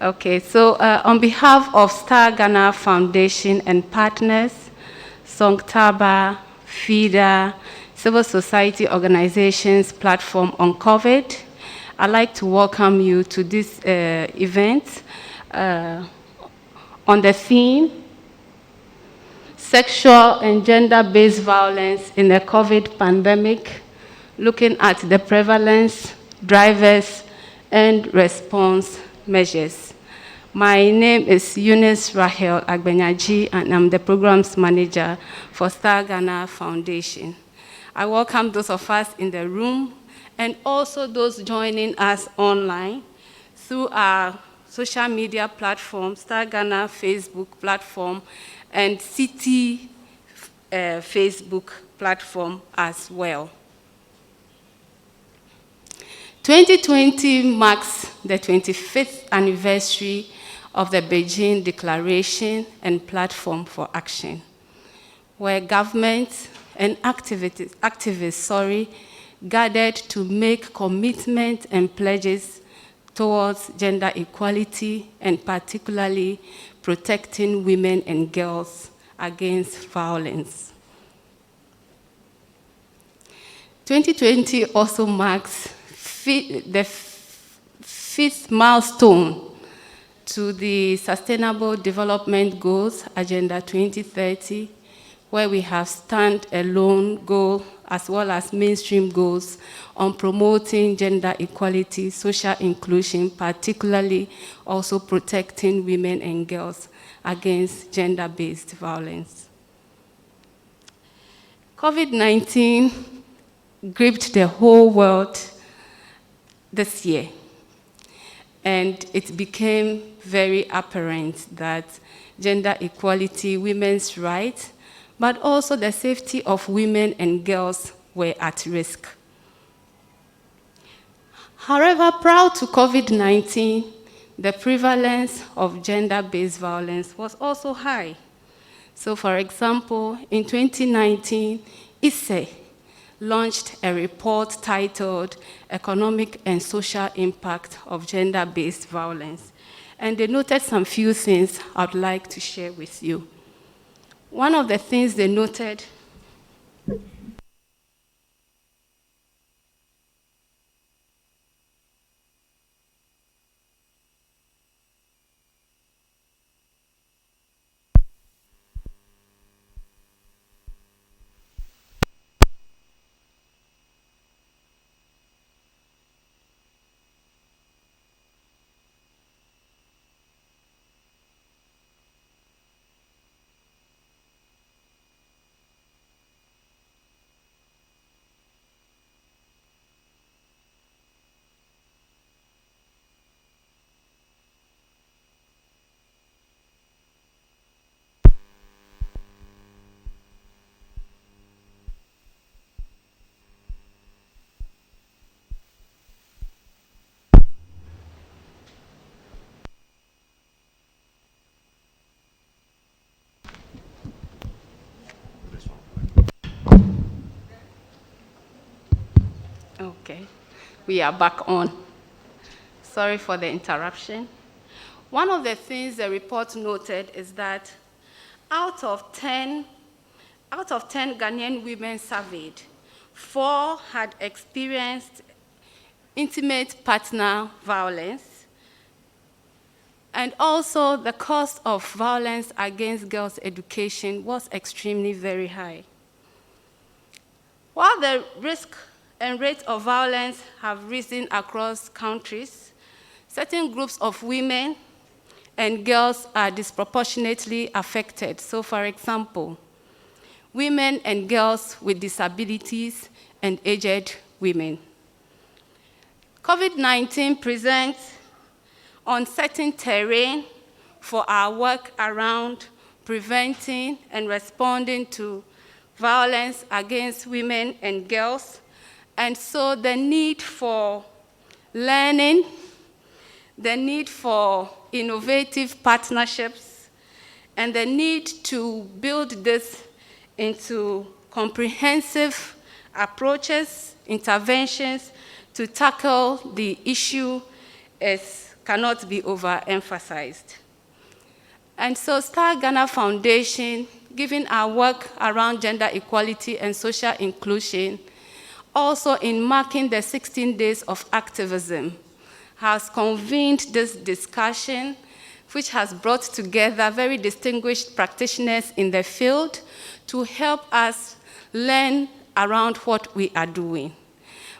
Okay, so on behalf of Star Ghana Foundation and partners, Songtaba, FIDA, civil society organizations platform on COVID, I'd like to welcome you to this event on the theme, Sexual and Gender-Based Violence in the COVID Pandemic, looking at the prevalence, drivers, and response measures. My name is Eunice Rahel Agbenyaji, and I'm the Programs Manager for Star Ghana Foundation. I welcome those of us in the room and also those joining us online through our social media platform, Star Ghana Facebook platform, and Citi Facebook platform as well. 2020 marks the 25th anniversary of the Beijing Declaration and Platform for Action, where governments and activists gathered to make commitments and pledges towards gender equality and particularly protecting women and girls against violence. 2020 also marks the fifth milestone to the Sustainable Development Goals, Agenda 2030, where we have stand-alone goal as well as mainstream goals on promoting gender equality, social inclusion, particularly also protecting women and girls against gender-based violence. COVID-19 gripped the whole world this year, and it became very apparent that gender equality, women's rights, but also the safety of women and girls were at risk. However, prior to COVID-19, the prevalence of gender-based violence was also high. So, for example, in 2019, ISE launched a report titled Economic and Social Impact of Gender-Based Violence. And they noted some few things I'd like to share with you. One of the things they noted Okay, we are back on. Sorry for the interruption. One of the things the report noted is that out of 10 Ghanaian women surveyed, 4 had experienced intimate partner violence, and also the cost of violence against girls' education was extremely very high. While the risk and rate of violence have risen across countries, certain groups of women and girls are disproportionately affected. So, for example, women and girls with disabilities and aged women. COVID-19 presents uncertain terrain for our work around preventing and responding to violence against women and girls. And so the need for learning, the need for innovative partnerships, and the need to build this into comprehensive approaches, interventions to tackle the issue is cannot be overemphasized. And so Star Ghana Foundation, given our work around gender equality and social inclusion, also in marking the 16 days of activism, has convened this discussion, which has brought together very distinguished practitioners in the field to help us learn around what we are doing,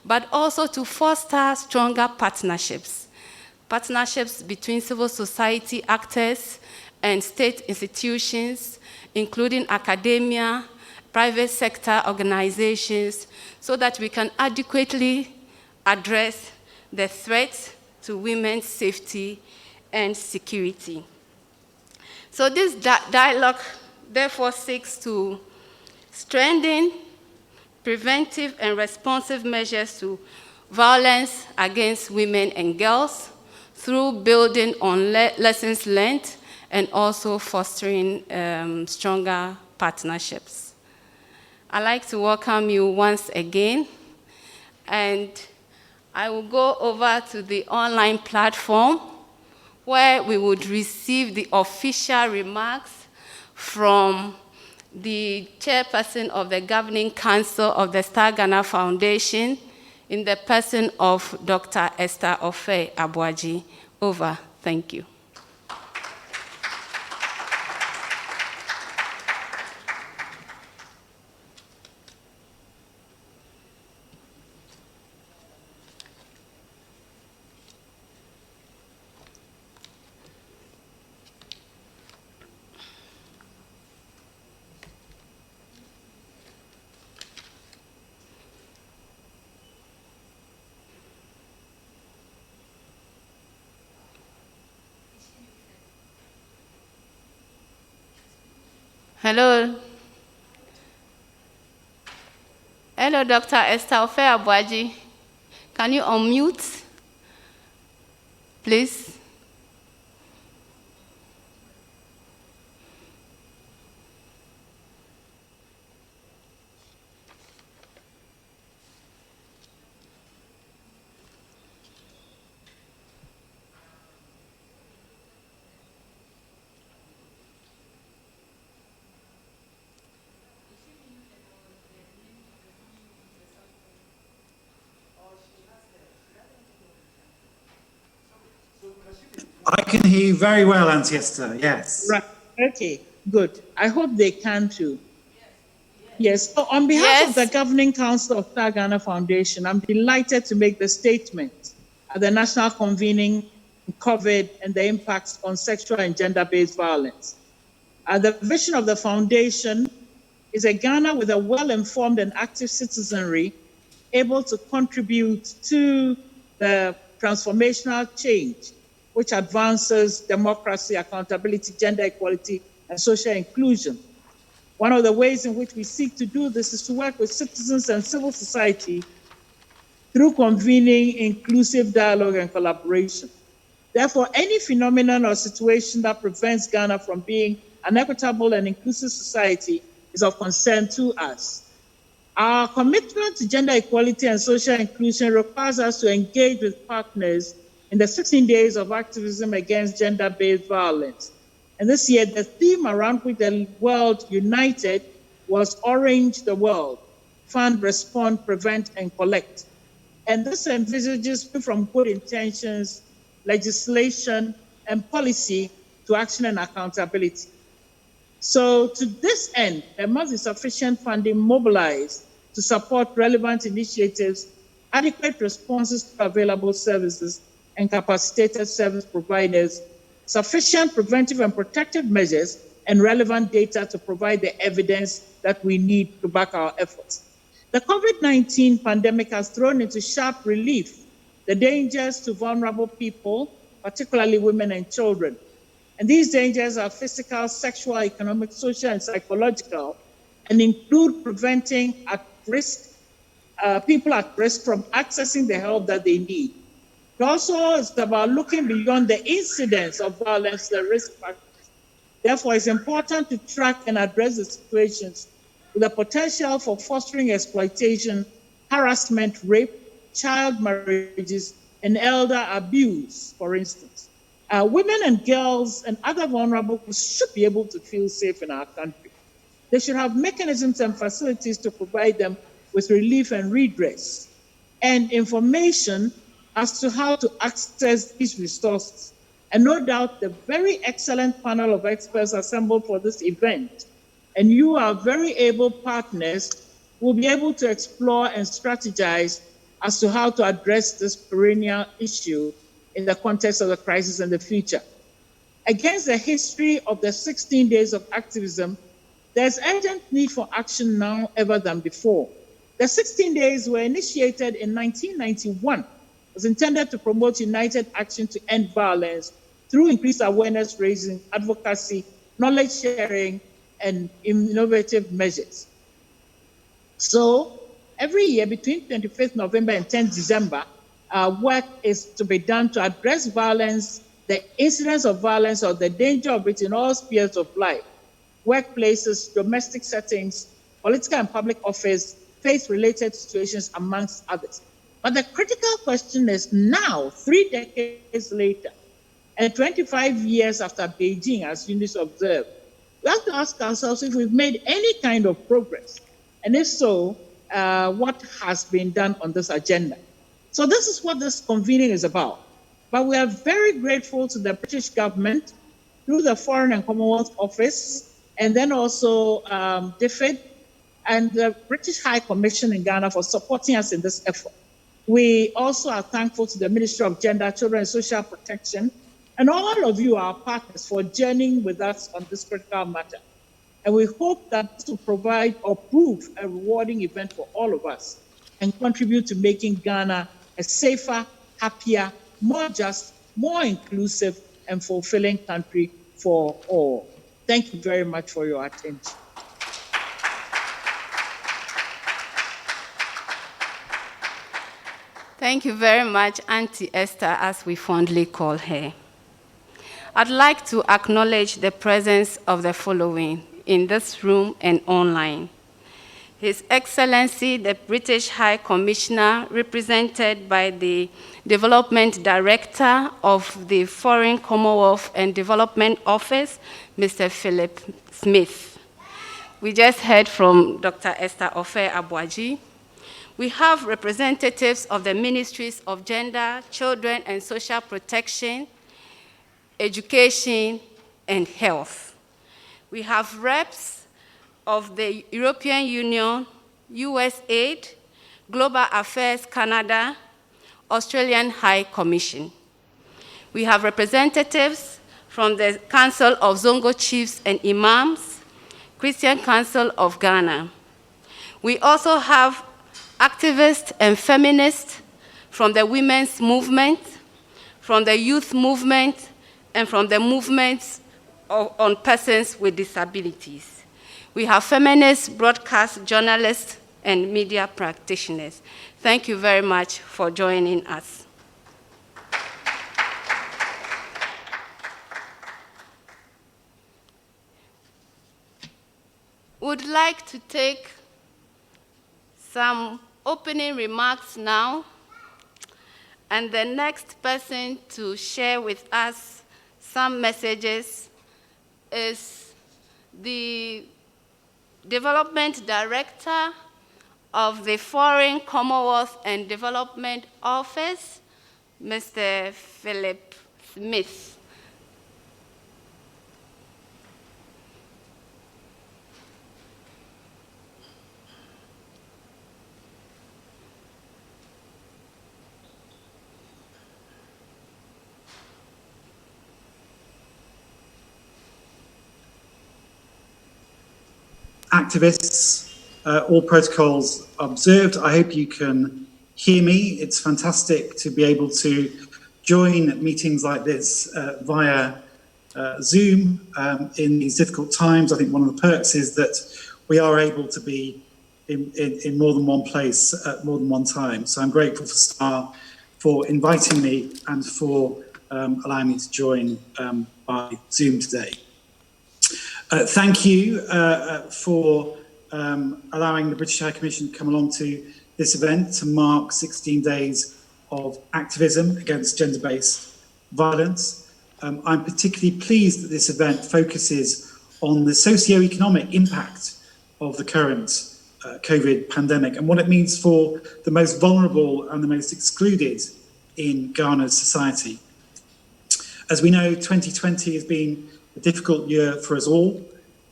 but also to foster stronger partnerships between civil society actors and state institutions, including academia, private sector organizations, so that we can adequately address the threats to women's safety and security. So this dialogue therefore seeks to strengthen preventive and responsive measures to violence against women and girls through building on lessons learned and also fostering stronger partnerships. I'd like to welcome you once again, and I will go over to the online platform where we would receive the official remarks from the chairperson of the Governing Council of the Star Ghana Foundation in the person of Dr. Esther Ofe Abuaji. Over. Thank you. Hello. Hello, Dr. Esther Ofe Abuaji. Can you unmute, please? I can hear you very well, Auntie Esther, yes. Right, okay, good. I hope they can too. Yes, so on behalf of the Governing Council of Star Ghana Foundation, I'm delighted to make the statement at the national convening on COVID and the impacts on sexual and gender-based violence. The vision of the foundation is a Ghana with a well-informed and active citizenry able to contribute to the transformational change which advances democracy, accountability, gender equality, and social inclusion. One of the ways in which we seek to do this is to work with citizens and civil society through convening inclusive dialogue and collaboration. Therefore, any phenomenon or situation that prevents Ghana from being an equitable and inclusive society is of concern to us. Our commitment to gender equality and social inclusion requires us to engage with partners in the 16 days of activism against gender-based violence. And this year, the theme around which the world united was Orange the World, Fund, Respond, Prevent, and Collect. And this envisages from good intentions, legislation, and policy to action and accountability. So to this end, there must be sufficient funding mobilized to support relevant initiatives, adequate responses to available services, and capacitated service providers, sufficient preventive and protective measures, and relevant data to provide the evidence that we need to back our efforts. The COVID-19 pandemic has thrown into sharp relief the dangers to vulnerable people, particularly women and children. And these dangers are physical, sexual, economic, social, and psychological, and include preventing people at risk from accessing the help that they need. It also is about looking beyond the incidence of violence, the risk factors. Therefore, it's important to track and address the situations with the potential for fostering exploitation, harassment, rape, child marriages, and elder abuse, for instance. Women and girls and other vulnerable groups should be able to feel safe in our country. They should have mechanisms and facilities to provide them with relief and redress, and information as to how to access these resources. And no doubt the very excellent panel of experts assembled for this event, and you are very able partners, will be able to explore and strategize as to how to address this perennial issue in the context of the crisis and the future. Against the history of the 16 days of activism, there's urgent need for action now ever than before. The 16 days were initiated in 1991, was intended to promote united action to end violence through increased awareness raising, advocacy, knowledge sharing, and innovative measures. So every year between 25th November and 10th December, work is to be done to address violence, the incidence of violence or the danger of it in all spheres of life, workplaces, domestic settings, political and public office, faith-related situations, amongst others. But the critical question is now, 3 decades later, and 25 years after Beijing, as UNIS observed, we have to ask ourselves if we've made any kind of progress, and if so, what has been done on this agenda. So this is what this convening is about. But we are very grateful to the British government through the Foreign and Commonwealth Office, and then also DFID and the British High Commission in Ghana for supporting us in this effort. We also are thankful to the Ministry of Gender, Children and Social Protection, and all of you, our partners, for journeying with us on this critical matter. And we hope that this will provide or prove a rewarding event for all of us and contribute to making Ghana a safer, happier, more just, more inclusive, and fulfilling country for all. Thank you very much for your attention. Thank you very much, Auntie Esther, as we fondly call her. I'd like to acknowledge the presence of the following in this room and online. His Excellency, the British High Commissioner, represented by the Development Director of the Foreign, Commonwealth and Development Office, Mr. Philip Smith. We just heard from Dr. Esther Ofe-Abuaji. We have representatives of the Ministries of Gender, Children and Social Protection, Education, and Health. We have reps of the European Union, USAID, Global Affairs Canada, Australian High Commission. We have representatives from the Council of Zongo Chiefs and Imams, Christian Council of Ghana. We also have activists and feminists from the women's movement, from the youth movement, and from the movements on persons with disabilities. We have feminist broadcast journalists and media practitioners. Thank you very much for joining us. Would like to take some opening remarks now, and the next person to share with us some messages is the Development Director of the Foreign, Commonwealth and Development Office, Mr. Philip Smith. Activists, all protocols observed. I hope you can hear me. It's fantastic to be able to join meetings like this via Zoom in these difficult times. I think one of the perks is that we are able to be in more than one place at more than one time. So I'm grateful for STAR for inviting me and for allowing me to join by Zoom today. Thank you for allowing the British High Commission to come along to this event to mark 16 days of Activism against gender-based violence. I'm particularly pleased that this event focuses on the socio-economic impact of the current COVID pandemic and what it means for the most vulnerable and the most excluded in Ghana's society. As we know, 2020 has been a difficult year for us all.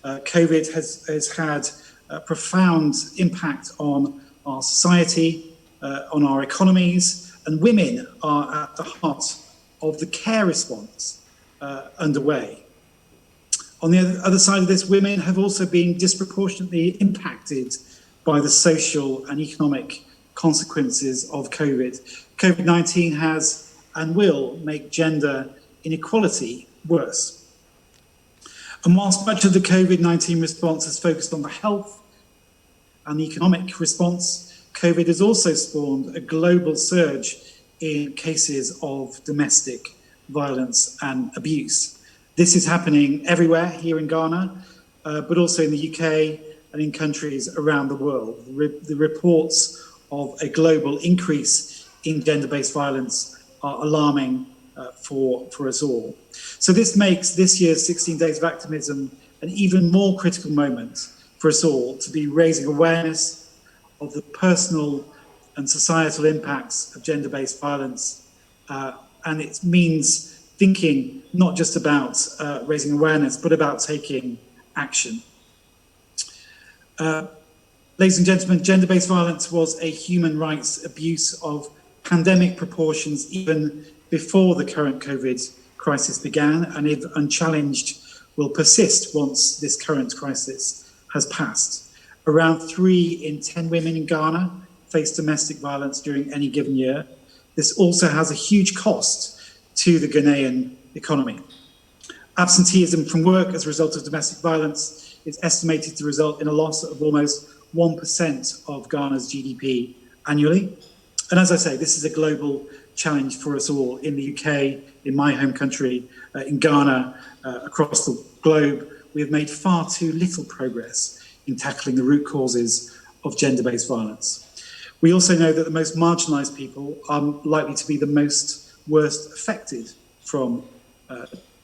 COVID has had a profound impact on our society, on our economies, and women are at the heart of the care response underway. On the other side of this, women have also been disproportionately impacted by the social and economic consequences of COVID. COVID-19 has and will make gender inequality worse. And whilst much of the COVID-19 response has focused on the health and the economic response, COVID has also spawned a global surge in cases of domestic violence and abuse. This is happening everywhere here in Ghana, but also in the UK and in countries around the world. The reports of a global increase in gender-based violence are alarming for us all. So this makes this year's 16 Days of Activism an even more critical moment for us all to be raising awareness of the personal and societal impacts of gender-based violence, and it means thinking not just about raising awareness, but about taking action. Ladies and gentlemen, gender-based violence was a human rights abuse of pandemic proportions even before the current COVID crisis began, and if unchallenged, will persist once this current crisis has passed. Around 3 in 10 women in Ghana face domestic violence during any given year. This also has a huge cost to the Ghanaian economy. Absenteeism from work as a result of domestic violence is estimated to result in a loss of almost 1% of Ghana's GDP annually. And as I say, this is a global challenge for us all in the UK, in my home country, in Ghana, across the globe. We have made far too little progress in tackling the root causes of gender-based violence. We also know that the most marginalised people are likely to be the worst affected from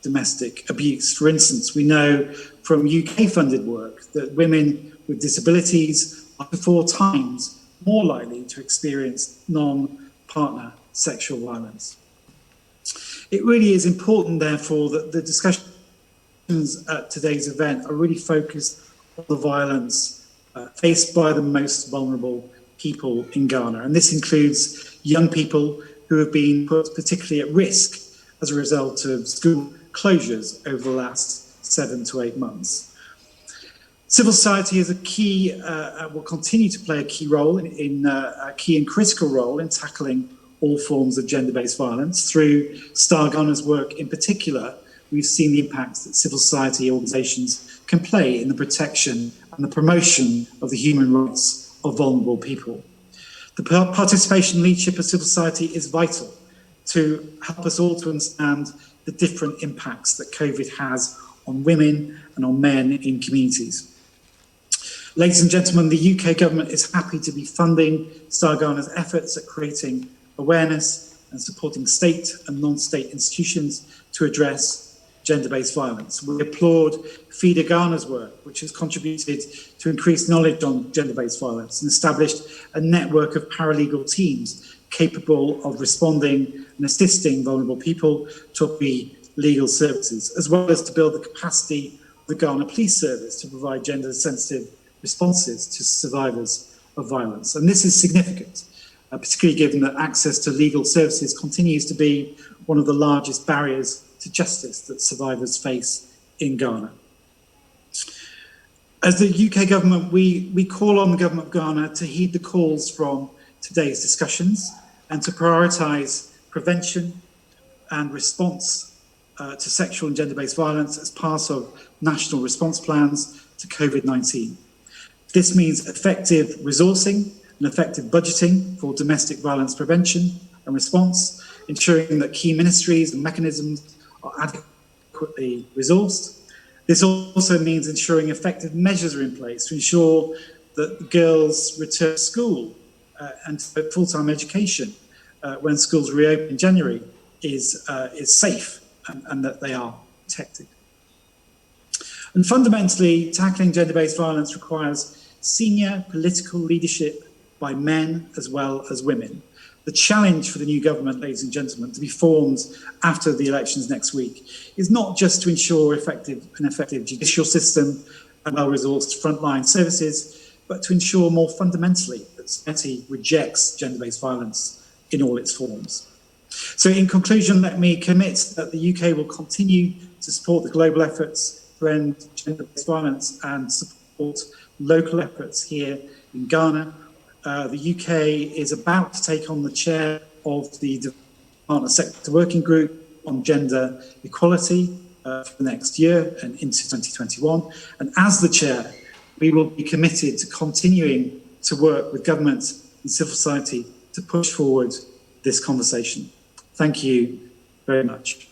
domestic abuse. For instance, we know from UK-funded work that women with disabilities are 4 times more likely to experience non-partner sexual violence. It really is important, therefore, that the discussions at today's event are really focused on the violence faced by the most vulnerable people in Ghana. And this includes young people who have been put particularly at risk as a result of school closures over the last 7 to 8 months. Civil society is will continue to play a key role a key and critical role in tackling all forms of gender-based violence. Through Star Ghana's work in particular, we've seen the impacts that civil society organisations can play in the protection and the promotion of the human rights of vulnerable people. The participation and leadership of civil society is vital to help us all to understand the different impacts that COVID has on women and on men in communities. Ladies and gentlemen, the UK government is happy to be funding Star Ghana's efforts at creating awareness and supporting state and non-state institutions to address gender-based violence. We applaud FIDA Ghana's work, which has contributed to increased knowledge on gender-based violence and established a network of paralegal teams capable of responding and assisting vulnerable people to be legal services, as well as to build the capacity of the Ghana Police Service to provide gender-sensitive responses to survivors of violence. And this is significant, particularly given that access to legal services continues to be one of the largest barriers to justice that survivors face in Ghana. As the UK government, we call on the government of Ghana to heed the calls from today's discussions and to prioritise prevention and response to sexual and gender-based violence as part of national response plans to COVID-19. This means effective resourcing and effective budgeting for domestic violence prevention and response, ensuring that key ministries and mechanisms are adequately resourced. This also means ensuring effective measures are in place to ensure that girls return to school and to full-time education, when schools reopen in January is safe and that they are protected. And fundamentally, tackling gender-based violence requires senior political leadership by men as well as women. The challenge for the new government, ladies and gentlemen, to be formed after the elections next week is not just to ensure an effective judicial system and well-resourced frontline services, but to ensure more fundamentally that society rejects gender-based violence in all its forms. So in conclusion, let me commit that the UK will continue to support the global efforts to end gender-based violence and support local efforts here in Ghana. The UK is about to take on the chair of the Partner Sector Working Group on Gender Equality for the next year and into 2021. And as the chair, we will be committed to continuing to work with government and civil society to push forward this conversation. Thank you very much.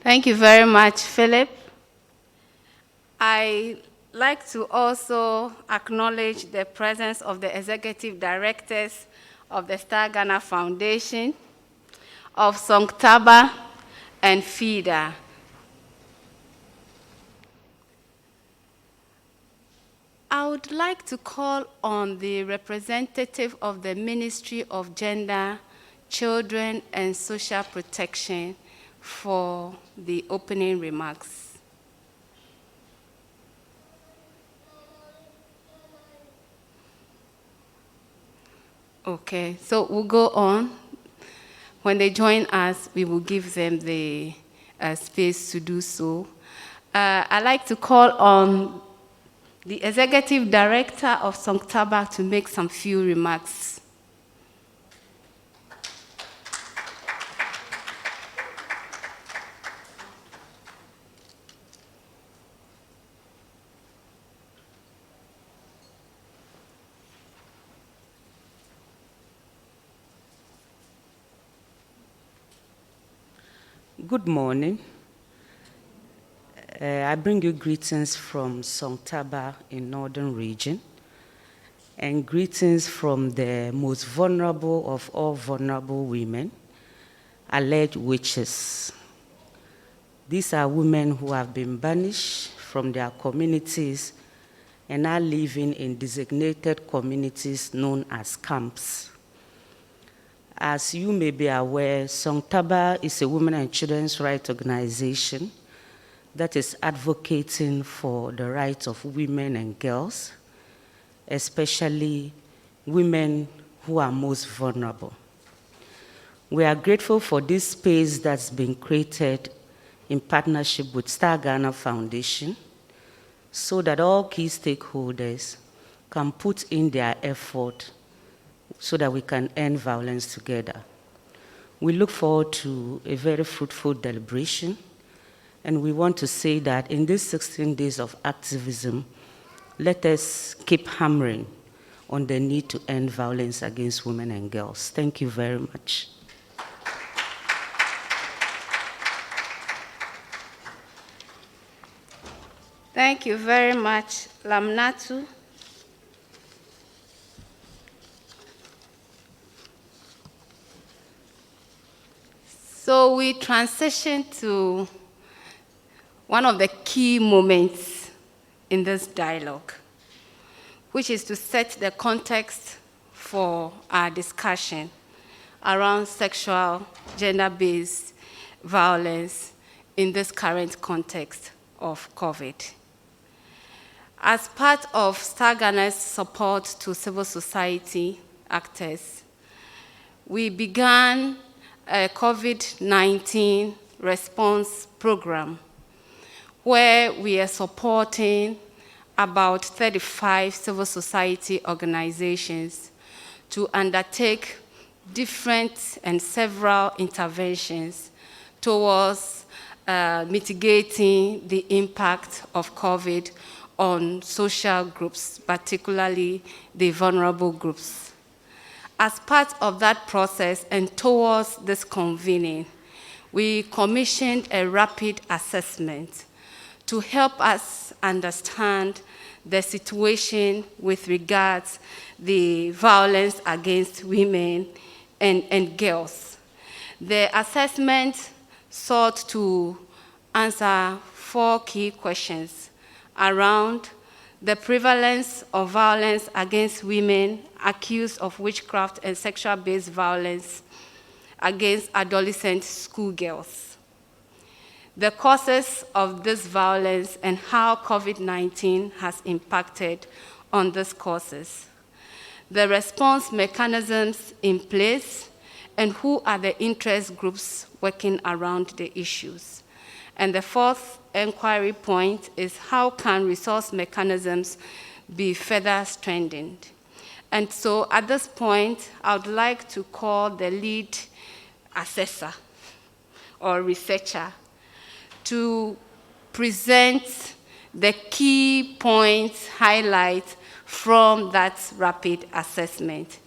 Thank you very much, Philip. I'd like to also acknowledge the presence of the executive directors of the Star Ghana Foundation, of Songtaba and FIDA. I would like to call on the representative of the Ministry of Gender, Children and Social Protection for the opening remarks. Okay, so we'll go on. When they join us, we will give them the space to do so. I'd like to call on the Executive Director of Songtaba to make some few remarks. Good morning. I bring you greetings from Songtaba in Northern Region, and greetings from the most vulnerable of all vulnerable women, alleged witches. These are women who have been banished from their communities and are living in designated communities known as camps. As you may be aware, Songtaba is a women and children's rights organization that is advocating for the rights of women and girls, especially women who are most vulnerable. We are grateful for this space that's been created in partnership with Star Ghana Foundation so that all key stakeholders can put in their effort so that we can end violence together. We look forward to a very fruitful deliberation, and we want to say that in these 16 days of activism, let us keep hammering on the need to end violence against women and girls. Thank you very much. Thank you very much, Lamnatu. So we transition to one of the key moments in this dialogue, which is to set the context for our discussion around sexual, gender-based violence in this current context of COVID. As part of Star Ghana's support to civil society actors, we began a COVID-19 response program where we are supporting about 35 civil society organizations to undertake different and several interventions towards mitigating the impact of COVID on social groups, particularly the vulnerable groups. As part of that process and towards this convening, we commissioned a rapid assessment to help us understand the situation with regards the violence against women and girls. The assessment sought to answer 4 key questions around the prevalence of violence against women accused of witchcraft and sexual-based violence against adolescent schoolgirls, the causes of this violence and how COVID-19 has impacted on these causes, the response mechanisms in place, and who are the interest groups working around the issues. And the 4th inquiry point is how can resource mechanisms be further strengthened? And so at this point, I would like to call the lead assessor or researcher to present the key points, highlights from that rapid assessment.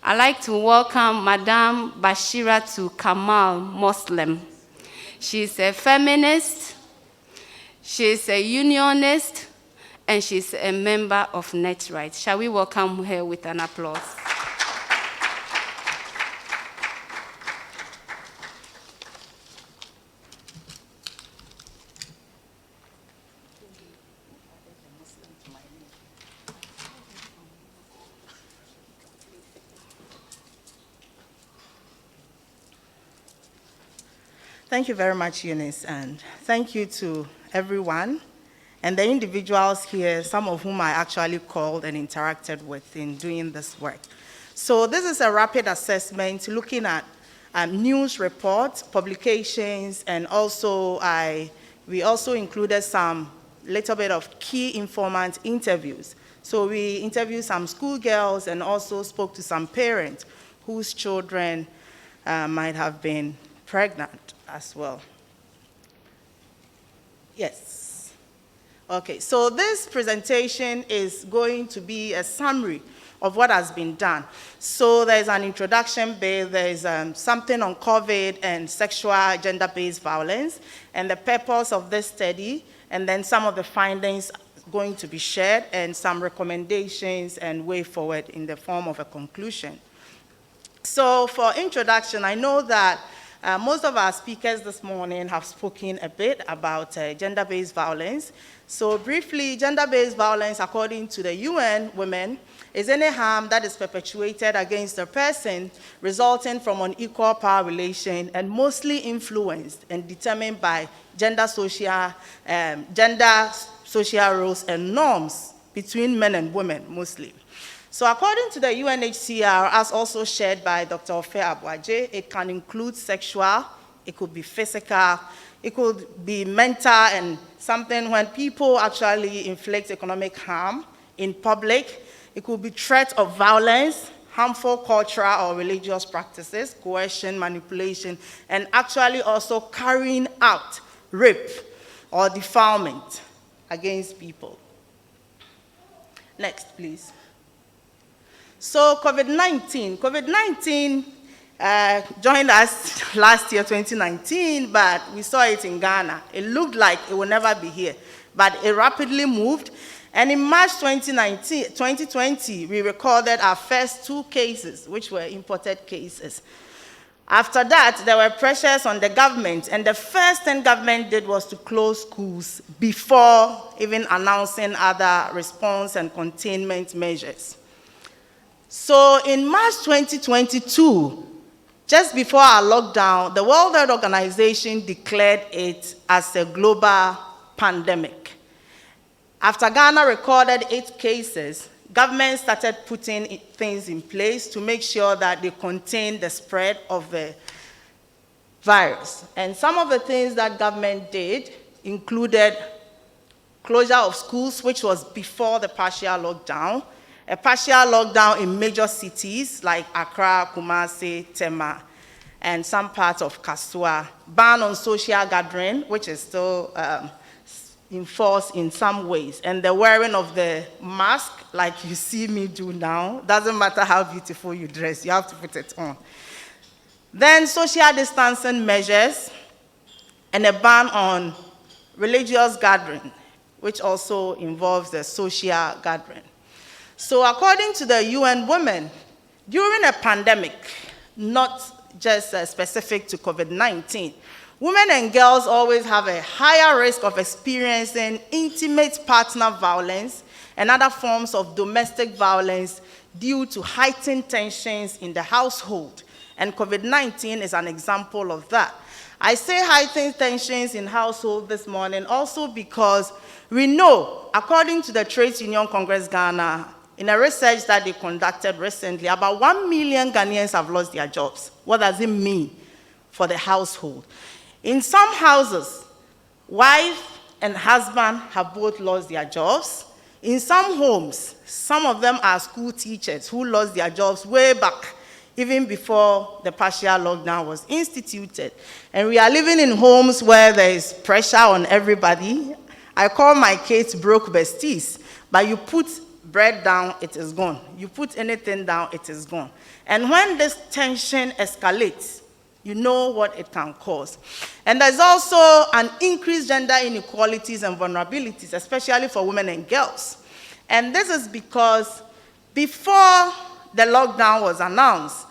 I'd like to welcome Madame Bashiratu Kamal Muslim. She's a feminist, she's a unionist, and she's a member of NetRight. Shall we welcome her with an applause? Thank you very much, Eunice, and thank you to everyone and the individuals here, some of whom I actually called and interacted with in doing this work. So this is a rapid assessment looking at news reports, publications, and also we also included some little bit of key informant interviews. So we interviewed some schoolgirls and also spoke to some parents whose children might have been pregnant as well. Yes. Okay, so this presentation is going to be a summary of what has been done. So there's an introduction bit, there's something on COVID and sexual gender-based violence, and the purpose of this study, and then some of the findings going to be shared, and some recommendations and way forward in the form of a conclusion. So for introduction, I know that most of our speakers this morning have spoken a bit about gender-based violence. So briefly, gender-based violence, according to the UN Women, is any harm that is perpetuated against a person resulting from unequal power relation and mostly influenced and determined by gender social roles and norms between men and women, mostly. So according to the UNHCR, as also shared by Dr. Ofe Abuaje, it can include sexual, it could be physical, it could be mental, and something when people actually inflict economic harm in public. It could be threat of violence, harmful cultural or religious practices, coercion, manipulation, and actually also carrying out rape or defilement against people. Next, please. So COVID-19 joined us last year, 2019, but we saw it in Ghana. It looked like it would never be here, but it rapidly moved. And in March 2020, we recorded our first 2 cases, which were imported cases. After that, there were pressures on the government, and the first thing government did was to close schools before even announcing other response and containment measures. So in March 2022, just before our lockdown, the World Health Organization declared it as a global pandemic. After Ghana recorded 8 cases, government started putting things in place to make sure that they contain the spread of the virus. And some of the things that government did included closure of schools, which was before the partial lockdown, a partial lockdown in major cities like Accra, Kumasi, Tema, and some parts of Kasua, ban on social gathering, which is still enforced in some ways, and the wearing of the mask, like you see me do now. Doesn't matter how beautiful you dress, you have to put it on. Then social distancing measures and a ban on religious gathering, which also involves the social gathering. So according to the UN Women, during a pandemic, not just specific to COVID-19, women and girls always have a higher risk of experiencing intimate partner violence and other forms of domestic violence due to heightened tensions in the household. And COVID-19 is an example of that. I say heightened tensions in household this morning also because we know, according to the Trades Union Congress Ghana, in a research that they conducted recently, about 1 million Ghanaians have lost their jobs. What does it mean for the household? In some houses, wife and husband have both lost their jobs. In some homes, some of them are school teachers who lost their jobs way back, even before the partial lockdown was instituted. And we are living in homes where there is pressure on everybody. I call my kids broke besties, but you put bread down, it is gone. You put anything down, it is gone. And when this tension escalates, you know what it can cause. And there's also an increased gender inequalities and vulnerabilities, especially for women and girls. And this is because before the lockdown was announced,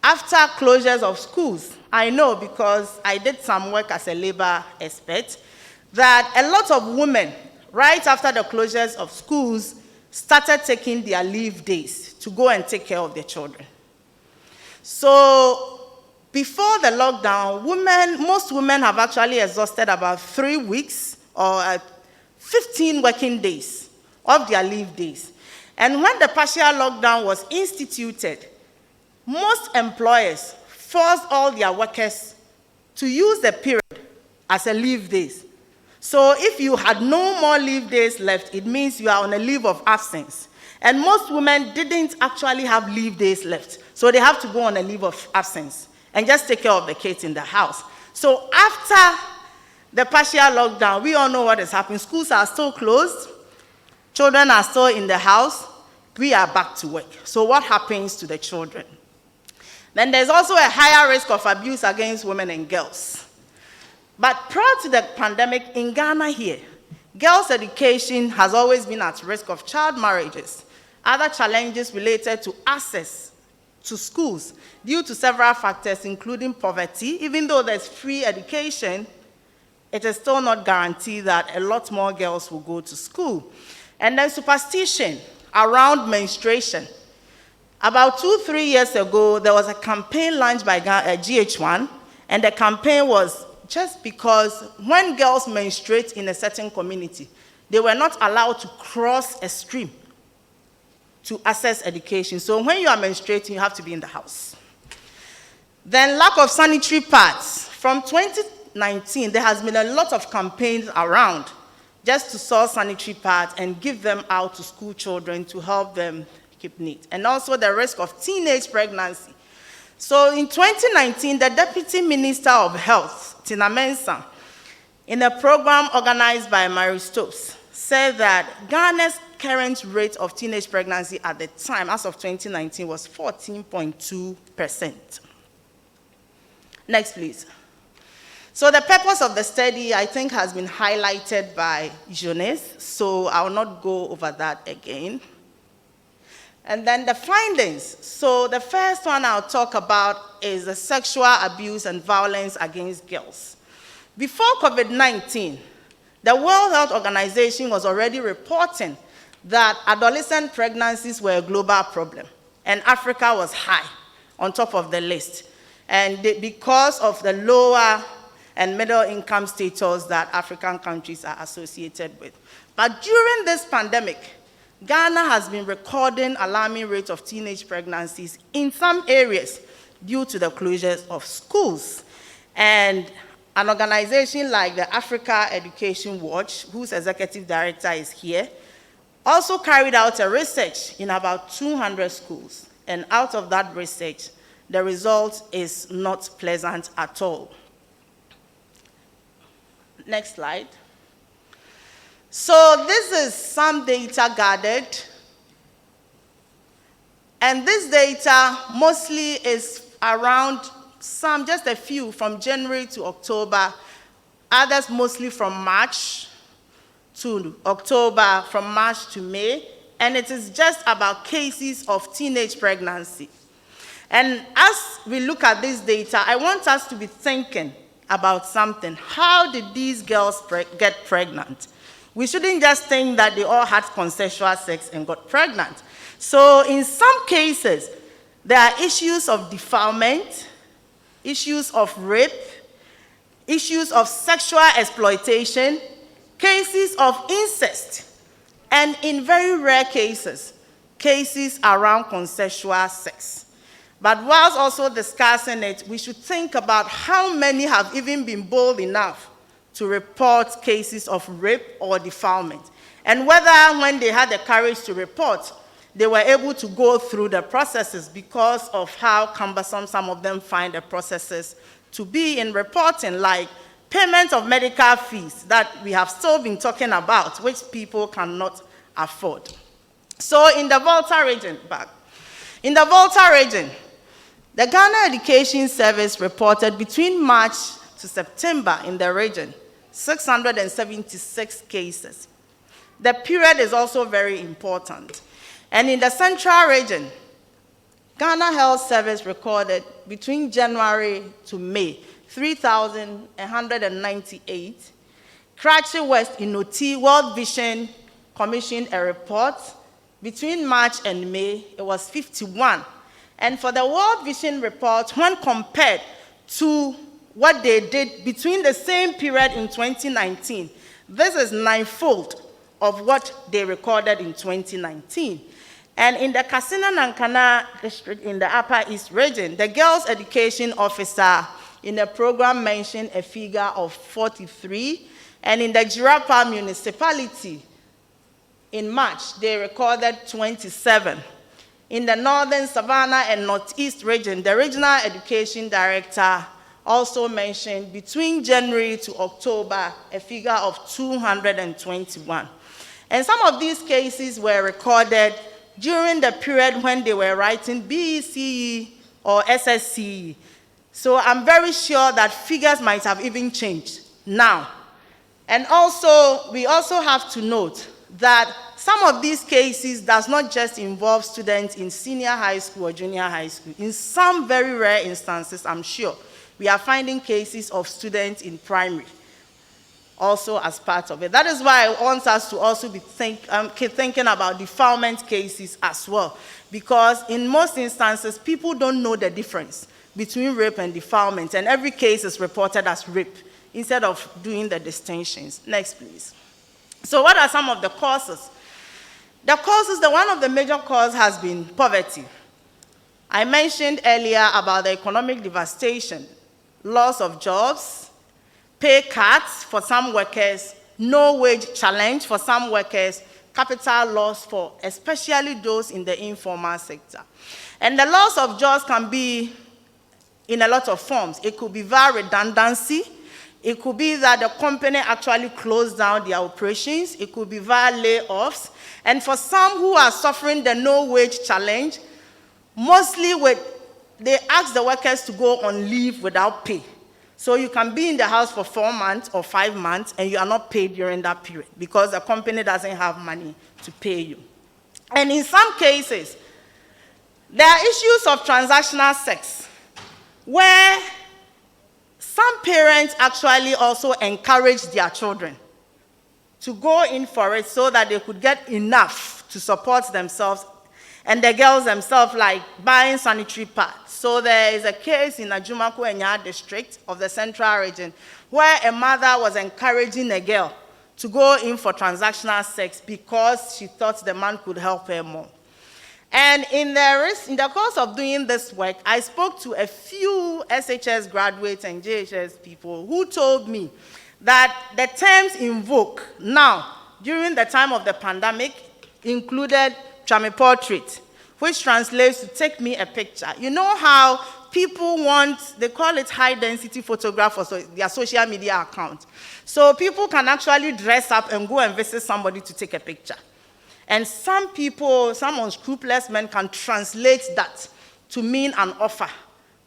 after closures of schools, I know because I did some work as a labor expert, that a lot of women, right after the closures of schools, started taking their leave days to go and take care of their children. So before the lockdown, most women have actually exhausted about 3 weeks or 15 working days of their leave days. And when the partial lockdown was instituted, most employers forced all their workers to use the period as a leave days. So if you had no more leave days left, it means you are on a leave of absence. And most women didn't actually have leave days left. So they have to go on a leave of absence and just take care of the kids in the house. So after the partial lockdown, we all know what is happening. Schools are still closed. Children are still in the house. We are back to work. So what happens to the children? Then there's also a higher risk of abuse against women and girls. But prior to the pandemic in Ghana here, girls' education has always been at risk of child marriages, other challenges related to access to schools due to several factors, including poverty. Even though there's free education, it is still not guaranteed that a lot more girls will go to school. And then superstition around menstruation. About 2-3 years ago, there was a campaign launched by GH1, and the campaign was just because when girls menstruate in a certain community, they were not allowed to cross a stream to access education. So when you are menstruating, you have to be in the house. Then lack of sanitary pads. From 2019, there has been a lot of campaigns around just to source sanitary pads and give them out to school children to help them keep neat. And also the risk of teenage pregnancy. So in 2019, the Deputy Minister of Health, Tina Mensah, in a program organized by Mary Stopes, said that Ghana's current rate of teenage pregnancy at the time, as of 2019, was 14.2%. Next, please. So the purpose of the study, I think, has been highlighted by Jonas, so I will not go over that again. And then the findings. So the first one I'll talk about is the sexual abuse and violence against girls. Before COVID-19, the World Health Organization was already reporting that adolescent pregnancies were a global problem, and Africa was high on top of the list. And because of the lower and middle income status that African countries are associated with. But during this pandemic, Ghana has been recording alarming rates of teenage pregnancies in some areas due to the closures of schools. And an organization like the Africa Education Watch, whose executive director is here, also carried out a research in about 200 schools. And out of that research, the result is not pleasant at all. Next slide. So this is some data gathered. And this data mostly is around just a few from January to October, others mostly from March to October, from March to May, and it is just about cases of teenage pregnancy. And as we look at this data, I want us to be thinking about something. How did these girls get pregnant? We shouldn't just think that they all had consensual sex and got pregnant. So in some cases, there are issues of defilement, issues of rape, issues of sexual exploitation, cases of incest, and in very rare cases, cases around consensual sex. But whilst also discussing it, we should think about how many have even been bold enough to report cases of rape or defilement, and whether when they had the courage to report, they were able to go through the processes because of how cumbersome some of them find the processes to be in reporting, like payment of medical fees that we have still been talking about, which people cannot afford. So in the Volta region, the Ghana Education Service reported between March to September in the region 676 cases. The period is also very important. And in the Central region, Ghana Health Service recorded between January to May 3,198. Karachi West Inoti World Vision commissioned a report. Between March and May, it was 51. And for the World Vision report, when compared to what they did between the same period in 2019, this is ninefold of what they recorded in 2019. And in the Katsina Nankana district in the Upper East region, the girls' education officer in the program mentioned a figure of 43. And in the Jirapa municipality, in March, they recorded 27. In the Northern Savannah and Northeast region, the regional education director also mentioned between January to October, a figure of 221. And some of these cases were recorded during the period when they were writing BECE or SSCE. So I'm very sure that figures might have even changed now. And also, we also have to note that some of these cases does not just involve students in senior high school or junior high school. In some very rare instances, I'm sure, we are finding cases of students in primary also as part of it. That is why I want us to also be thinking about defilement cases as well, because in most instances, people don't know the difference between rape and defilement, and every case is reported as rape instead of doing the distinctions. Next, please. So what are some of the causes? The causes, one of the major causes has been poverty. I mentioned earlier about the economic devastation, loss of jobs, pay cuts for some workers, no wage challenge for some workers, capital loss for especially those in the informal sector. And the loss of jobs can be in a lot of forms. It could be via redundancy. It could be that the company actually closed down their operations. It could be via layoffs. And for some who are suffering the no wage challenge, mostly they ask the workers to go on leave without pay. So you can be in the house for 4 months or 5 months and you are not paid during that period because the company doesn't have money to pay you. And in some cases, there are issues of transactional sex where some parents actually also encourage their children to go in for it so that they could get enough to support themselves and the girls themselves, like buying sanitary pads. So there is a case in Ajumaku Enya district of the Central region where a mother was encouraging a girl to go in for transactional sex because she thought the man could help her more. And in the course of doing this work, I spoke to a few SHS graduates and JHS people who told me that the terms invoked now, during the time of the pandemic, included Chame portrait, which translates to take me a picture. You know how people they call it high-density photograph for their social media account. So people can actually dress up and go and visit somebody to take a picture. And some people, some unscrupulous men can translate that to mean an offer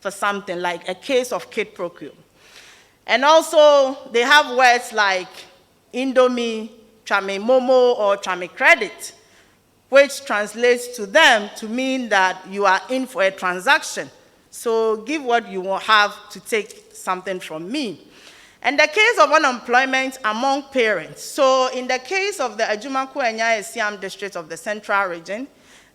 for something, like a case of quid pro quo. And also, they have words like Indomie, Chame Momo or Chame Credit, which translates to them to mean that you are in for a transaction. So give what you will have to take something from me. And the case of unemployment among parents. So in the case of the Ajumaku and Esiam district of the Central Region,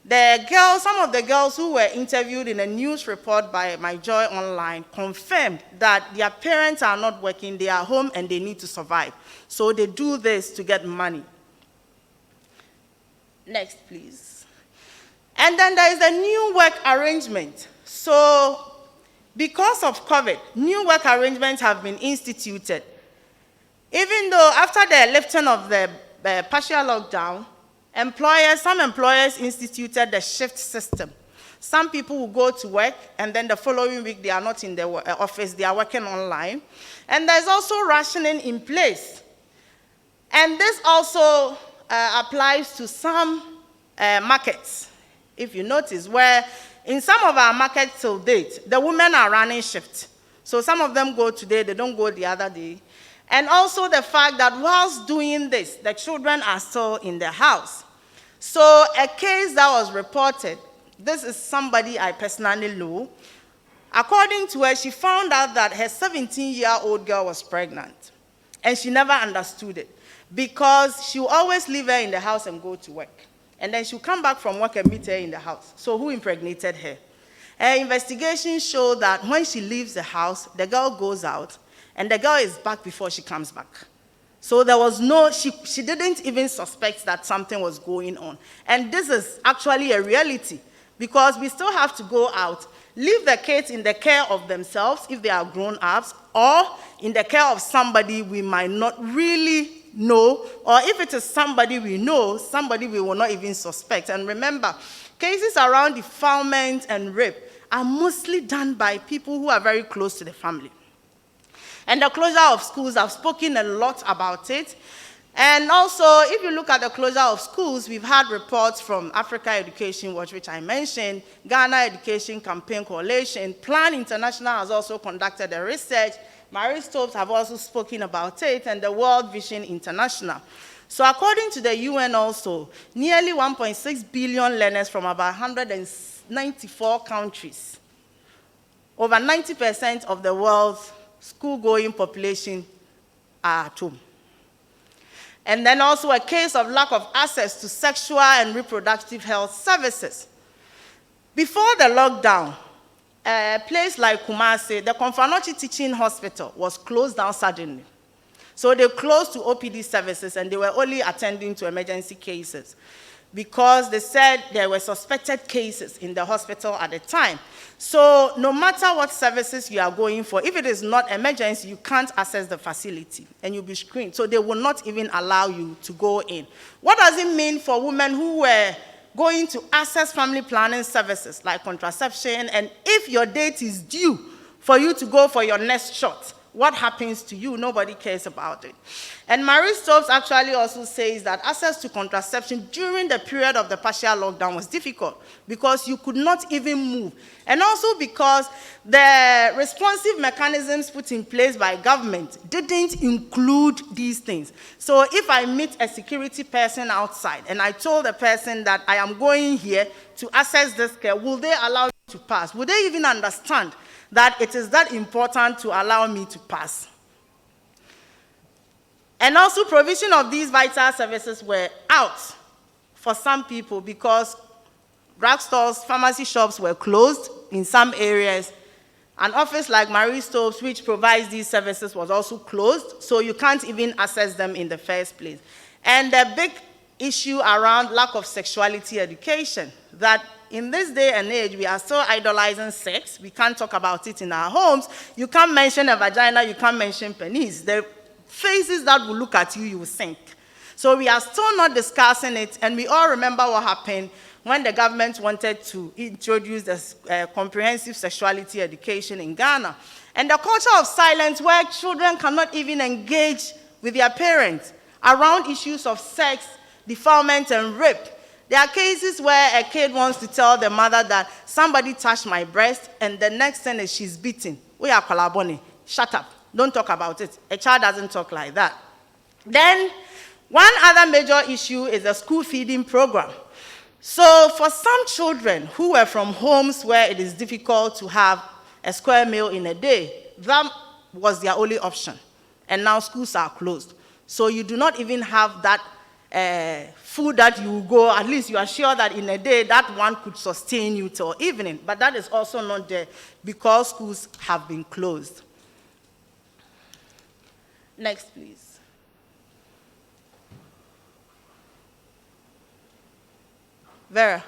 some of the girls who were interviewed in a news report by My Joy Online confirmed that their parents are not working, they are home and they need to survive. So they do this to get money. Next, please. And then there is a new work arrangement. So because of COVID, new work arrangements have been instituted. Even though after the lifting of the partial lockdown, some employers instituted the shift system. Some people will go to work, and then the following week they are not in the office, they are working online. And there's also rationing in place. And this also applies to some markets, if you notice, where in some of our markets till date, the women are running shift. So some of them go today, they don't go the other day. And also the fact that whilst doing this, the children are still in the house. So a case that was reported, this is somebody I personally know. According to her, she found out that her 17-year-old girl was pregnant. And she never understood it because she will always leave her in the house and go to work. And then she'll come back from work and meet her in the house. So who impregnated her? Her investigation showed that when she leaves the house, the girl goes out, and the girl is back before she comes back. So there was she didn't even suspect that something was going on. And this is actually a reality, because we still have to go out, leave the kids in the care of themselves if they are grown-ups, or in the care of somebody we might not really know, or if it is somebody we know, somebody we will not even suspect. And remember, cases around defilement and rape are mostly done by people who are very close to the family. And the closure of schools, I've spoken a lot about it. And also, if you look at the closure of schools, we've had reports from Africa Education Watch, which I mentioned, Ghana Education Campaign Coalition, Plan International has also conducted a research, Marie Stopes have also spoken about it, and the World Vision International. So according to the UN also, nearly 1.6 billion learners from about 194 countries, over 90% of the world's school-going population are at home. And then also a case of lack of access to sexual and reproductive health services. Before the lockdown, a place like Kumasi, the Konfanochi Teaching Hospital was closed down suddenly. So they closed to OPD services and they were only attending to emergency cases because they said there were suspected cases in the hospital at the time. So no matter what services you are going for, if it is not emergency, you can't access the facility and you'll be screened. So they will not even allow you to go in. What does it mean for women who were going to access family planning services like contraception, and if your date is due for you to go for your next shot, what happens to you? Nobody cares about it. And Marie Stopes actually also says that access to contraception during the period of the partial lockdown was difficult because you could not even move. And also because the responsive mechanisms put in place by government didn't include these things. So if I meet a security person outside and I told the person that I am going here to access this care, will they allow me to pass? Would they even understand that it is that important to allow me to pass? And also provision of these vital services were out for some people because drugstores, pharmacy shops were closed in some areas. An office like Marie Stopes, which provides these services, was also closed, so you can't even access them in the first place. And the big issue around lack of sexuality education, that in this day and age, we are still idolizing sex. We can't talk about it in our homes. You can't mention a vagina, you can't mention penis. The faces that will look at you, you will sink. So we are still not discussing it, and we all remember what happened when the government wanted to introduce this comprehensive sexuality education in Ghana. And the culture of silence, where children cannot even engage with their parents around issues of sex, defilement, and rape. There are cases where a kid wants to tell the mother that somebody touched my breast, and the next thing is she's beaten. We are Kalaboni. Shut up. Don't talk about it. A child doesn't talk like that. Then, One other major issue is the school feeding program. So for some children who were from homes where it is difficult to have a square meal in a day, that was their only option. And now schools are closed. So you do not even have that food that you go, at least you are sure that in a day that one could sustain you till evening. But that is also not there because schools have been closed. Next, please. Vera.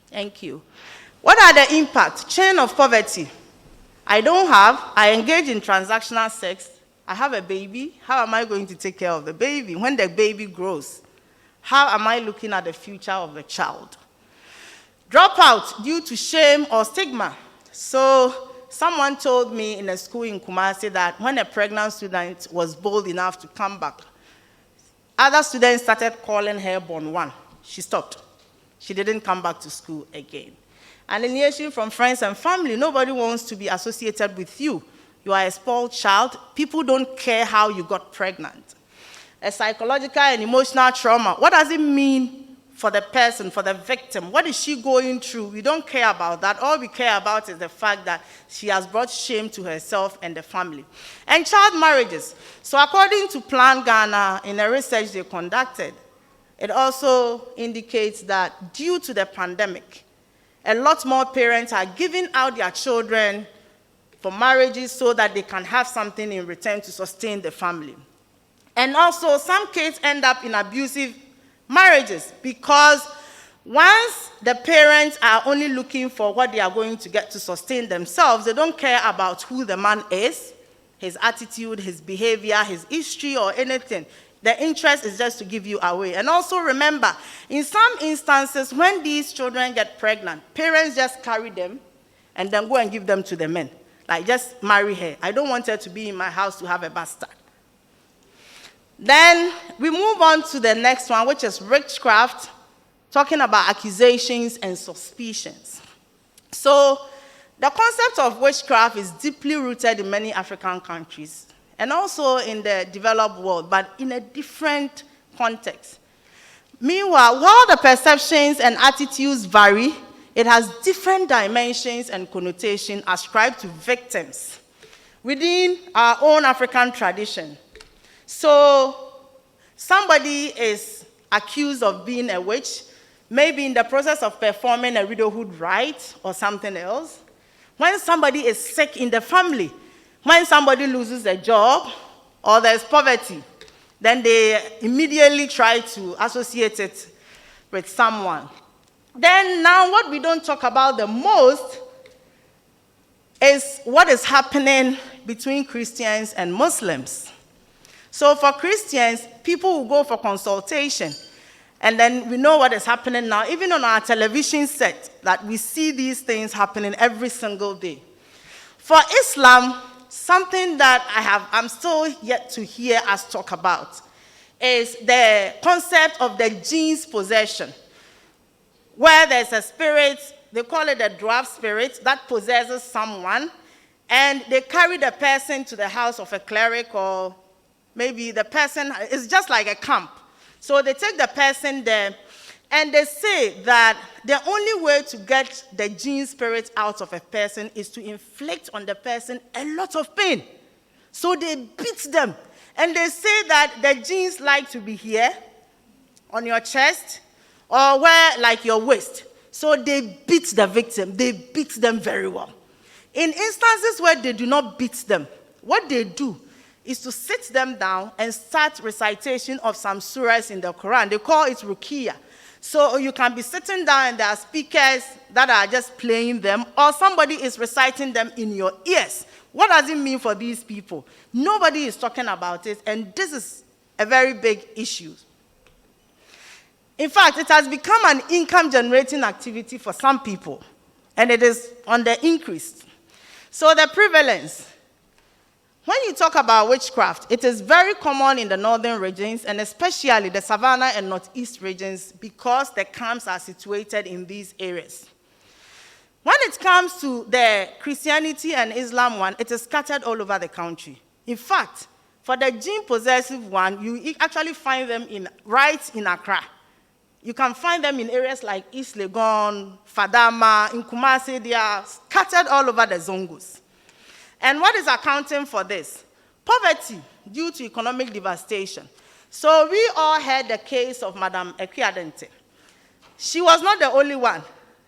Thank you. What are the impacts? Chain of poverty. I engage in transactional sex. I have a baby. How am I going to take care of the baby? When the baby grows, how am I looking at the future of the child? Dropout due to shame or stigma. So someone told me in a school in Kumasi that when a pregnant student was bold enough to come back, other students started calling her born one. She stopped. She didn't come back to school again. Alienation from friends and family. Nobody wants to be associated with you. You are a spoiled child. People don't care how you got pregnant. A psychological and emotional trauma. What does it mean for the person, for the victim? What is she going through? We don't care about that. All we care about is the fact that she has brought shame to herself and the family. And child marriages. So according to Plan Ghana, in a research they conducted, it also indicates that due to the pandemic, a lot more parents are giving out their children for marriages so that they can have something in return to sustain the family. And also, some kids end up in abusive marriages because once the parents are only looking for what they are going to get to sustain themselves, they don't care about who the man is, his attitude, his behavior, his history, or anything. The interest is just to give you away. And also remember, in some instances, when these children get pregnant, parents just carry them and then go and give them to the men. Like, just marry her. I don't want her to be in my house to have a bastard. Then we move on to the next one, which is witchcraft, talking about accusations and suspicions. So the concept of witchcraft is deeply rooted in many African countries, and also in the developed world, but in a different context. Meanwhile, while the perceptions and attitudes vary, it has different dimensions and connotations ascribed to victims within our own African tradition. So somebody is accused of being a witch, maybe in the process of performing a widowhood rite or something else. When somebody is sick in the family, when somebody loses a job or there's poverty, then they immediately try to associate it with someone. Then now what we don't talk about the most is what is happening between Christians and Muslims. So for Christians, people will go for consultation, and then we know what is happening now, even on our television set, that we see these things happening every single day. For Islam, something that I'm still yet to hear us talk about is the concept of the jin's possession, where there's a spirit, they call it a dwarf spirit, that possesses someone, and they carry the person to the house of a cleric, or maybe the person is just like a camp. So they take the person there, and they say that the only way to get the jinn spirit out of a person is to inflict on the person a lot of pain. So they beat them. And they say that the jinns like to be here, on your chest, or where, like your waist. So they beat the victim. They beat them very well. In instances where they do not beat them, what they do is to sit them down and start recitation of some surahs in the Quran. They call it ruqiyah. So you can be sitting down and there are speakers that are just playing them, or somebody is reciting them in your ears. What does it mean for these people? Nobody is talking about it, and this is a very big issue. In fact, it has become an income-generating activity for some people, and it is on the increase. So the prevalence. When you talk about witchcraft, it is very common in the northern regions, and especially the savannah and northeast regions, because the camps are situated in these areas. When it comes to the Christianity and Islam one, it is scattered all over the country. In fact, for the gene-possessive one, you actually find them right in Accra. You can find them in areas like East Legon, Fadama, in Kumasi. They are scattered all over the Zongos. And what is accounting for this? Poverty due to economic devastation. So we all heard the case of Madam Ekwiadente. She was not the only one.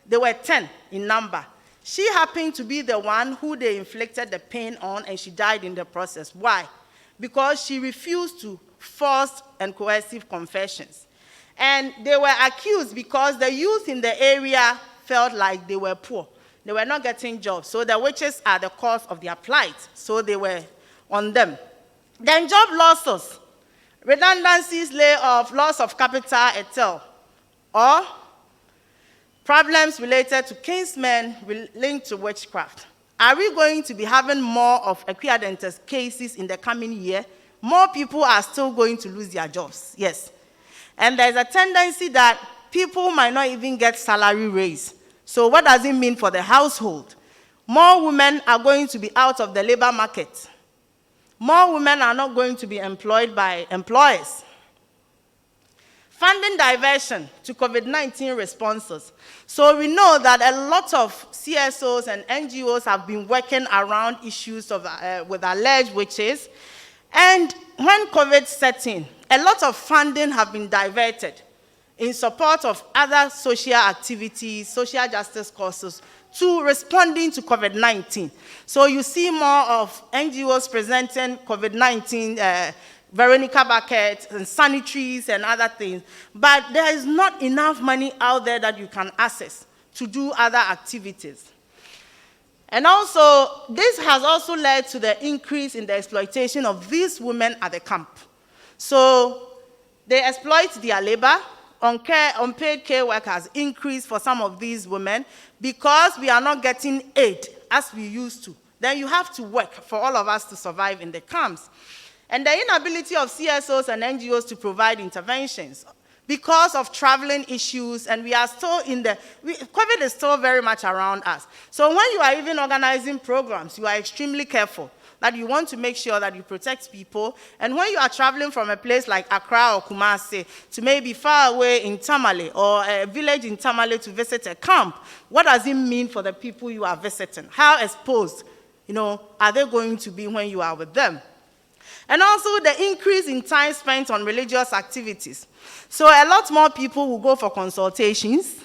There were 10 in number. She happened to be the one who they inflicted the pain on, and she died in the process. Why? Because she refused to forced and coercive confessions. And they were accused because the youth in the area felt like they were poor. They were not getting jobs. So the witches are the cause of their plight. So they were on them. Then job losses, redundancies, layoff, loss of capital, etc. Or problems related to kinsmen linked to witchcraft. Are we going to be having more of Ekwiadente's cases in the coming year? More people are still going to lose their jobs, yes. And there's a tendency that people might not even get salary raise. So what does it mean for the household? More women are going to be out of the labor market. More women are not going to be employed by employers. Funding diversion to COVID-19 responses. So we know that a lot of CSOs and NGOs have been working around issues of, with alleged witches. And when COVID set in, a lot of funding have been diverted in support of other social activities, social justice causes, to responding to COVID-19. So you see more of NGOs presenting COVID-19, Veronica buckets and sanitaries and other things, but there is not enough money out there that you can access to do other activities. And also, this has also led to the increase in the exploitation of these women at the camp. So they exploit their labor. Unpaid care work has increased for some of these women because we are not getting aid as we used to. Then you have to work for all of us to survive in the camps. And the inability of CSOs and NGOs to provide interventions because of traveling issues, and we are still in the, COVID is still very much around us. So when you are even organizing programs, you are extremely careful that you want to make sure that you protect people. And when you are traveling from a place like Accra or Kumasi to maybe far away in Tamale or a village in Tamale to visit a camp, what does it mean for the people you are visiting? How exposed, are they going to be when you are with them? And also the increase in time spent on religious activities. So a lot more people will go for consultations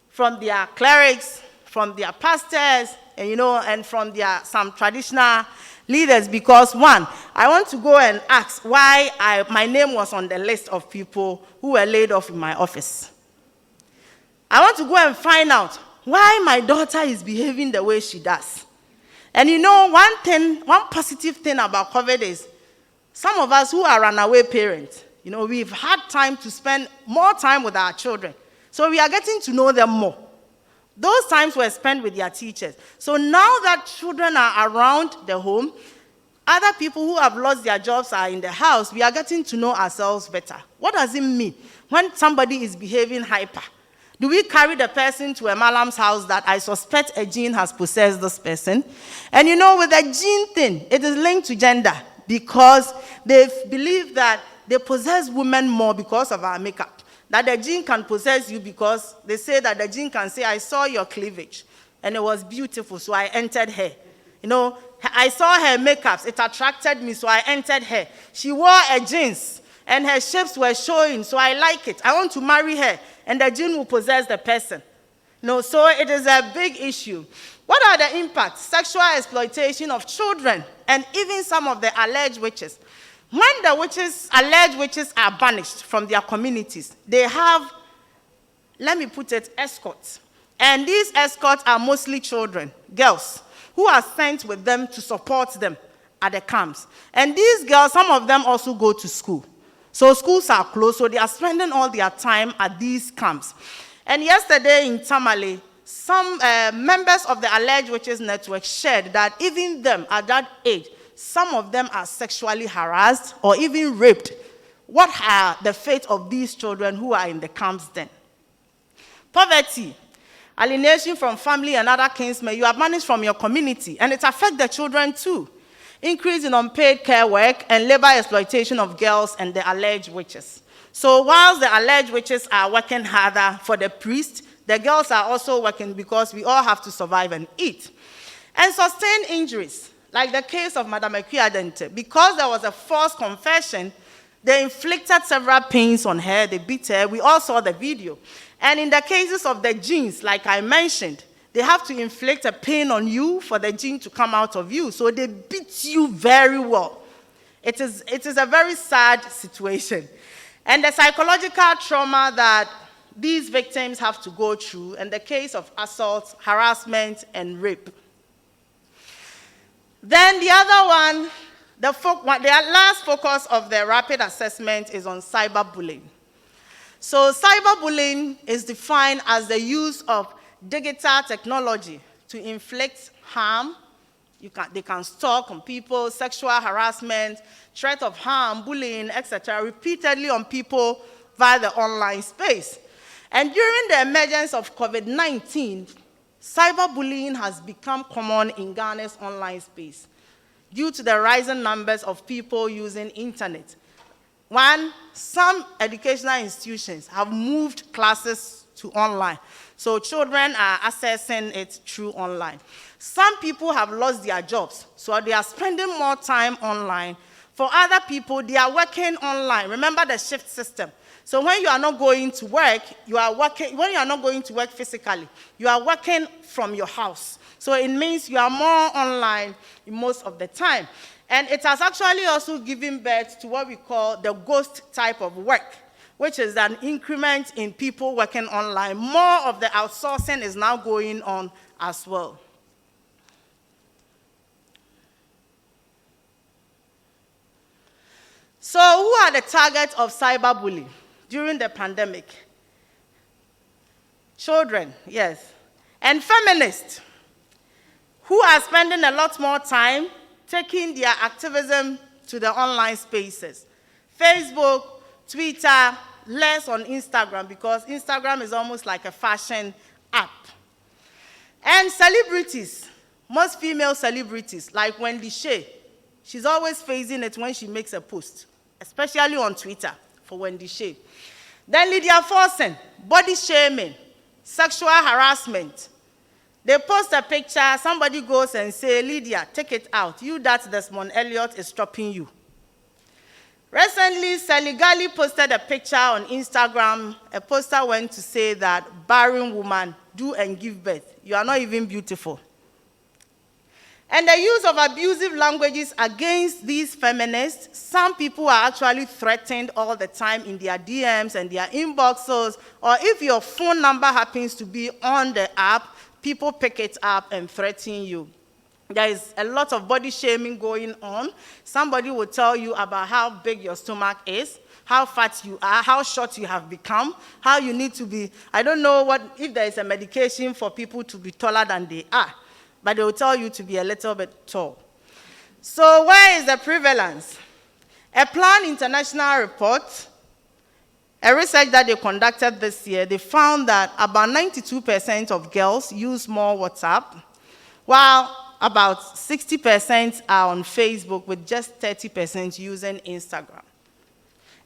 from their clerics, from their pastors, and from some traditional leaders, because one, I want to go and ask why my name was on the list of people who were laid off in my office. I want to go and find out why my daughter is behaving the way she does. And one positive thing about COVID is some of us who are runaway parents, we've had time to spend more time with our children. So we are getting to know them more. Those times were spent with their teachers. So now that children are around the home, other people who have lost their jobs are in the house, we are getting to know ourselves better. What does it mean when somebody is behaving hyper? Do we carry the person to a malam's house that I suspect a gene has possessed this person? And with the gene thing, it is linked to gender because they believe that they possess women more because of our makeup. That the gene can possess you because they say that the gene can say, I saw your cleavage and it was beautiful, so I entered her. I saw her makeups, it attracted me, so I entered her. She wore a jeans and her shapes were showing, so I like it. I want to marry her. And the gene will possess the person. So it is a big issue. What are the impacts? Sexual exploitation of children and even some of the alleged witches. When the alleged witches are banished from their communities, they have, let me put it, escorts. And these escorts are mostly children, girls, who are sent with them to support them at the camps. And these girls, some of them also go to school. So schools are closed, so they are spending all their time at these camps. And yesterday in Tamale, some members of the alleged witches network shared that even them at that age, some of them are sexually harassed or even raped. What are the fate of these children who are in the camps then? Poverty. alienation from family and other kinsmen, you are banished from your community, and it affects the children too. Increase in unpaid care work and labor exploitation of girls and the alleged witches. So whilst the alleged witches are working harder for the priest, the girls are also working because we all have to survive and eat. And sustained injuries, like the case of Madame Equiadente, because there was a false confession, they inflicted several pains on her, they beat her, we all saw the video. And in the cases of the genes, like I mentioned, they have to inflict a pain on you for the gene to come out of you. So they beat you very well. It is a very sad situation. And the psychological trauma that these victims have to go through, and the case of assault, harassment, and rape. Then the other one, the last focus of the rapid assessment is on cyberbullying. So cyberbullying is defined as the use of digital technology to inflict harm. They can stalk on people, sexual harassment, threat of harm, bullying, etc., repeatedly on people via the online space. And during the emergence of COVID-19, cyberbullying has become common in Ghana's online space due to the rising numbers of people using internet. One, some educational institutions have moved classes to online, so children are accessing it through online. Some people have lost their jobs, so they are spending more time online. For other people, they are working online. Remember the shift system. So when you are not going to work, when you are not going to work physically, you are working from your house. So it means you are more online most of the time. And it has actually also given birth to what we call the ghost type of work, which is an increment in people working online. More of the outsourcing is now going on as well. So who are the targets of cyberbullying during the pandemic? Children, yes. And feminists, who are spending a lot more time taking their activism to the online spaces. Facebook, Twitter, less on Instagram, because Instagram is almost like a fashion app. And celebrities, most female celebrities, like Wendy Shea, she's always facing it when she makes a post, especially on Twitter for Wendy Shea. Then Lydia Forsen, body shaming, sexual harassment. They post a picture, somebody goes and say, Lydia, take it out. You, that Desmond Elliott is stopping you. Recently, Sally Gali posted a picture on Instagram. A poster went to say that, barren woman, do and give birth. You are not even beautiful. And the use of abusive languages against these feminists, some people are actually threatened all the time in their DMs and their inboxes, or if your phone number happens to be on the app, people pick it up and threaten you. There is a lot of body shaming going on. Somebody will tell you about how big your stomach is, how fat you are, how short you have become, how you need to be. I don't know if there is a medication for people to be taller than they are, but they will tell you to be a little bit tall. So where is the prevalence? A Plan International report, a research that they conducted this year, they found that about 92% of girls use more WhatsApp, while about 60% are on Facebook, with just 30% using Instagram.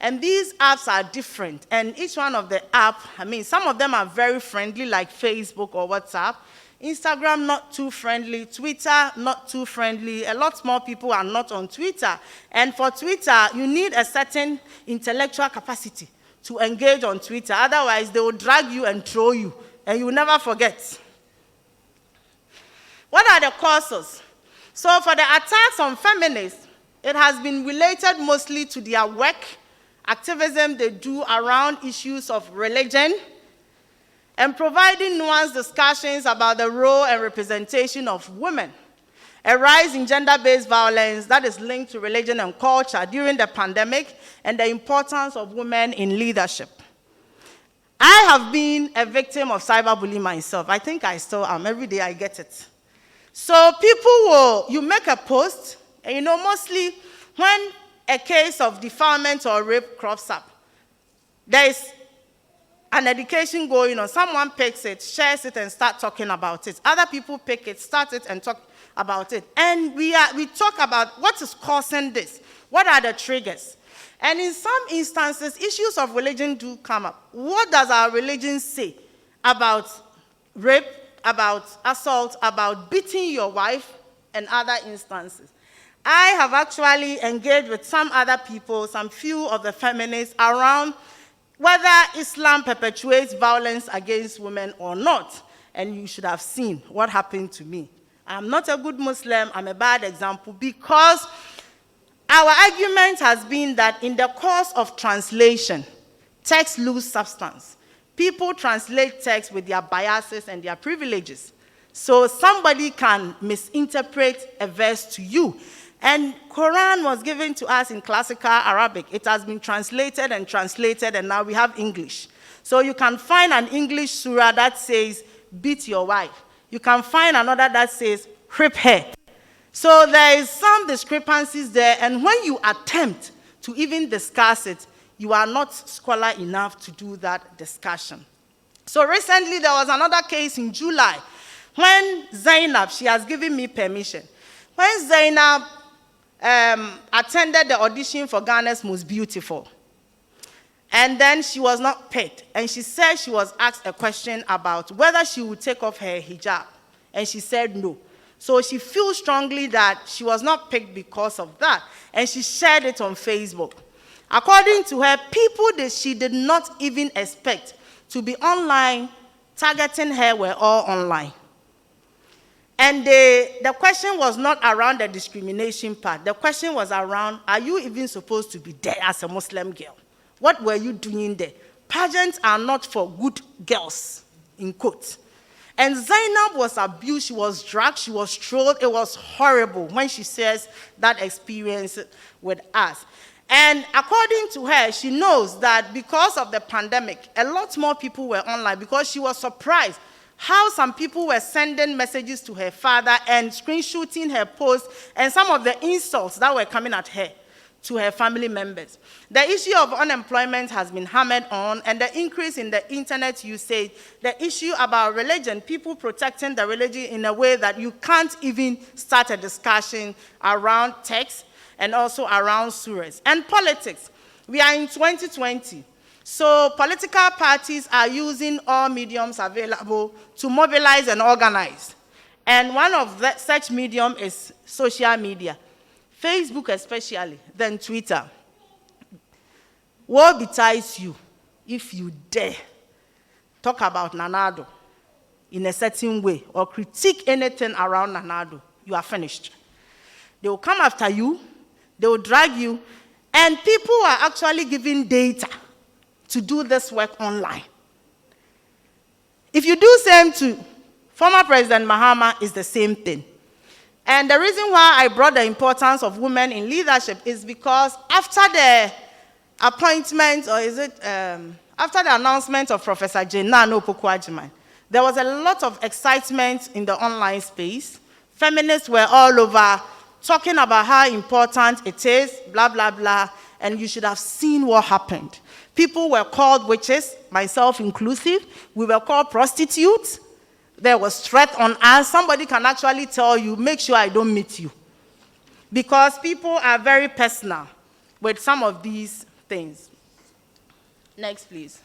And these apps are different, and each one of the apps, some of them are very friendly, like Facebook or WhatsApp. Instagram, not too friendly. Twitter, not too friendly. A lot more people are not on Twitter. And for Twitter, you need a certain intellectual capacity to engage on Twitter. Otherwise, they will drag you and throw you, and you will never forget. What are the causes? So for the attacks on feminists, it has been related mostly to their work, activism they do around issues of religion, and providing nuanced discussions about the role and representation of women. A rise in gender-based violence that is linked to religion and culture during the pandemic, and the importance of women in leadership. I have been a victim of cyberbullying myself. I think I still am. Every day I get it. So you make a post, and mostly when a case of defilement or rape crops up, there is an education going on. Someone picks it, shares it, and start talking about it. Other people pick it, start it, and talk about it. And we talk about what is causing this. What are the triggers? And in some instances, issues of religion do come up. What does our religion say about rape, about assault, about beating your wife, and other instances? I have actually engaged with some other people, some few of the feminists, around whether Islam perpetuates violence against women or not. And you should have seen what happened to me. I'm not a good Muslim, I'm a bad example, because our argument has been that in the course of translation, texts lose substance. People translate text with their biases and their privileges. So somebody can misinterpret a verse to you. And Quran was given to us in classical Arabic. It has been translated, and now we have English. So you can find an English surah that says, beat your wife. You can find another that says, whip her. So there is some discrepancies there, and when you attempt to even discuss it, you are not scholar enough to do that discussion. So recently there was another case in July when Zainab, she has given me permission. When Zainab attended the audition for Ghana's Most Beautiful, and then she was not picked, and she said she was asked a question about whether she would take off her hijab, and she said no. So she feels strongly that she was not picked because of that, and she shared it on Facebook. According to her, people that she did not even expect to be online targeting her were all online. And the question was not around the discrimination part. The question was around, are you even supposed to be there as a Muslim girl? What were you doing there? Pageants are not for good girls, in quotes. And Zainab was abused, she was dragged, she was trolled. It was horrible when she shares that experience with us. And according to her, she knows that because of the pandemic, a lot more people were online, because she was surprised how some people were sending messages to her father and screenshotting her posts and some of the insults that were coming at her to her family members. The issue of unemployment has been hammered on, and the increase in the internet usage, the issue about religion, people protecting the religion in a way that you can't even start a discussion around text and also around surahs. And politics. We are in 2020. So political parties are using all mediums available to mobilize and organize. And one of such medium is social media, Facebook especially, then Twitter. Woe betides you if you dare talk about Nana Addo in a certain way or critique anything around Nana Addo. You are finished. They will come after you, they will drag you, and people are actually giving data to do this work online. If you do same to former President Mahama, it's the same thing. And the reason why I brought the importance of women in leadership is because after the appointment, or is it, after the announcement of Professor Nana Addo, there was a lot of excitement in the online space. Feminists were all over talking about how important it is, blah, blah, blah, and you should have seen what happened. People were called witches, myself inclusive. We were called prostitutes. There was threat on us. Somebody can actually tell you, make sure I don't meet you. Because people are very personal with some of these things. Next, please.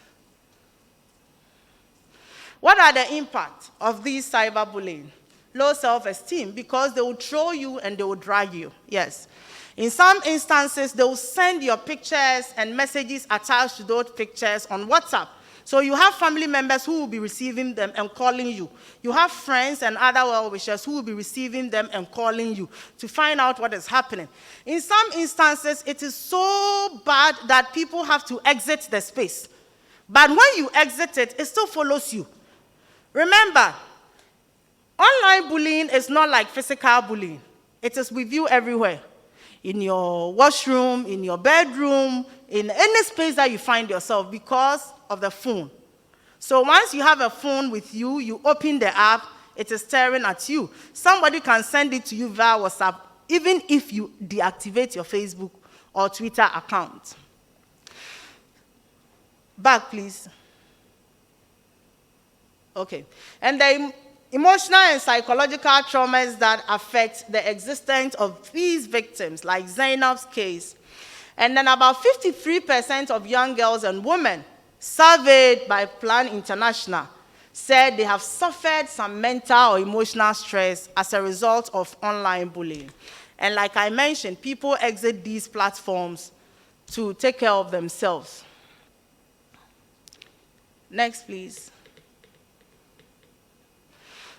What are the impacts of these cyberbullying? Low self-esteem, because they will troll you and they will drag you. Yes. In some instances, they will send your pictures and messages attached to those pictures on WhatsApp. So you have family members who will be receiving them and calling you. You have friends and other well-wishers who will be receiving them and calling you to find out what is happening. In some instances, it is so bad that people have to exit the space. But when you exit it, it still follows you. Remember, online bullying is not like physical bullying. It is with you everywhere. In your washroom, in your bedroom, in any space that you find yourself because of the phone. So once you have a phone with you, you open the app, it is staring at you. Somebody can send it to you via WhatsApp, even if you deactivate your Facebook or Twitter account. Back, please. Okay. And the emotional and psychological traumas that affect the existence of these victims, like Zainab's case. And then about 53% of young girls and women surveyed by Plan International said they have suffered some mental or emotional stress as a result of online bullying. And like I mentioned, people exit these platforms to take care of themselves. Next, please.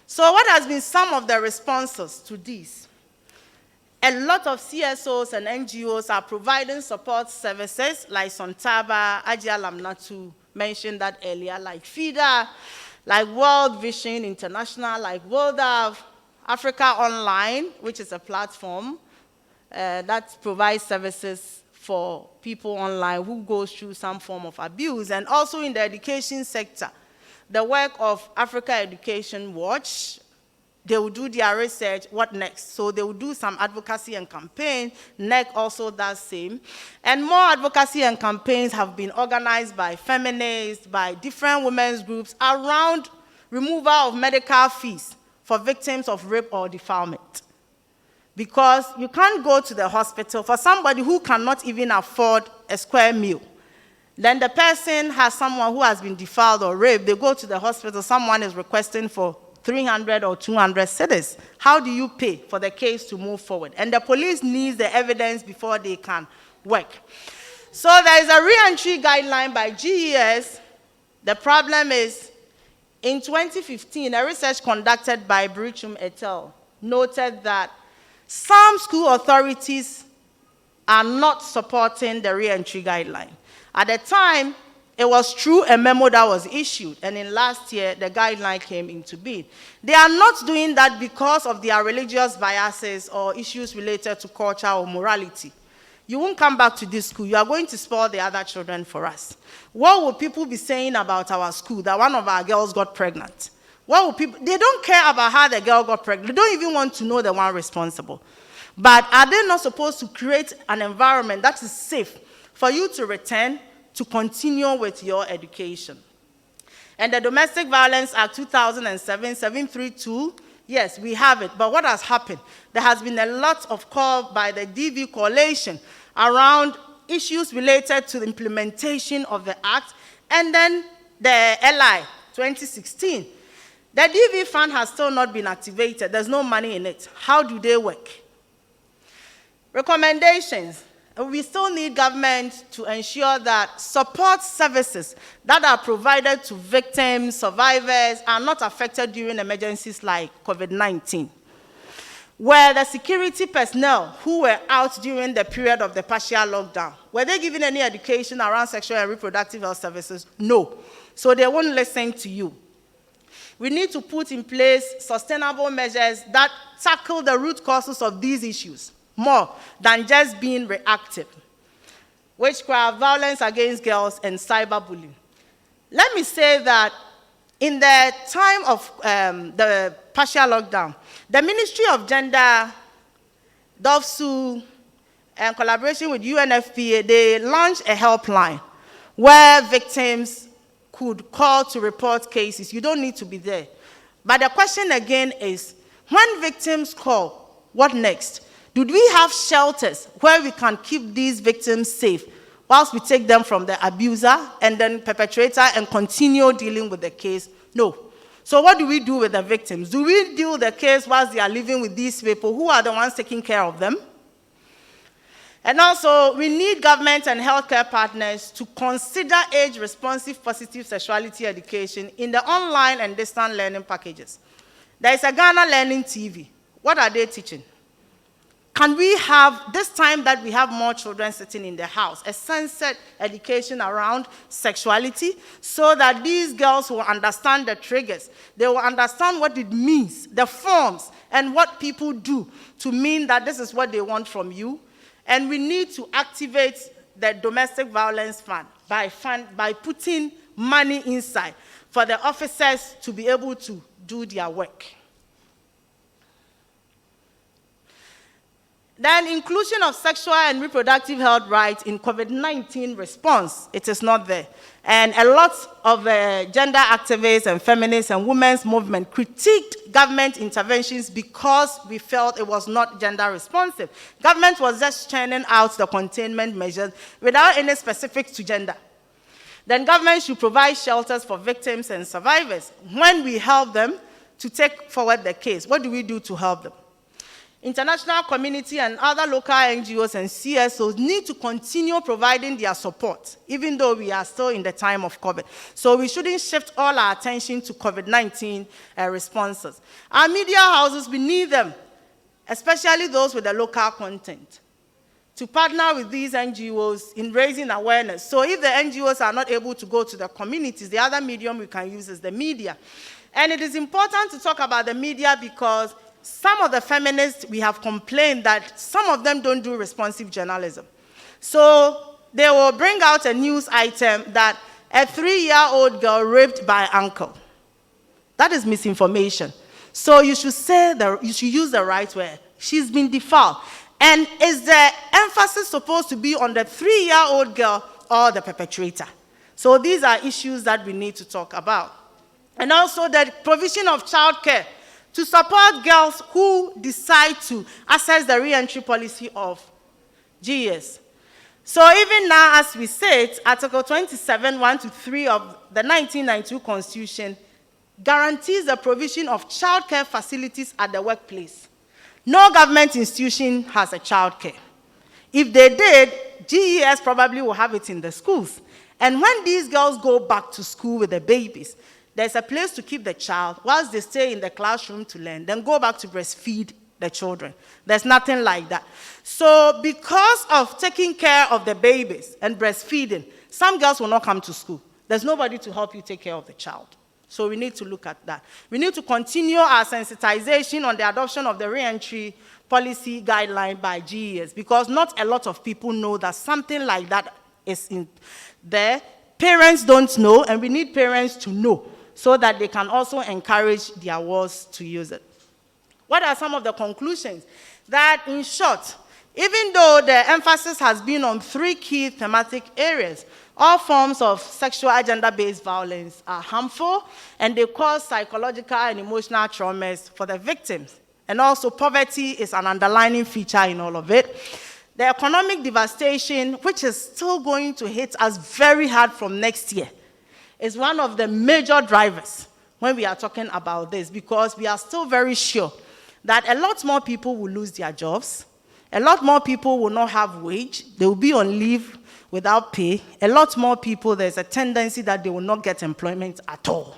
So what has been some of the responses to this? A lot of CSOs and NGOs are providing support services like Sontaba, Ajia Lamnatu mentioned that earlier, like FIDA, like World Vision International, like World of Africa Online, which is a platform that provides services for people online who go through some form of abuse, and also in the education sector. The work of Africa Education Watch, they will do their research, what next? So they will do some advocacy and campaign. NEC also does same. And more advocacy and campaigns have been organized by feminists, by different women's groups around removal of medical fees for victims of rape or defilement. Because you can't go to the hospital for somebody who cannot even afford a square meal. Then the person has someone who has been defiled or raped. They go to the hospital, someone is requesting for 300 or 200 cedis. How do you pay for the case to move forward? And the police needs the evidence before they can work. So there is a re-entry guideline by GES. The problem is, in 2015, a research conducted by Brichum et al. Noted that some school authorities are not supporting the re-entry guideline. At the time, it was through a memo that was issued, and in last year, the guideline came into being. They are not doing that because of their religious biases or issues related to culture or morality. You won't come back to this school. You are going to spoil the other children for us. What will people be saying about our school, that one of our girls got pregnant? What will people, they don't care about how the girl got pregnant. They don't even want to know the one responsible. But are they not supposed to create an environment that is safe for you to return, to continue with your education? And the Domestic Violence Act 2007, 732, yes, we have it. But what has happened? There has been a lot of call by the DV coalition around issues related to the implementation of the act, and then the LI 2016. The DV fund has still not been activated. There's no money in it. How do they work? Recommendations. We still need government to ensure that support services that are provided to victims, survivors, are not affected during emergencies like COVID-19. Were the security personnel who were out during the period of the partial lockdown, were they given any education around sexual and reproductive health services? No. So they won't listen to you. We need to put in place sustainable measures that tackle the root causes of these issues more than just being reactive. Witchcraft, violence against girls, and cyberbullying. Let me say that in the time of the partial lockdown, the Ministry of Gender, DOVSU, and collaboration with UNFPA, they launched a helpline where victims could call to report cases. You don't need to be there. But the question again is, when victims call, what next? Do we have shelters where we can keep these victims safe whilst we take them from the abuser and then perpetrator and continue dealing with the case? No. So what do we do with the victims? Do we deal with the case whilst they are living with these people who are the ones taking care of them? And also, we need government and healthcare partners to consider age-responsive positive sexuality education in the online and distant learning packages. There is a Ghana Learning TV. What are they teaching? Can we have, this time that we have more children sitting in the house, a censored education around sexuality so that these girls will understand the triggers, they will understand what it means, the forms, and what people do to mean that this is what they want from you. And we need to activate the domestic violence fund by putting money inside for the officers to be able to do their work. Then inclusion of sexual and reproductive health rights in COVID-19 response, it is not there. And a lot of gender activists and feminists and women's movement critiqued government interventions because we felt it was not gender responsive. Government was just churning out the containment measures without any specifics to gender. Then government should provide shelters for victims and survivors. When we help them to take forward the case, what do we do to help them? International community and other local NGOs and CSOs need to continue providing their support, even though we are still in the time of COVID. So we shouldn't shift all our attention to COVID-19 responses. Our media houses, we need them, especially those with the local content, to partner with these NGOs in raising awareness. So if the NGOs are not able to go to the communities, the other medium we can use is the media. And it is important to talk about the media because some of the feminists, we have complained that some of them don't do responsive journalism. So they will bring out a news item that a 3-year-old girl raped by uncle. That is misinformation. So you should you should use the right word. She's been defiled. And is the emphasis supposed to be on the 3-year-old girl or the perpetrator? So these are issues that we need to talk about. And also the provision of childcare to support girls who decide to access the re-entry policy of GS. So even now, as we said, Article 27, 1 to 3 of the 1992 Constitution guarantees the provision of childcare facilities at the workplace. No government institution has a childcare. If they did, GES probably will have it in the schools. And when these girls go back to school with the babies, there's a place to keep the child whilst they stay in the classroom to learn, then go back to breastfeed the children. There's nothing like that. So because of taking care of the babies and breastfeeding, some girls will not come to school. There's nobody to help you take care of the child. So we need to look at that. We need to continue our sensitization on the adoption of the re-entry policy guideline by GES because not a lot of people know that something like that is in there. Parents don't know, and we need parents to know, so that they can also encourage their wards to use it. What are some of the conclusions? That, in short, even though the emphasis has been on 3 key thematic areas, all forms of sexual gender-based violence are harmful, and they cause psychological and emotional traumas for the victims. And also, poverty is an underlying feature in all of it. The economic devastation, which is still going to hit us very hard from next year, is one of the major drivers when we are talking about this, because we are still very sure that a lot more people will lose their jobs, a lot more people will not have wage, they will be on leave without pay, a lot more people, there's a tendency that they will not get employment at all.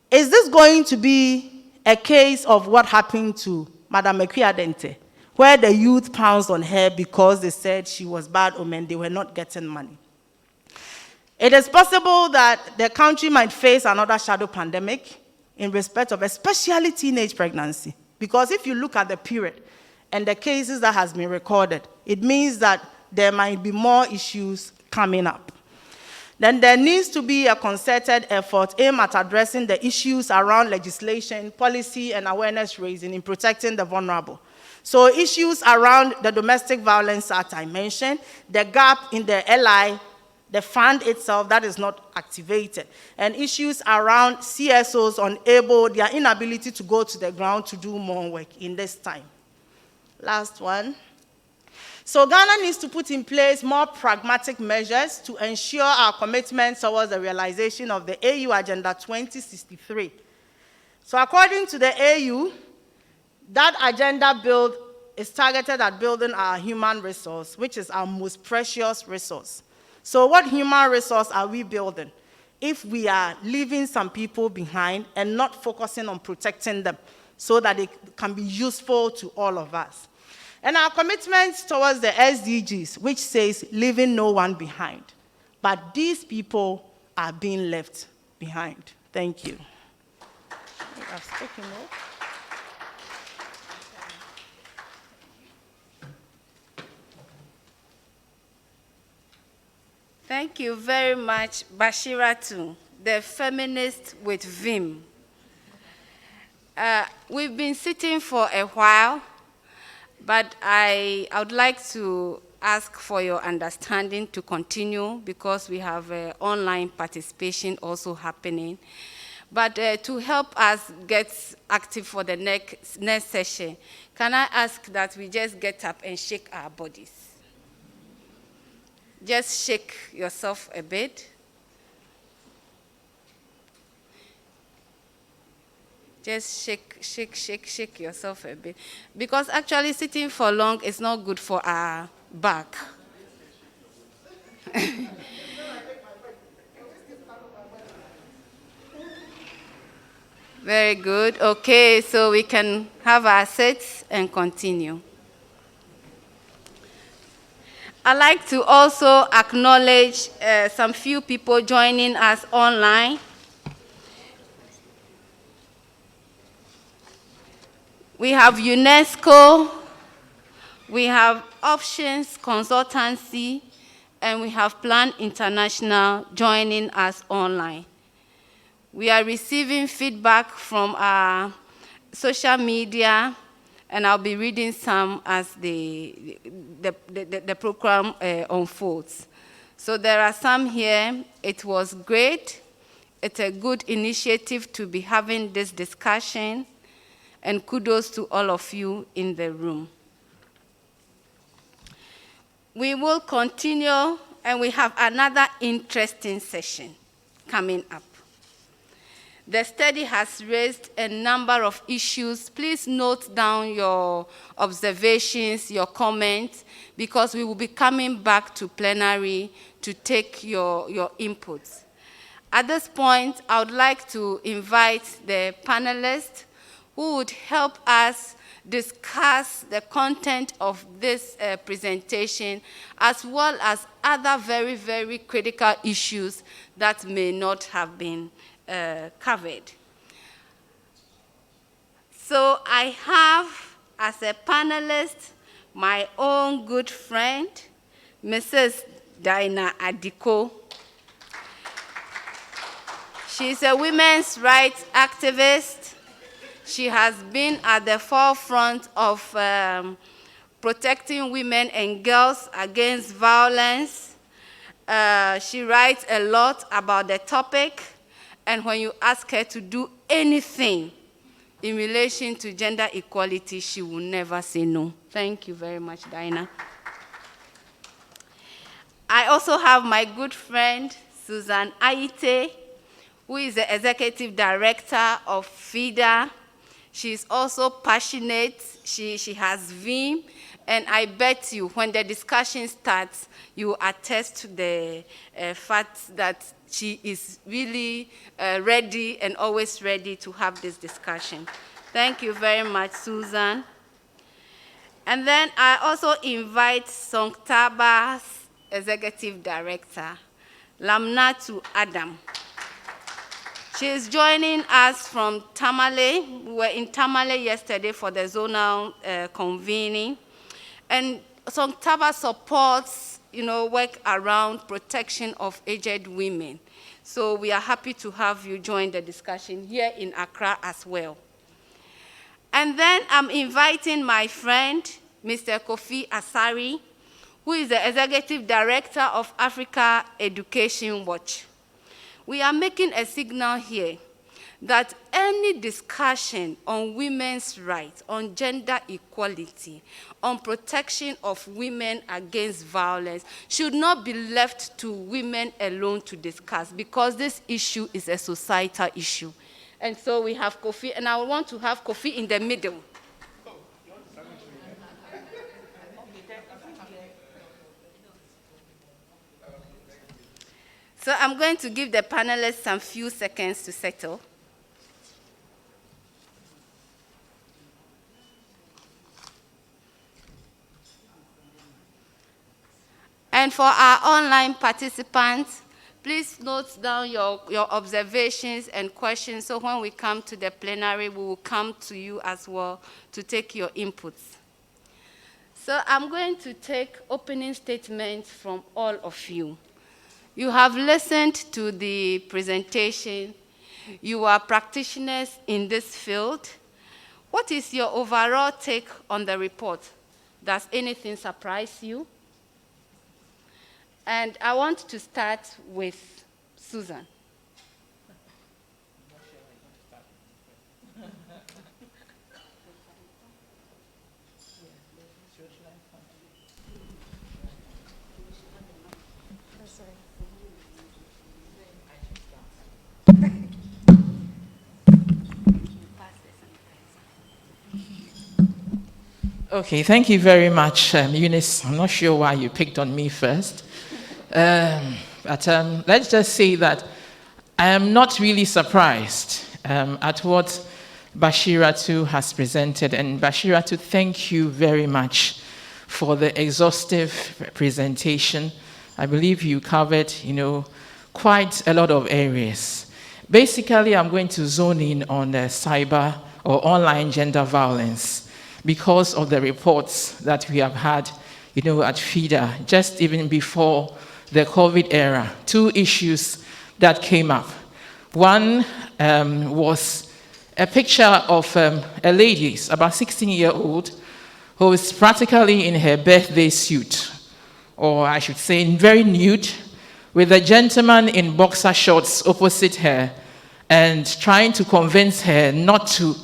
Is this going to be a case of what happened to Madam Mekwi-Adente, where the youth pounced on her because they said she was bad omen, they were not getting money? It is possible that the country might face another shadow pandemic in respect of especially teenage pregnancy. Because if you look at the period and the cases that has been recorded, it means that there might be more issues coming up. Then there needs to be a concerted effort aimed at addressing the issues around legislation, policy, and awareness raising in protecting the vulnerable. So issues around the Domestic Violence Act I mentioned, the gap in the LI, the fund itself that is not activated, and issues around CSOs unable, their inability to go to the ground to do more work in this time. Last one. So Ghana needs to put in place more pragmatic measures to ensure our commitment towards the realization of the AU Agenda 2063. So according to the AU, that agenda build is targeted at building our human resource, which is our most precious resource. So what human resource are we building if we are leaving some people behind and not focusing on protecting them so that it can be useful to all of us? And our commitment towards the SDGs, which says leaving no one behind. But these people are being left behind. Thank you. I've spoken more. Thank you very much, Bashiratu, the feminist with vim. We've been sitting for a while. But I would like to ask for your understanding to continue because we have online participation also happening. But to help us get active for the next session, can I ask that we just get up and shake our bodies? Just shake yourself a bit. Just shake yourself a bit. Because actually sitting for long is not good for our back. Very good. Okay, so we can have our seats and continue. I'd like to also acknowledge some few people joining us online. We have UNESCO, we have Options Consultancy, and we have Plan International joining us online. We are receiving feedback from our social media, and I'll be reading some as the program unfolds. So there are some here. It was great. It's a good initiative to be having this discussion, and kudos to all of you in the room. We will continue, and we have another interesting session coming up. The study has raised a number of issues. Please note down your observations, your comments, because we will be coming back to plenary to take your inputs. At this point, I would like to invite the panelists who would help us discuss the content of this presentation, as well as other very, very critical issues that may not have been covered. So I have, as a panelist, my own good friend, Mrs. Dinah Adiko. She's a women's rights activist. She has been at the forefront of protecting women and girls against violence. She writes a lot about the topic, and when you ask her to do anything in relation to gender equality, she will never say no. Thank you very much, Dinah. I also have my good friend, Susan Aite, who is the Executive Director of FIDA. She's also passionate, she has vim, and I bet you when the discussion starts, you attest to the fact that she is really ready and always ready to have this discussion. Thank you very much, Susan. And then I also invite Songtaba's Executive Director, Lamnatu Adam. She is joining us from Tamale. We were in Tamale yesterday for the zonal convening. And Songtaba supports, work around protection of aged women. So we are happy to have you join the discussion here in Accra as well. And then I'm inviting my friend, Mr. Kofi Asari, who is the Executive Director of Africa Education Watch. We are making a signal here that any discussion on women's rights, on gender equality, on protection of women against violence should not be left to women alone to discuss, because this issue is a societal issue. And so we have Kofi, and I want to have Kofi in the middle. So I'm going to give the panelists some few seconds to settle. And for our online participants, please note down your observations and questions, so when we come to the plenary, we will come to you as well to take your inputs. So I'm going to take opening statements from all of you. You have listened to the presentation. You are practitioners in this field. What is your overall take on the report? Does anything surprise you? And I want to start with Susan. Okay, thank you very much, Eunice. I'm not sure why you picked on me first. But let's just say that I am not really surprised at what Bashiratu has presented. And Bashiratu, thank you very much for the exhaustive presentation. I believe you covered, quite a lot of areas. Basically, I'm going to zone in on the cyber or online gender violence because of the reports that we have had, at FIDA, just even before the COVID era. Two issues that came up. One was a picture of a lady, about 16-year-old, who is practically in her birthday suit, or I should say very nude, with a gentleman in boxer shorts opposite her and trying to convince her not to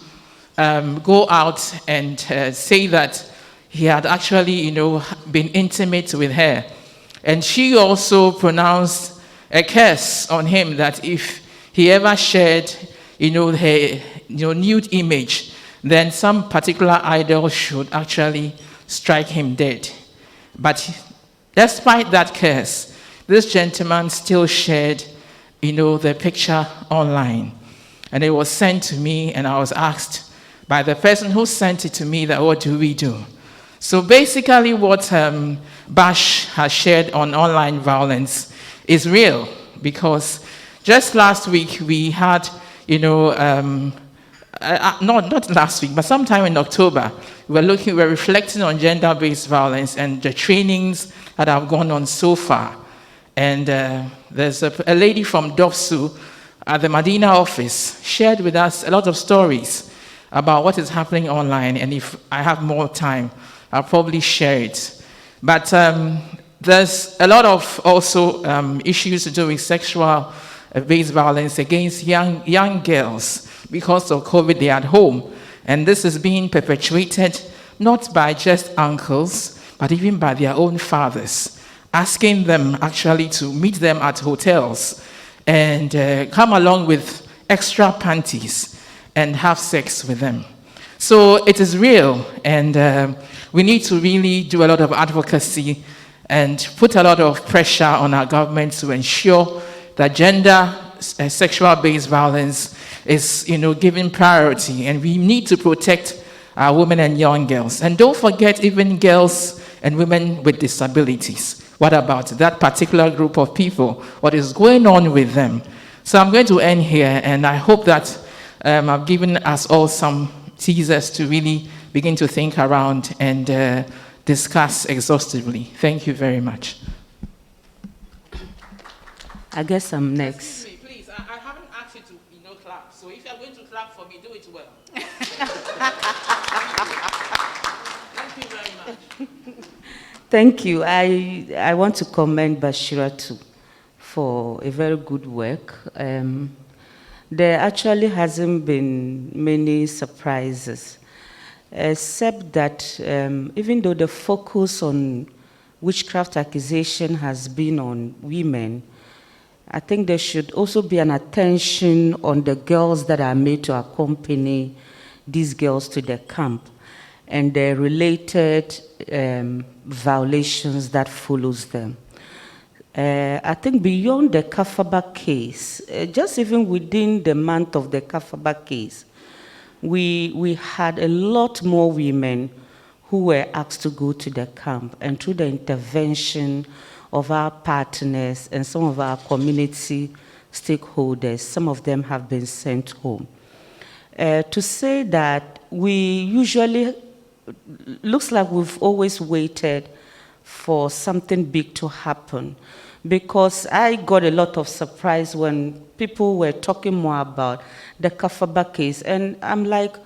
go out and say that he had actually, been intimate with her. And she also pronounced a curse on him that if he ever shared, her nude image, then some particular idol should actually strike him dead. But despite that curse, this gentleman still shared, the picture online. And it was sent to me, and I was asked by the person who sent it to me that, what do we do? So basically what Bash has shared on online violence is real, because just last week we had, not last week, but sometime in October, we're reflecting on gender-based violence and the trainings that have gone on so far. And there's a lady from DOFSU at the Medina office shared with us a lot of stories about what is happening online, and if I have more time, I'll probably share it. But there's a lot of also issues to do with sexual-based violence against young girls. Because of COVID, they're at home. And this is being perpetuated not by just uncles, but even by their own fathers, asking them actually to meet them at hotels and come along with extra panties and have sex with them. So it is real, and we need to really do a lot of advocacy and put a lot of pressure on our government to ensure that gender sexual-based violence is, given priority, and we need to protect our women and young girls. And don't forget even girls and women with disabilities. What about that particular group of people? What is going on with them? So I'm going to end here, and I hope that I've given us all some teasers to really begin to think around and discuss exhaustively. Thank you very much. I guess I'm next. Excuse me, please. I haven't asked you to, clap. So if you're going to clap for me, do it well. Thank you very much. Thank you. I want to commend Bashiratu for a very good work. There actually hasn't been many surprises, except that even though the focus on witchcraft accusation has been on women, I think there should also be an attention on the girls that are made to accompany these girls to the camp and the related violations that follows them. I think beyond the Kafaba case, just even within the month of the Kafaba case, we had a lot more women who were asked to go to the camp, and through the intervention of our partners and some of our community stakeholders, some of them have been sent home. To say that we usually, looks like we've always waited for something big to happen, because I got a lot of surprise when people were talking more about the Kafaba case, and I'm like,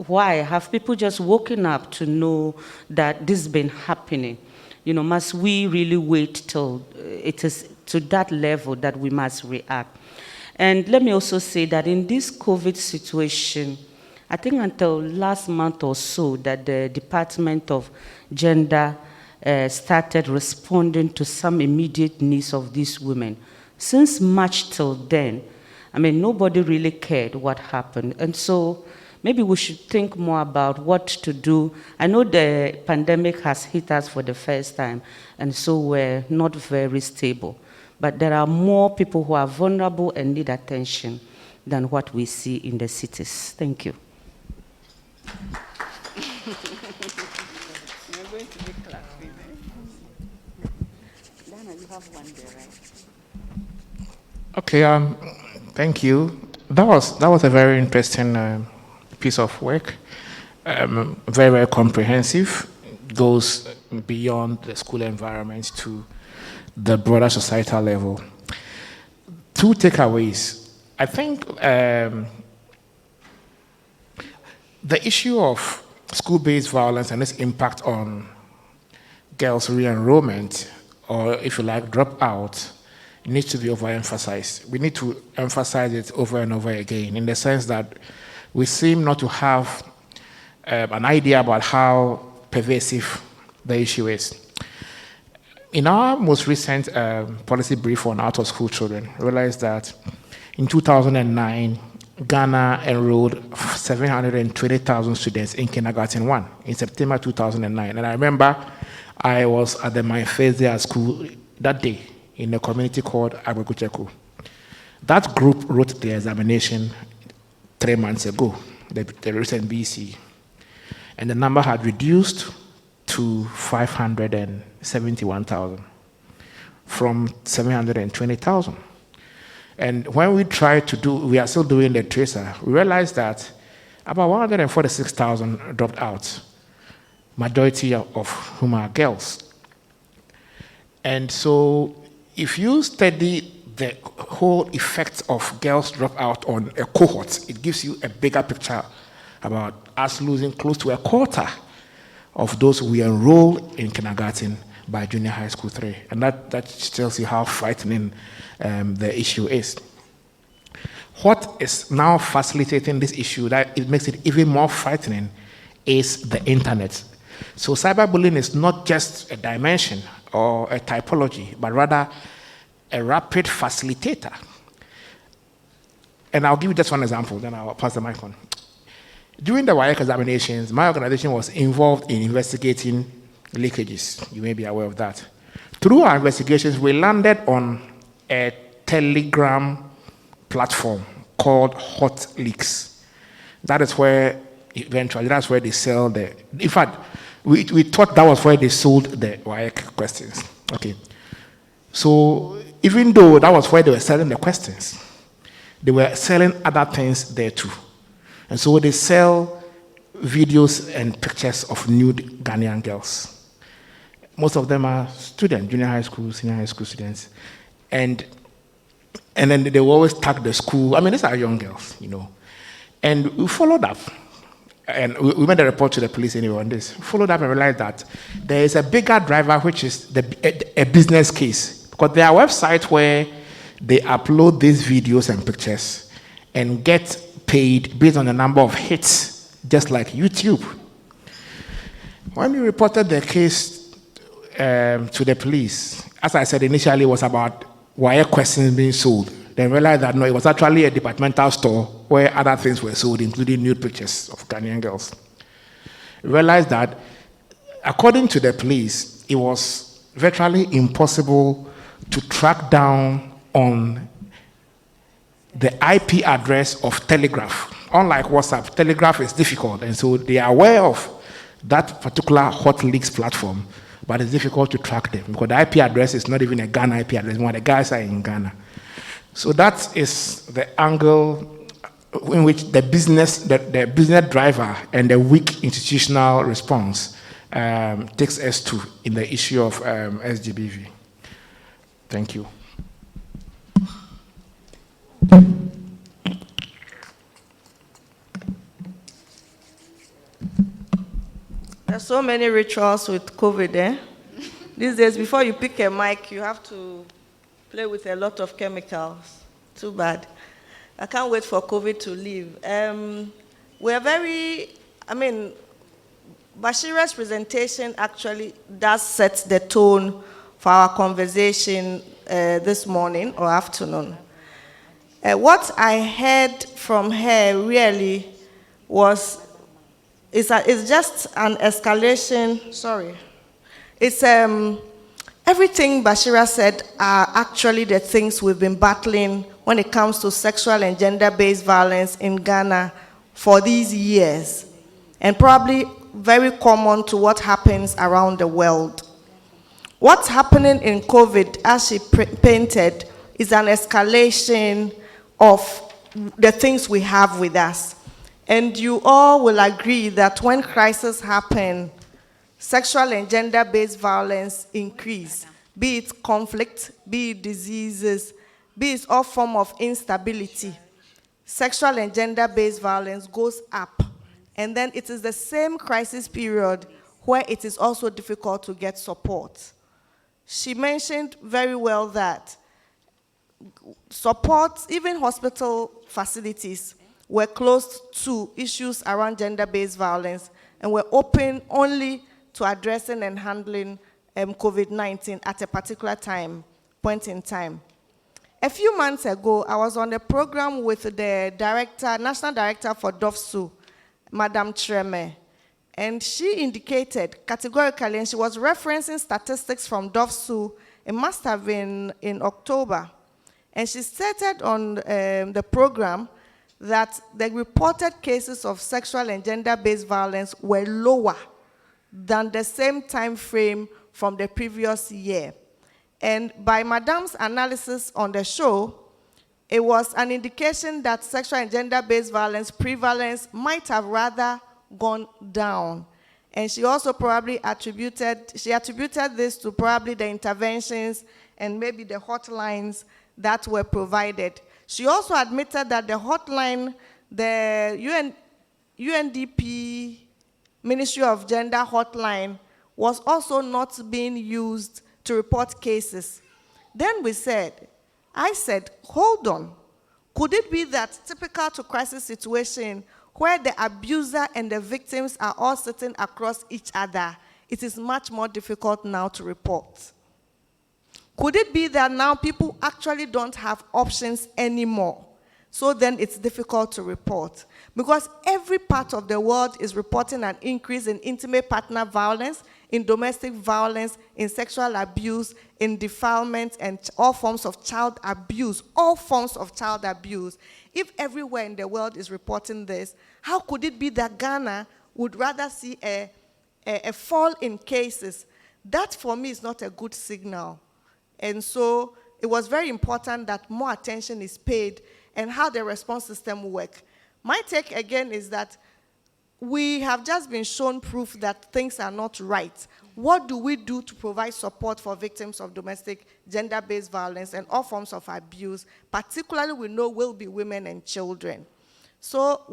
why have people just woken up to know that this has been happening? Must we really wait till it is to that level that we must react? And let me also say that in this COVID situation, I think until last month or so that the Department of Gender started responding to some immediate needs of these women. Since March till then, nobody really cared what happened. And so maybe we should think more about what to do. I know the pandemic has hit us for the first time, and so we're not very stable. But there are more people who are vulnerable and need attention than what we see in the cities. Thank you. Okay, thank you. That was a very interesting piece of work. Very, very comprehensive. Goes beyond the school environment to the broader societal level. Two takeaways. I think the issue of school-based violence and its impact on girls' re-enrollment, or if you like, dropout, needs to be overemphasized. We need to emphasize it over and over again, in the sense that we seem not to have an idea about how pervasive the issue is. In our most recent policy brief on out-of-school children, we realized that in 2009, Ghana enrolled 720,000 students in Kindergarten 1 in September 2009. And I remember I was at the my first day at school that day in a community called Agbokucheku. That group wrote the examination 3 months ago, the recent BC. And the number had reduced to 571,000 from 720,000. And when we tried to we are still doing the tracer, we realized that about 146,000 dropped out, majority of whom are girls. And so if you study the whole effect of girls drop out on a cohort, it gives you a bigger picture about us losing close to a quarter of those we enroll in kindergarten by junior high school 3. And that tells you how frightening the issue is. What is now facilitating this issue, that it makes it even more frightening, is the internet. So cyberbullying is not just a dimension or a typology, but rather a rapid facilitator. And I'll give you just one example, then I'll pass the mic on. During the WAEC examinations, my organization was involved in investigating leakages. You may be aware of that. Through our investigations, we landed on a Telegram platform called Hot Leaks. That is where, eventually, that's where they sell the... In fact, we thought that was where they sold the WAEC questions. Okay. So even though that was where they were selling the questions, they were selling other things there too. And so they sell videos and pictures of nude Ghanaian girls. Most of them are students, junior high school, senior high school students. And then they will always tag the school. I mean, these are young girls, you know. And we followed up. And we made a report to the police anyway on this. We followed up and realized that there is a bigger driver, which is a business case. Because there are websites where they upload these videos and pictures and get paid based on the number of hits, just like YouTube. When we reported the case to the police, as I said initially, it was about wire questions being sold. Then realized that no, it was actually a departmental store where other things were sold, including nude pictures of Ghanaian girls. We realized that, according to the police, it was virtually impossible to track down on the IP address of Telegraph. Unlike WhatsApp, Telegraph is difficult, and so they are aware of that particular Hot Leaks platform, but it's difficult to track them because the IP address is not even a Ghana IP address, when the guys are in Ghana. So that is the angle in which the business driver and the weak institutional response takes us to in the issue of SGBV. Thank you. are so many rituals with COVID, eh? These days, before you pick a mic, you have to play with a lot of chemicals. Too bad. I can't wait for COVID to leave. Bashira's presentation actually does set the tone for our conversation this morning or afternoon. What I heard from her really is just an escalation. Sorry. It's everything Bashira said are actually the things we've been battling when it comes to sexual and gender-based violence in Ghana for these years, and probably very common to what happens around the world. What's happening in COVID, as she painted, is an escalation of the things we have with us. And you all will agree that when crises happen, sexual and gender-based violence increase, be it conflict, be it diseases, be it all form of instability. Sexual and gender-based violence goes up. And then it is the same crisis period where it is also difficult to get support. She mentioned very well that support, even hospital facilities, were closed to issues around gender-based violence and were open only to addressing and handling COVID-19 at a particular point in time. A few months ago, I was on a program with the National Director for DOFSU, Madam Treme, and she indicated categorically, and she was referencing statistics from DOFSU, it must have been in October, and she stated on the program that the reported cases of sexual and gender-based violence were lower than the same time frame from the previous year. And by Madam's analysis on the show, it was an indication that sexual and gender-based violence prevalence might have rather gone down. And she also probably attributed this to probably the interventions and maybe the hotlines that were provided. She also admitted that the hotline, the UNDP Ministry of Gender hotline, was also not being used to report cases. Then I said, hold on. Could it be that typical to crisis situation where the abuser and the victims are all sitting across each other, it is much more difficult now to report? Could it be that now people actually don't have options anymore? So then it's difficult to report. Because every part of the world is reporting an increase in intimate partner violence, in domestic violence, in sexual abuse, in defilement, and all forms of child abuse. If everywhere in the world is reporting this, how could it be that Ghana would rather see a fall in cases? That, for me, is not a good signal. And so it was very important that more attention is paid and how the response system works. My take, again, is that we have just been shown proof that things are not right. What do we do to provide support for victims of domestic gender-based violence and all forms of abuse, particularly we know will be women and children? So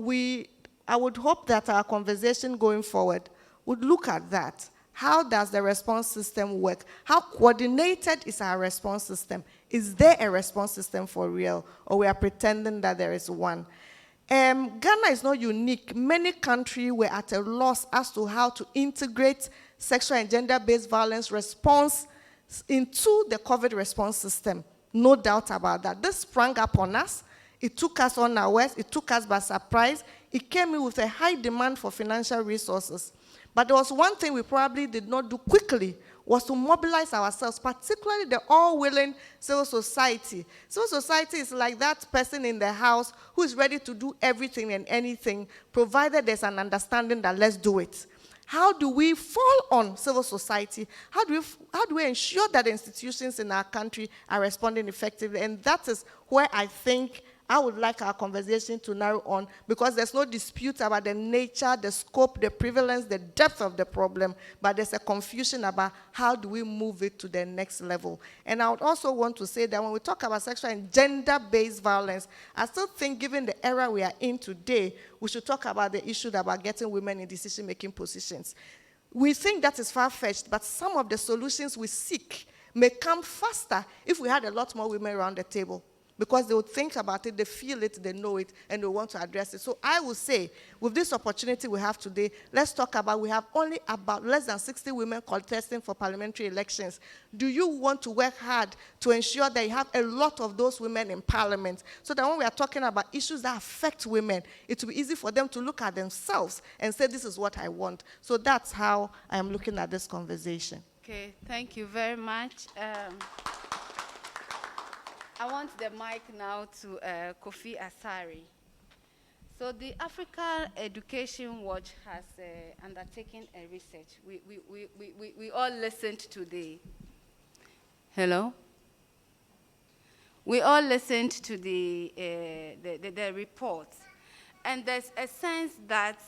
I would hope that our conversation going forward would look at that. How does the response system work? How coordinated is our response system? Is there a response system for real, or we are pretending that there is one? Ghana is not unique. Many countries were at a loss as to how to integrate sexual and gender-based violence response into the COVID response system. No doubt about that. This sprang up on us. It took us unawares. It took us by surprise. It came in with a high demand for financial resources. But there was one thing we probably did not do quickly, was to mobilize ourselves, particularly the all-willing civil society. Civil society is like that person in the house who is ready to do everything and anything, provided there's an understanding that let's do it. How do we fall on civil society? How do we ensure that the institutions in our country are responding effectively? And that is where I think I would like our conversation to narrow on, because there's no dispute about the nature, the scope, the prevalence, the depth of the problem, but there's a confusion about how do we move it to the next level. And I would also want to say that when we talk about sexual and gender-based violence, I still think given the era we are in today, we should talk about the issue about getting women in decision-making positions. We think that is far-fetched, but some of the solutions we seek may come faster if we had a lot more women around the table, because they would think about it, they feel it, they know it, and they want to address it. So I would say, with this opportunity we have today, let's talk about, we have only about less than 60 women contesting for parliamentary elections. Do you want to work hard to ensure that you have a lot of those women in parliament, so that when we are talking about issues that affect women, it will be easy for them to look at themselves and say, this is what I want. So that's how I am looking at this conversation. Okay, thank you very much. I want the mic now to Kofi Asari. So the Africa Education Watch has undertaken a research. We all listened to the, hello? We all listened to the report. And there's a sense that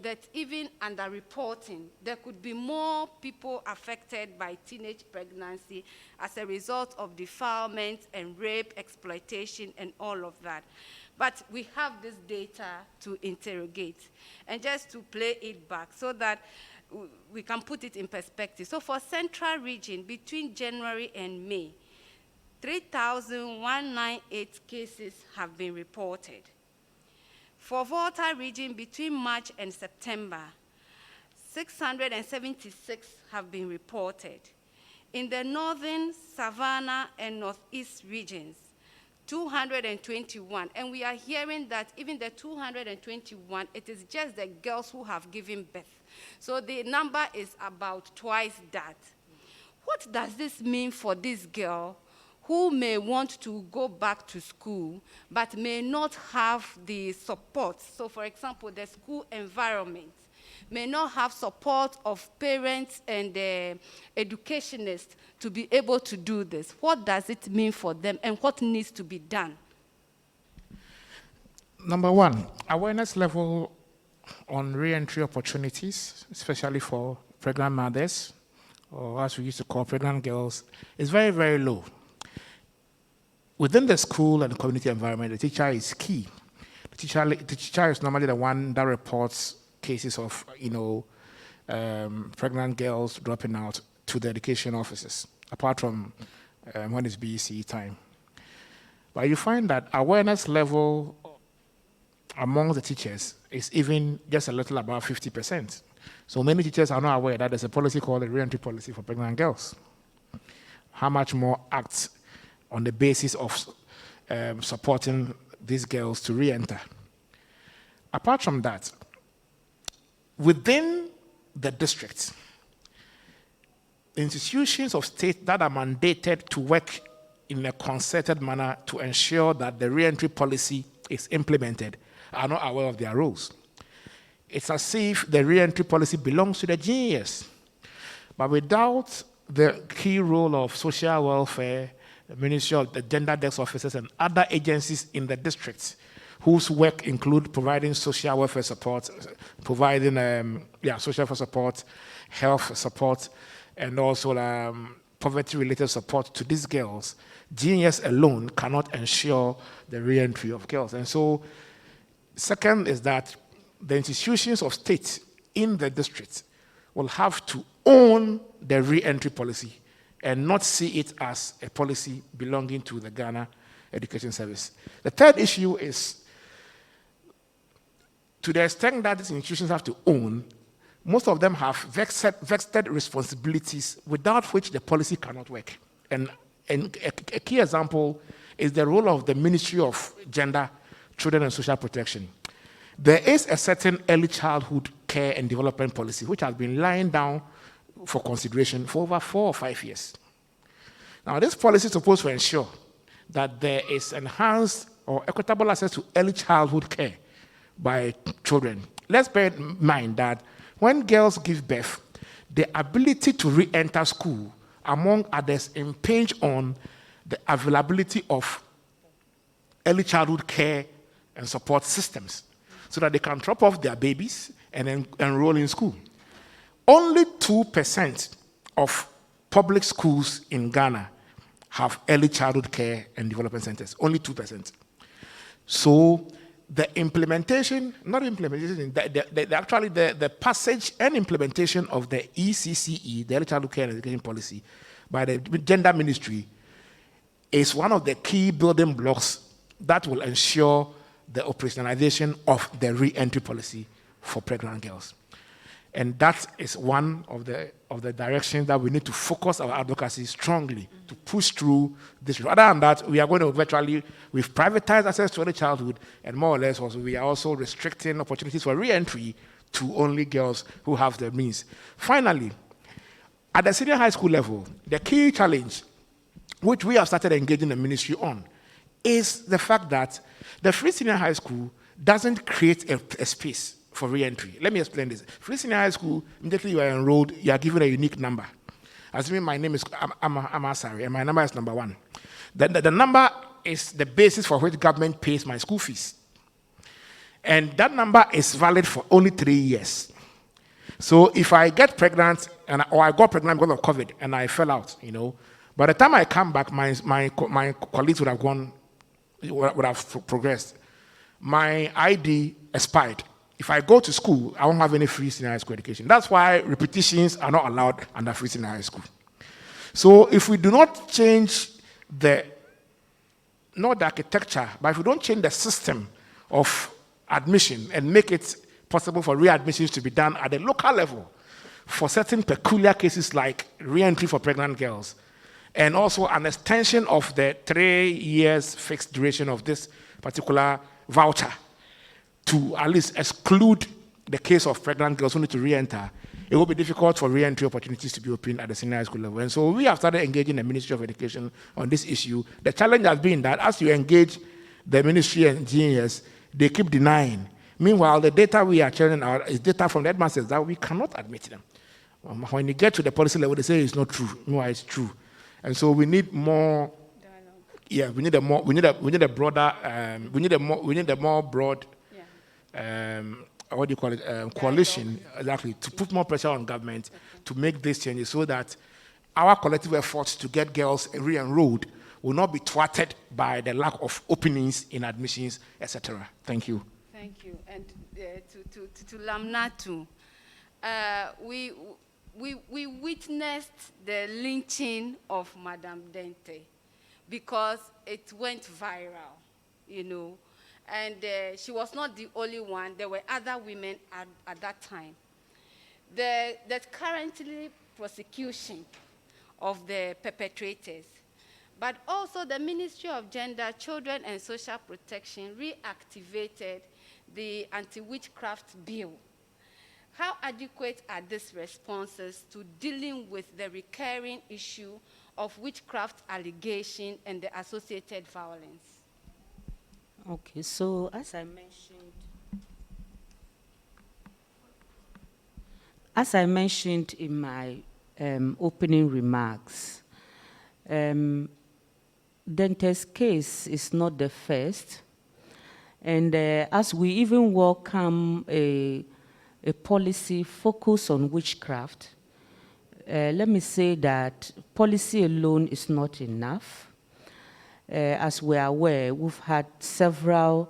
that even underreporting, there could be more people affected by teenage pregnancy as a result of defilement and rape, exploitation, and all of that. But we have this data to interrogate and just to play it back so that we can put it in perspective. So for Central Region, between January and May, 3,198 cases have been reported. For Volta Region, between March and September, 676 have been reported. In the Northern, Savannah, and Northeast regions, 221. And we are hearing that even the 221, it is just the girls who have given birth. So the number is about twice that. What does this mean for this girl who may want to go back to school, but may not have the support? So for example, the school environment may not have support of parents and educationists to be able to do this. What does it mean for them, and what needs to be done? Number one, awareness level on re-entry opportunities, especially for pregnant mothers, or as we used to call pregnant girls, is very, very low. Within the school and the community environment, the teacher is key. The teacher is normally the one that reports cases of, pregnant girls dropping out to the education officers, apart from when it's BEC time. But you find that awareness level among the teachers is even just a little above 50%. So many teachers are not aware that there's a policy called the re-entry policy for pregnant girls. How much more acts on the basis of supporting these girls to re-enter. Apart from that, within the district, institutions of state that are mandated to work in a concerted manner to ensure that the re-entry policy is implemented are not aware of their roles. It's as if the re-entry policy belongs to the GES, but without the key role of social welfare, the Ministry of the Gender Desk Officers, and other agencies in the districts whose work include providing social welfare support, providing social welfare support, health support, and also poverty-related support to these girls. GES alone cannot ensure the re-entry of girls. And so, second is that the institutions of state in the district will have to own the re-entry policy and not see it as a policy belonging to the Ghana Education Service. The third issue is, to the extent that these institutions have to own, most of them have vested responsibilities without which the policy cannot work. And a key example is the role of the Ministry of Gender, Children and Social Protection. There is a certain early childhood care and development policy which has been lying down for consideration for over 4 or 5 years. Now, this policy is supposed to ensure that there is enhanced or equitable access to early childhood care by children. Let's bear in mind that when girls give birth, the ability to re-enter school, among others, impinge on the availability of early childhood care and support systems so that they can drop off their babies and then enroll in school. Only 2% of public schools in Ghana have early childhood care and development centers. Only 2%. So the implementation, not implementation, actually the passage and implementation of the ECCE, the Early Childhood Care and Education Policy, by the Gender Ministry is one of the key building blocks that will ensure the operationalization of the re-entry policy for pregnant girls. And that is one of the directions that we need to focus our advocacy strongly to push through this. Other than that, we are going to virtually, we've privatized access to early childhood, and more or less also, we are also restricting opportunities for re-entry to only girls who have the means. Finally, at the senior high school level, the key challenge, which we have started engaging the ministry on, is the fact that the free senior high school doesn't create a space for re-entry. Let me explain this. Free senior high school, immediately you are enrolled, you are given a unique number. Assuming my name is Amasari, and my number is number 1. The number is the basis for which government pays my school fees. And that number is valid for only 3 years. So if I get pregnant, or I got pregnant because of COVID, and I fell out, by the time I come back, my colleagues would have progressed. My ID expired. If I go to school, I won't have any free senior high school education. That's why repetitions are not allowed under free senior high school. So if we do not change not the architecture, but if we don't change the system of admission and make it possible for readmissions to be done at the local level for certain peculiar cases like re-entry for pregnant girls, and also an extension of the 3 years fixed duration of this particular voucher, to at least exclude the case of pregnant girls who need to re-enter, it will be difficult for re-entry opportunities to be opened at the senior high school level. And so we have started engaging the Ministry of Education on this issue. The challenge has been that as you engage the ministry and GES, they keep denying. Meanwhile, the data we are sharing out is data from the headmasters that we cannot admit them. When you get to the policy level, they say it's not true. Meanwhile, it's true. And so we need more. Yeah, we need a more broad. Coalition, exactly, to put more pressure on government to make these changes so that our collective efforts to get girls re-enrolled will not be thwarted by the lack of openings in admissions, etc. Thank you. Thank you. And to Lamnatu, we witnessed the lynching of Madame Dente because it went viral, And she was not the only one. There were other women at that time. There's currently prosecution of the perpetrators. But also the Ministry of Gender, Children and Social Protection reactivated the Anti-Witchcraft Bill. How adequate are these responses to dealing with the recurring issue of witchcraft allegation and the associated violence? Okay, so as I mentioned in my opening remarks, Dente's case is not the first, and as we even welcome a policy focused on witchcraft, let me say that policy alone is not enough. As we are aware, we've had several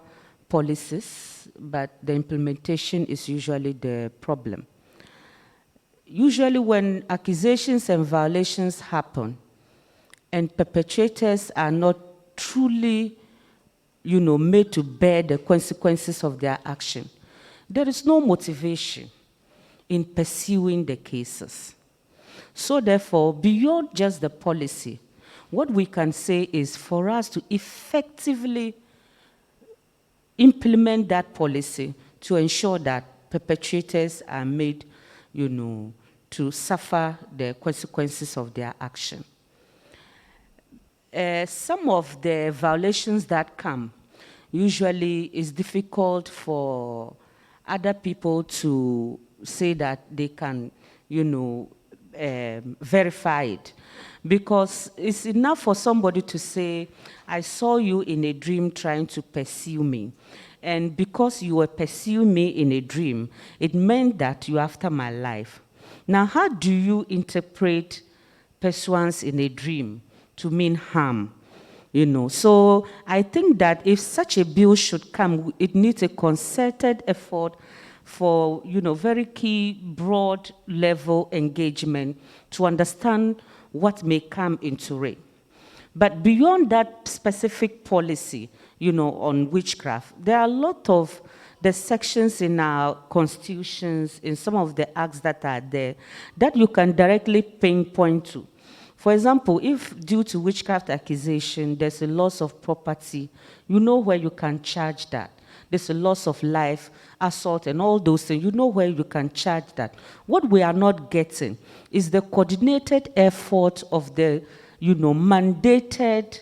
policies, but the implementation is usually the problem. Usually when accusations and violations happen and perpetrators are not truly, made to bear the consequences of their action, there is no motivation in pursuing the cases. So therefore, beyond just the policy, what we can say is for us to effectively implement that policy to ensure that perpetrators are made, to suffer the consequences of their action. Some of the violations that come, usually it's difficult for other people to say that they can, verify it. Because it's enough for somebody to say, I saw you in a dream trying to pursue me. And because you were pursuing me in a dream, it meant that you're after my life. Now, how do you interpret pursuance in a dream to mean harm? So I think that if such a bill should come, it needs a concerted effort for, very key, broad level engagement to understand what may come into it. But beyond that specific policy, on witchcraft, there are a lot of the sections in our constitutions, in some of the acts that are there, that you can directly pinpoint to. For example, if due to witchcraft accusation, there's a loss of property, you know where you can charge that. There's a loss of life, assault, and all those things. You know where you can charge that. What we are not getting is the coordinated effort of the, mandated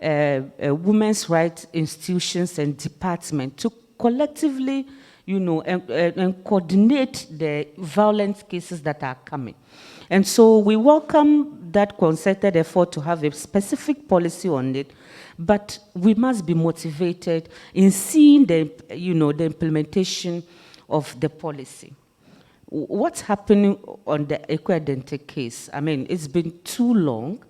women's rights institutions and departments to collectively, and coordinate the violent cases that are coming. And so we welcome that concerted effort to have a specific policy on it, but we must be motivated in seeing the, the implementation of the policy. What's happening on the Ekwe case? I mean, it's been too long,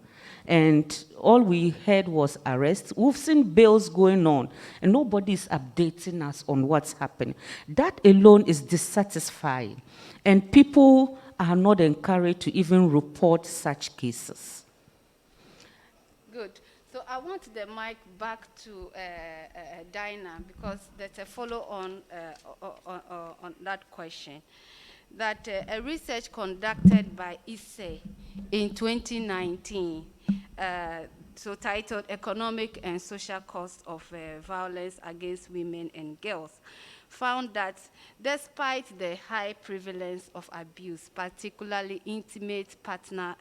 and all we heard was arrests. We've seen bails going on, and nobody is updating us on what's happening. That alone is dissatisfying, and people are not encouraged to even report such cases. Good. So I want the mic back to Dinah, because there's a follow-on on that question. That a research conducted by ISE in 2019, so titled Economic and Social Costs of Violence Against Women and Girls, found that despite the high prevalence of abuse, particularly intimate partner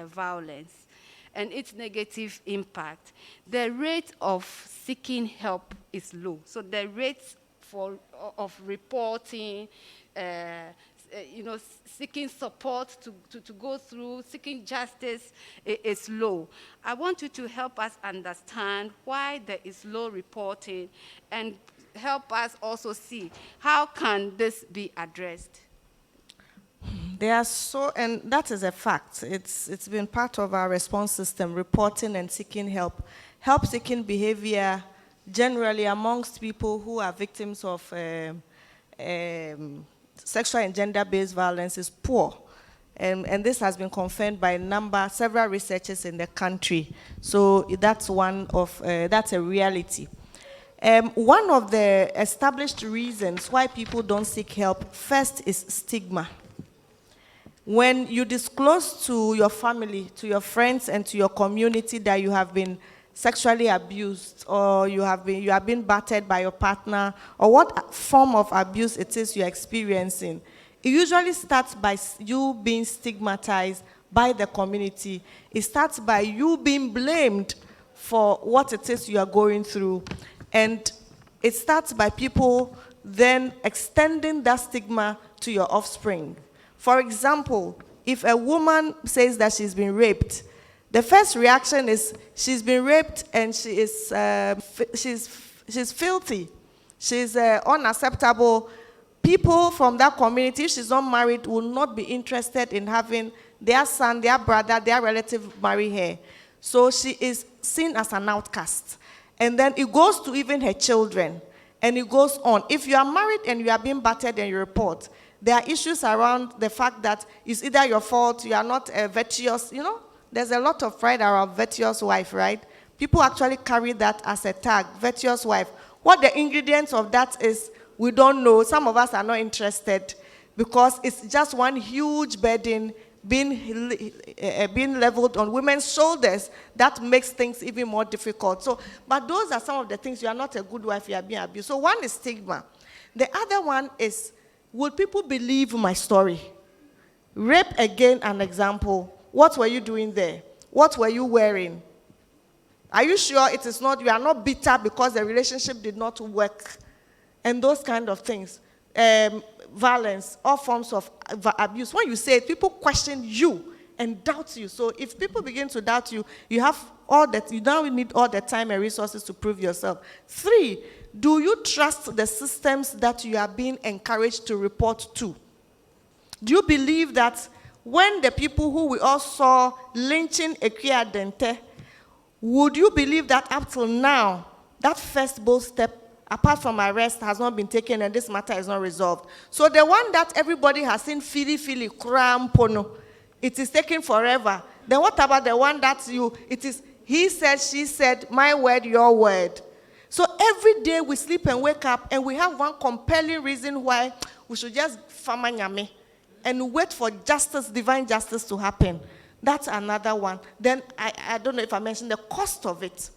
violence, and its negative impact, the rate of seeking help is low. So the rate of reporting, seeking support to go through, seeking justice is low. I want you to help us understand why there is low reporting, and help us also see how can this be addressed. And that is a fact. It's been part of our response system, reporting and seeking help. Help-seeking behavior generally amongst people who are victims of sexual and gender-based violence is poor. And this has been confirmed by several researchers in the country. So that's that's a reality. One of the established reasons why people don't seek help first is stigma. When you disclose to your family, to your friends, and to your community that you have been sexually abused, or you have been battered by your partner, or what form of abuse it is you're experiencing, it usually starts by you being stigmatized by the community. It starts by you being blamed for what it is you are going through. And it starts by people then extending that stigma to your offspring. For example, if a woman says that she's been raped, the first reaction is she's been raped and she's filthy. She's unacceptable. People from that community, if she's not married, will not be interested in having their son, their brother, their relative marry her. So she is seen as an outcast. And then it goes to even her children. And it goes on. If you are married and you are being battered and you report, there are issues around the fact that it's either your fault, you are not a virtuous, there's a lot of pride around virtuous wife, right? People actually carry that as a tag, virtuous wife. What the ingredients of that is, we don't know. Some of us are not interested because it's just one huge burden being leveled on women's shoulders that makes things even more difficult. So, but those are some of the things. You are not a good wife, you are being abused. So one is stigma. The other one is, will people believe my story? Rape, again, an example. What were you doing there? What were you wearing? Are you sure it is not, you are not bitter because the relationship did not work? And those kind of things. Violence, all forms of abuse. When you say it, people question you and doubt you. So if people begin to doubt you, you now need all the time and resources to prove yourself. 3, do you trust the systems that you are being encouraged to report to? Do you believe that when the people who we all saw lynching Ekwe Adente, would you believe that up till now, that first bold step, apart from arrest, has not been taken and this matter is not resolved? So the one that everybody has seen, fili, cram, pono, it is taking forever. Then what about the one that it is he said, she said, my word, your word? So every day we sleep and wake up and we have one compelling reason why we should just famanyame and wait for justice, divine justice to happen. That's another one. Then I don't know if I mentioned the cost of it.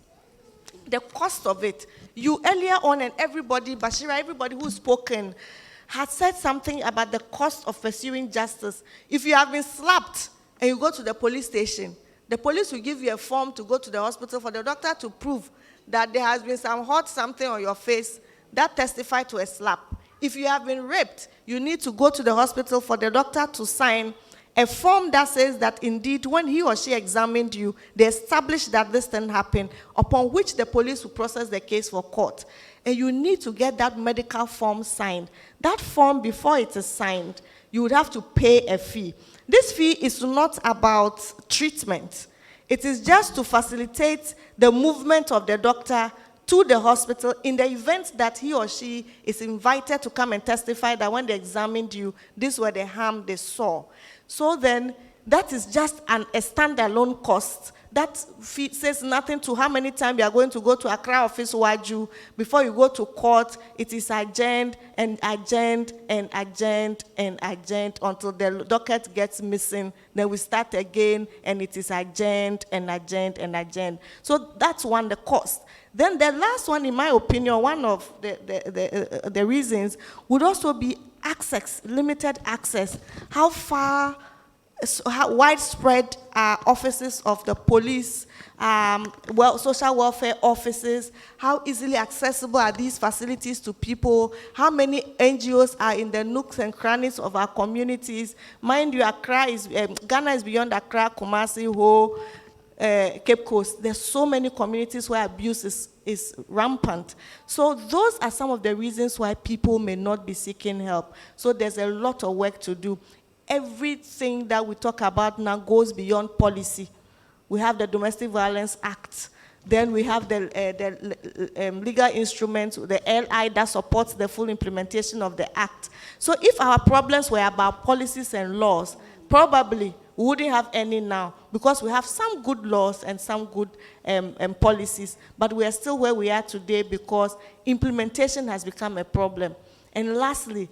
The cost of it. You earlier on, and everybody, Bashira, everybody who's spoken, had said something about the cost of pursuing justice. If you have been slapped and you go to the police station, the police will give you a form to go to the hospital for the doctor to prove that there has been some hot something on your face that testifies to a slap. If you have been raped, you need to go to the hospital for the doctor to sign a form that says that indeed when he or she examined you, they established that this thing happened, upon which the police will process the case for court. And you need to get that medical form signed. That form, before it is signed, you would have to pay a fee. This fee is not about treatment. It is just to facilitate the movement of the doctor to the hospital in the event that he or she is invited to come and testify that when they examined you, these were the harm they saw. So then, that is just a standalone cost. That fee says nothing to how many times you are going to go to Accra office Waju. Before you go to court, it is adjourned and adjourned and adjourned and adjourned until the docket gets missing. Then we start again and it is adjourned and adjourned and adjourned. So that's one, the cost. Then the last one, in my opinion, one of the reasons would also be access, limited access. How widespread are offices of the police, social welfare offices? How easily accessible are these facilities to people? How many NGOs are in the nooks and crannies of our communities? Mind you, Ghana is beyond Accra, Kumasi, Ho, Cape Coast. There's so many communities where abuse is rampant. So those are some of the reasons why people may not be seeking help. So there's a lot of work to do. Everything that we talk about now goes beyond policy. We have the Domestic Violence Act. Then we have the legal instruments, the LI that supports the full implementation of the act. So if our problems were about policies and laws, probably we wouldn't have any now, because we have some good laws and some good policies, but we are still where we are today because implementation has become a problem. And lastly,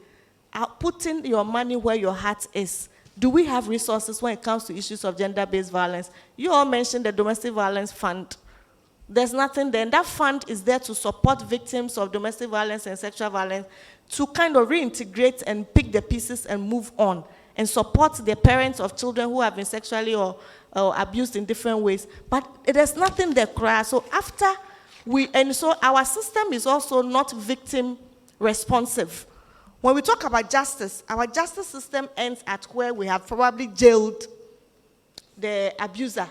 putting your money where your heart is. Do we have resources when it comes to issues of gender-based violence? You all mentioned the Domestic Violence Fund. There's nothing there. And that fund is there to support victims of domestic violence and sexual violence to kind of reintegrate and pick the pieces and move on and support the parents of children who have been sexually or abused in different ways. But there's nothing there. So so our system is also not victim responsive. When we talk about justice, our justice system ends at where we have probably jailed the abuser.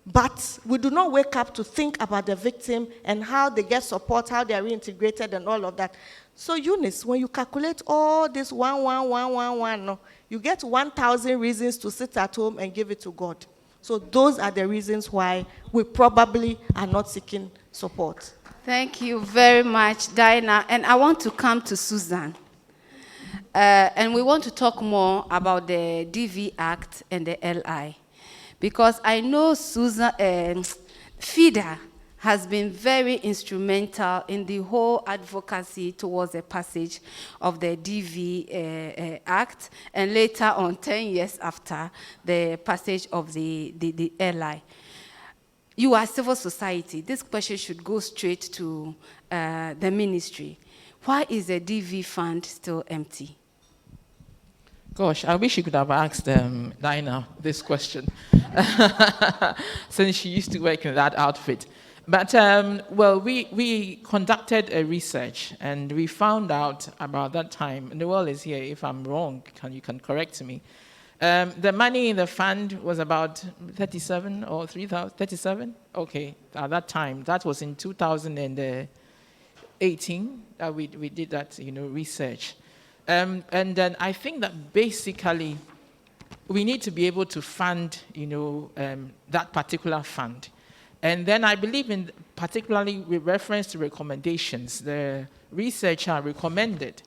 But we do not wake up to think about the victim and how they get support, how they are reintegrated and all of that. So Eunice, when you calculate all this 1, no, you get 1,000 reasons to sit at home and give it to God. So those are the reasons why we probably are not seeking support. Thank you very much, Dinah. And I want to come to Susan. And we want to talk more about the DV Act and the LI. Because I know Susan, FIDA has been very instrumental in the whole advocacy towards the passage of the DV Act, and later on, 10 years after, the passage of the LI. You are civil society. This question should go straight to the ministry. Why is the DV fund still empty? Gosh, I wish you could have asked Dinah this question, since she used to work in that outfit. But, we conducted a research, and we found out about that time, Noel is here, if I'm wrong, you can correct me. The money in the fund was about 37 or 3,000, 37? Okay, at that time, that was in 2018 that we did that, research. And then I think that basically we need to be able to fund, that particular fund. And then I believe in, particularly with reference to recommendations, the researcher recommended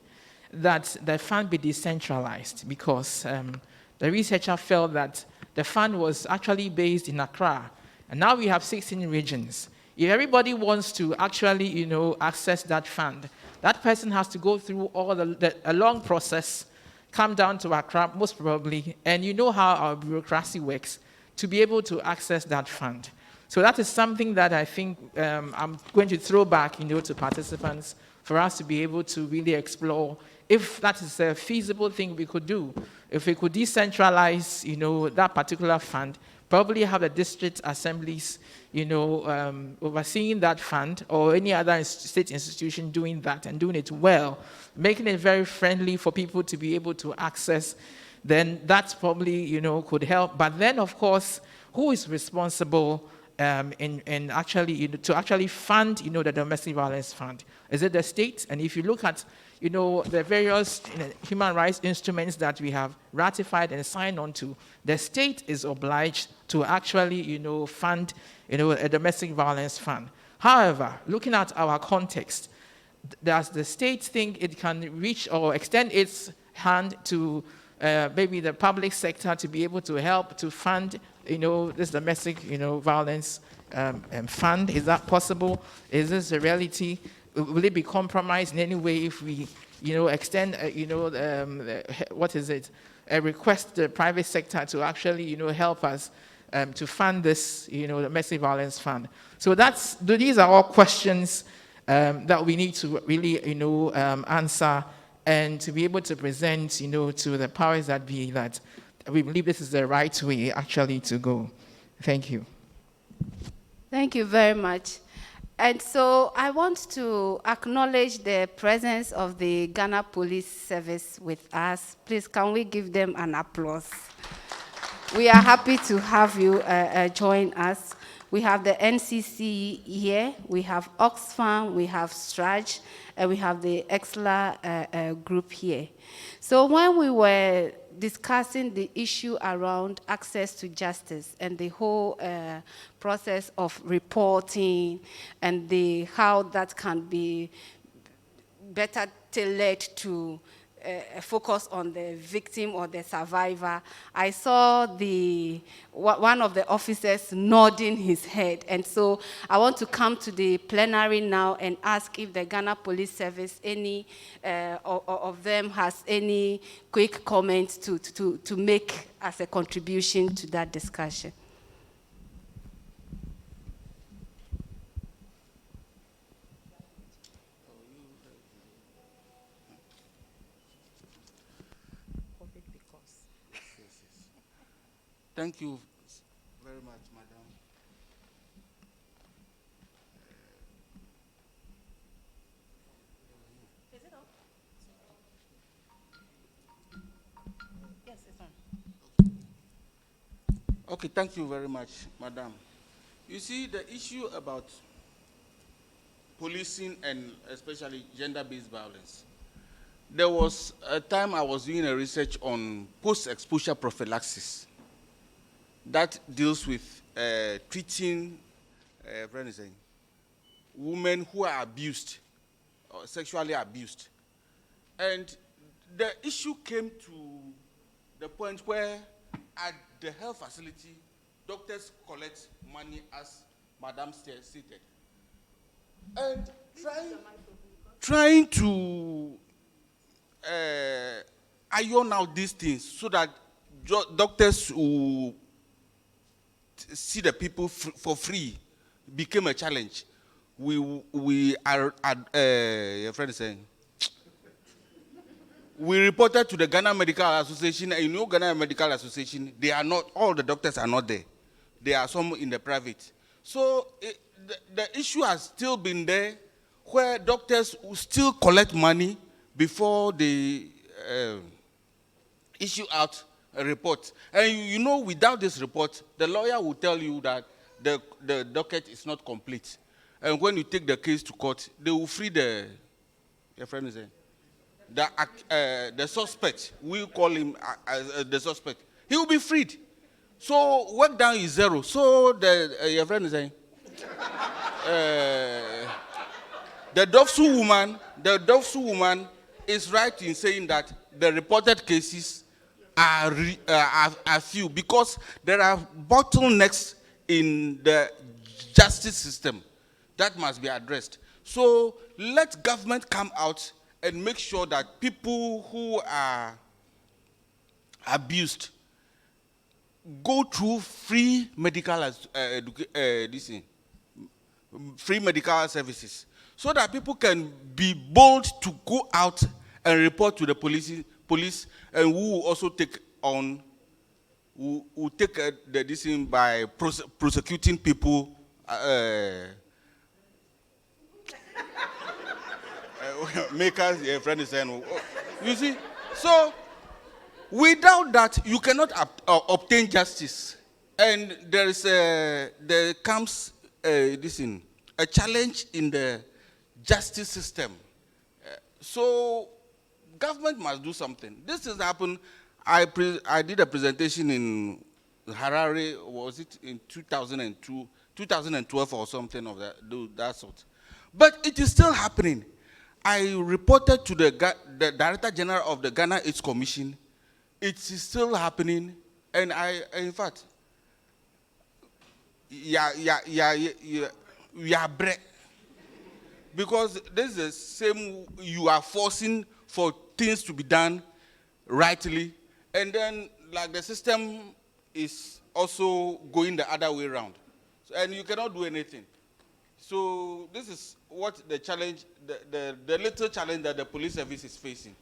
that the fund be decentralized because the researcher felt that the fund was actually based in Accra. And now we have 16 regions. If everybody wants to actually, access that fund, that person has to go through a long process, come down to Accra, most probably, and you know how our bureaucracy works, to be able to access that fund. So that is something that I think I'm going to throw back, to participants for us to be able to really explore if that is a feasible thing we could do. If we could decentralize, that particular fund, probably have the district assemblies, overseeing that fund, or any other state institution doing that and doing it well, making it very friendly for people to be able to access, then that's probably, could help. But then, of course, who is responsible in actually, to actually fund, the domestic violence fund? Is it the state? And if you look at, the various human rights instruments that we have ratified and signed on to, the state is obliged to actually, fund, a domestic violence fund. However, looking at our context, does the state think it can reach or extend its hand to maybe the public sector to be able to help to fund, this domestic, violence fund? Is that possible? Is this a reality? Will it be compromised in any way if we, extend, a request the private sector to actually, help us to fund this, domestic violence fund? So these are all questions that we need to really, answer, and to be able to present, to the powers that be, that we believe this is the right way actually to go. Thank you. Thank you very much. And so I want to acknowledge the presence of the Ghana Police Service with us. Please, can we give them an applause? We are happy to have you join us. We have the NCC here, we have Oxfam, we have Straj, and we have the EXLA group here. So when we were discussing the issue around access to justice and the whole process of reporting and how that can be better tailored to focus on the victim or the survivor, I saw one of the officers nodding his head. And so I want to come to the plenary now and ask if the Ghana Police Service, any of them has any quick comments to make as a contribution to that discussion. Thank you very much, Madam. Is it on? Yes, it's on. Okay, thank you very much, Madam. You see, the issue about policing and especially gender-based violence, there was a time I was doing a research on post-exposure prophylaxis that deals with treating women who are abused or sexually abused. And the issue came to the point where at the health facility, doctors collect money, as Madam stated. And trying to iron out these things so that doctors will see the people for free became a challenge. We reported to the Ghana Medical Association, and Ghana Medical Association, they are not, all the doctors are not there. There are some in the private. So the issue has still been there, where doctors will still collect money before they issue out a report. And without this report, the lawyer will tell you that the docket is not complete. And when you take the case to court, they will free the suspect. We call him the suspect. He will be freed. So work down is zero. So your friend is saying, the Dovsu woman is right in saying that the reported cases are few because there are bottlenecks in the justice system that must be addressed. So let government come out and make sure that people who are abused go through free medical free medical services, so that people can be bold to go out and report to the police, and who will also take on, who take the decision by prosecuting people. Makers, your friend is saying, you see, so without that you cannot obtain justice, and there comes a challenge in the justice system. So government must do something. This has happened. I did a presentation in Harare. Was it in 2002, 2012 or something of that sort? But it is still happening. I reported to the Director General of the Ghana AIDS Commission. It is still happening, and in fact, we are bread. Because this is the same, you are forcing for things to be done rightly, and then like the system is also going the other way around, and you cannot do anything. So this is what the challenge, the little challenge that the police service is facing,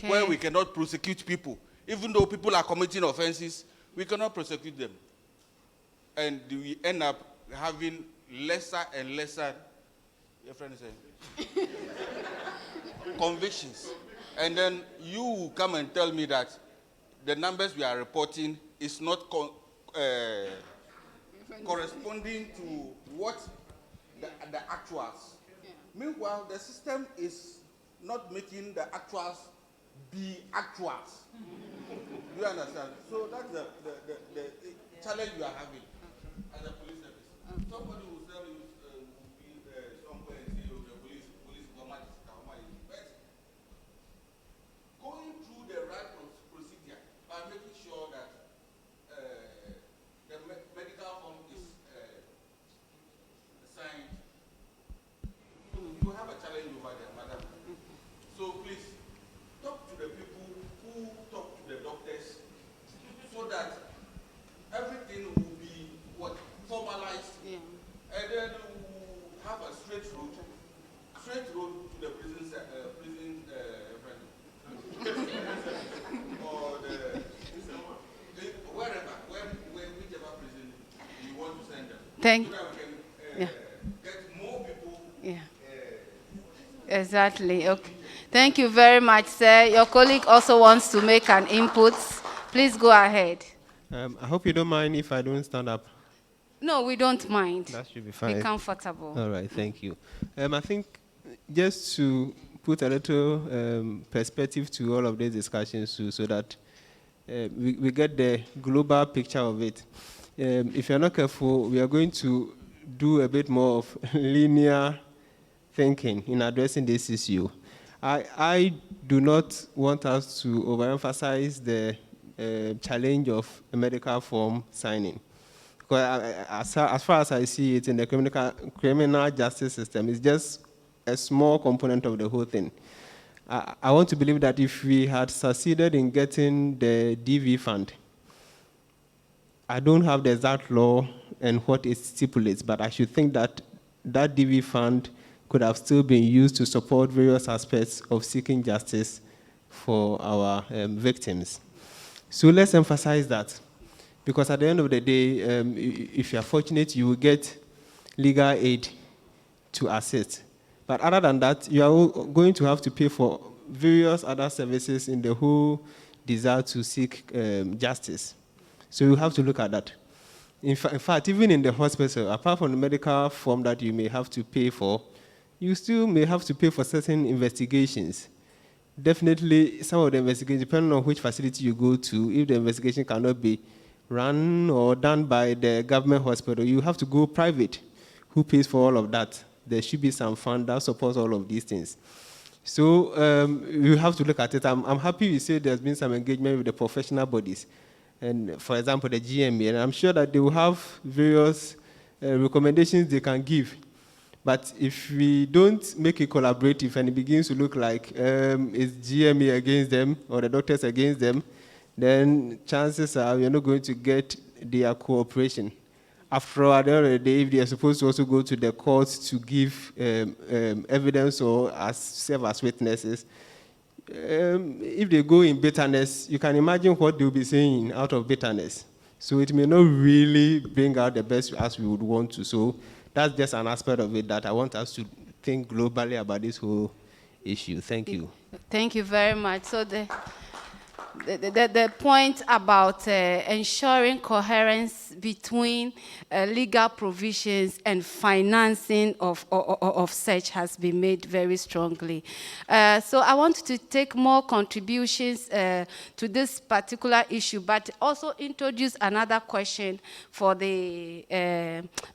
where we cannot prosecute people. Even though people are committing offenses, we cannot prosecute them. And we end up having lesser and lesser, your friend is saying, convictions. And then you come and tell me that the numbers we are reporting is not corresponding to what the actuals. Yeah. Meanwhile, the system is not making the actuals be actuals. You understand? So that's the challenge you are having as a police service. Somebody will tell you, somewhere and say, oh, the police command is but going through the right procedure by making sure that the medical form is signed. You have a challenge over there, madam. So please, talk to the people who talk to the doctors, so that everything will be formalized, and then we'll have a straight road to the prison or wherever, whichever prison you want to send them. So that we can get more people. Yeah. Exactly. Okay. Thank you very much, sir. Your colleague also wants to make an input. Please go ahead. I hope you don't mind if I don't stand up. No, we don't mind. That should be fine. Be comfortable. All right, thank you. I think just to put a little perspective to all of these discussions so that we get the global picture of it. If you're not careful, we are going to do a bit more of linear thinking in addressing this issue. I do not want us to overemphasize the challenge of a medical form signing. Because as far as I see it in the criminal justice system, it's just a small component of the whole thing. I want to believe that if we had succeeded in getting the DV fund, I don't have the exact law and what it stipulates, but I should think that that DV fund could have still been used to support various aspects of seeking justice for our victims. So let's emphasize that, because at the end of the day, if you're fortunate, you will get legal aid to assist. But other than that, you are going to have to pay for various other services in the whole desire to seek justice. So you have to look at that. In fact, even in the hospital, apart from the medical form that you may have to pay for, you still may have to pay for certain investigations. Definitely, some of the investigations, depending on which facility you go to, if the investigation cannot be run or done by the government hospital, you have to go private, who pays for all of that? There should be some fund that supports all of these things. So you have to look at it. I'm happy you say there's been some engagement with the professional bodies. And for example, the GMA, and I'm sure that they will have various recommendations they can give. But if we don't make it collaborative and it begins to look like it's GMA against them or the doctors against them, then chances are we're not going to get their cooperation. After all, at the end of the day, if they are supposed to also go to the courts to give evidence or serve as witnesses, if they go in bitterness, you can imagine what they'll be saying out of bitterness. So it may not really bring out the best as we would want to. So that's just an aspect of it that I want us to think globally about this whole issue. Thank you. Thank you very much. So the point about ensuring coherence between legal provisions and financing of such has been made very strongly. So I want to take more contributions to this particular issue, but also introduce another question for the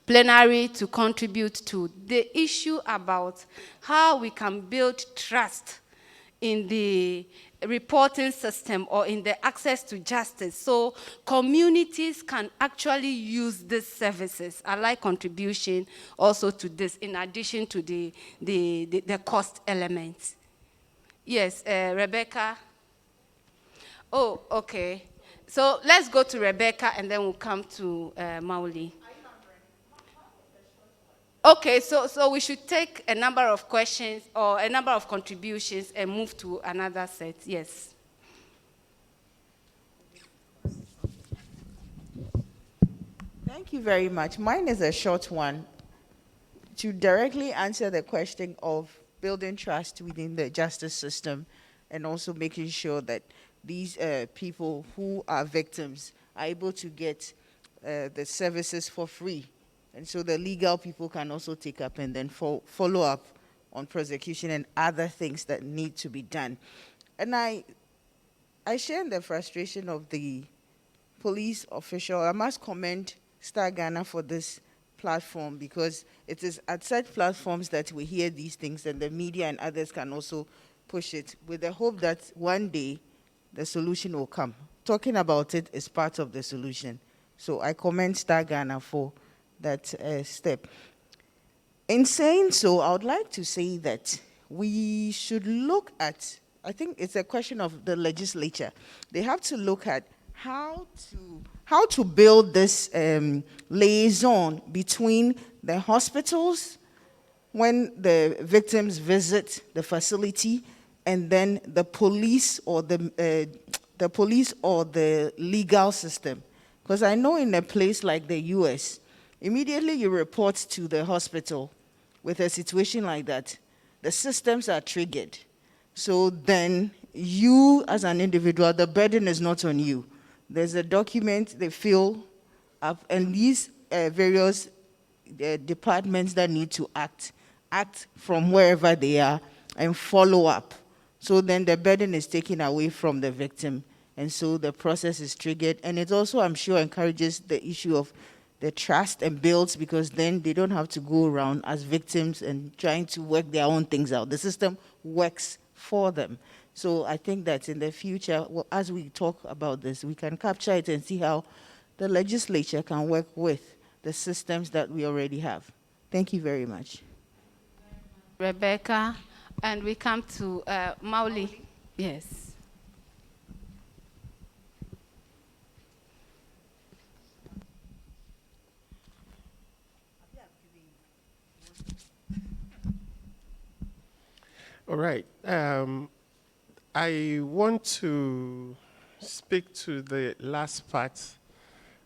plenary to contribute to the issue about how we can build trust in the reporting system or in the access to justice, so communities can actually use these services. I like contribution also to this, in addition to the cost elements. Yes, Rebecca. Oh, okay. So let's go to Rebecca and then we'll come to Mauli. Okay, so we should take a number of questions or a number of contributions and move to another set. Yes. Thank you very much. Mine is a short one to directly answer the question of building trust within the justice system and also making sure that these people who are victims are able to get the services for free. And so the legal people can also take up and then follow up on prosecution and other things that need to be done. And I share the frustration of the police official. I must commend Star Ghana for this platform, because it is at such platforms that we hear these things and the media and others can also push it with the hope that one day the solution will come. Talking about it is part of the solution. So I commend Star Ghana for that step. In saying so, I would like to say that we should look at, I think it's a question of the legislature. They have to look at how to build this liaison between the hospitals when the victims visit the facility, and then the police or the legal system. Because I know in a place like the US, immediately you report to the hospital with a situation like that, the systems are triggered. So then you as an individual, the burden is not on you. There's a document they fill up, and these various departments that need to act from wherever they are and follow up. So then the burden is taken away from the victim, and so the process is triggered. And it also, I'm sure, encourages the issue of the trust and builds, because then they don't have to go around as victims and trying to work their own things out. The system works for them. So I think that in the future, as we talk about this, we can capture it and see how the legislature can work with the systems that we already have. Thank you very much. Rebecca, and we come to Mauli. Yes. All right. I want to speak to the last part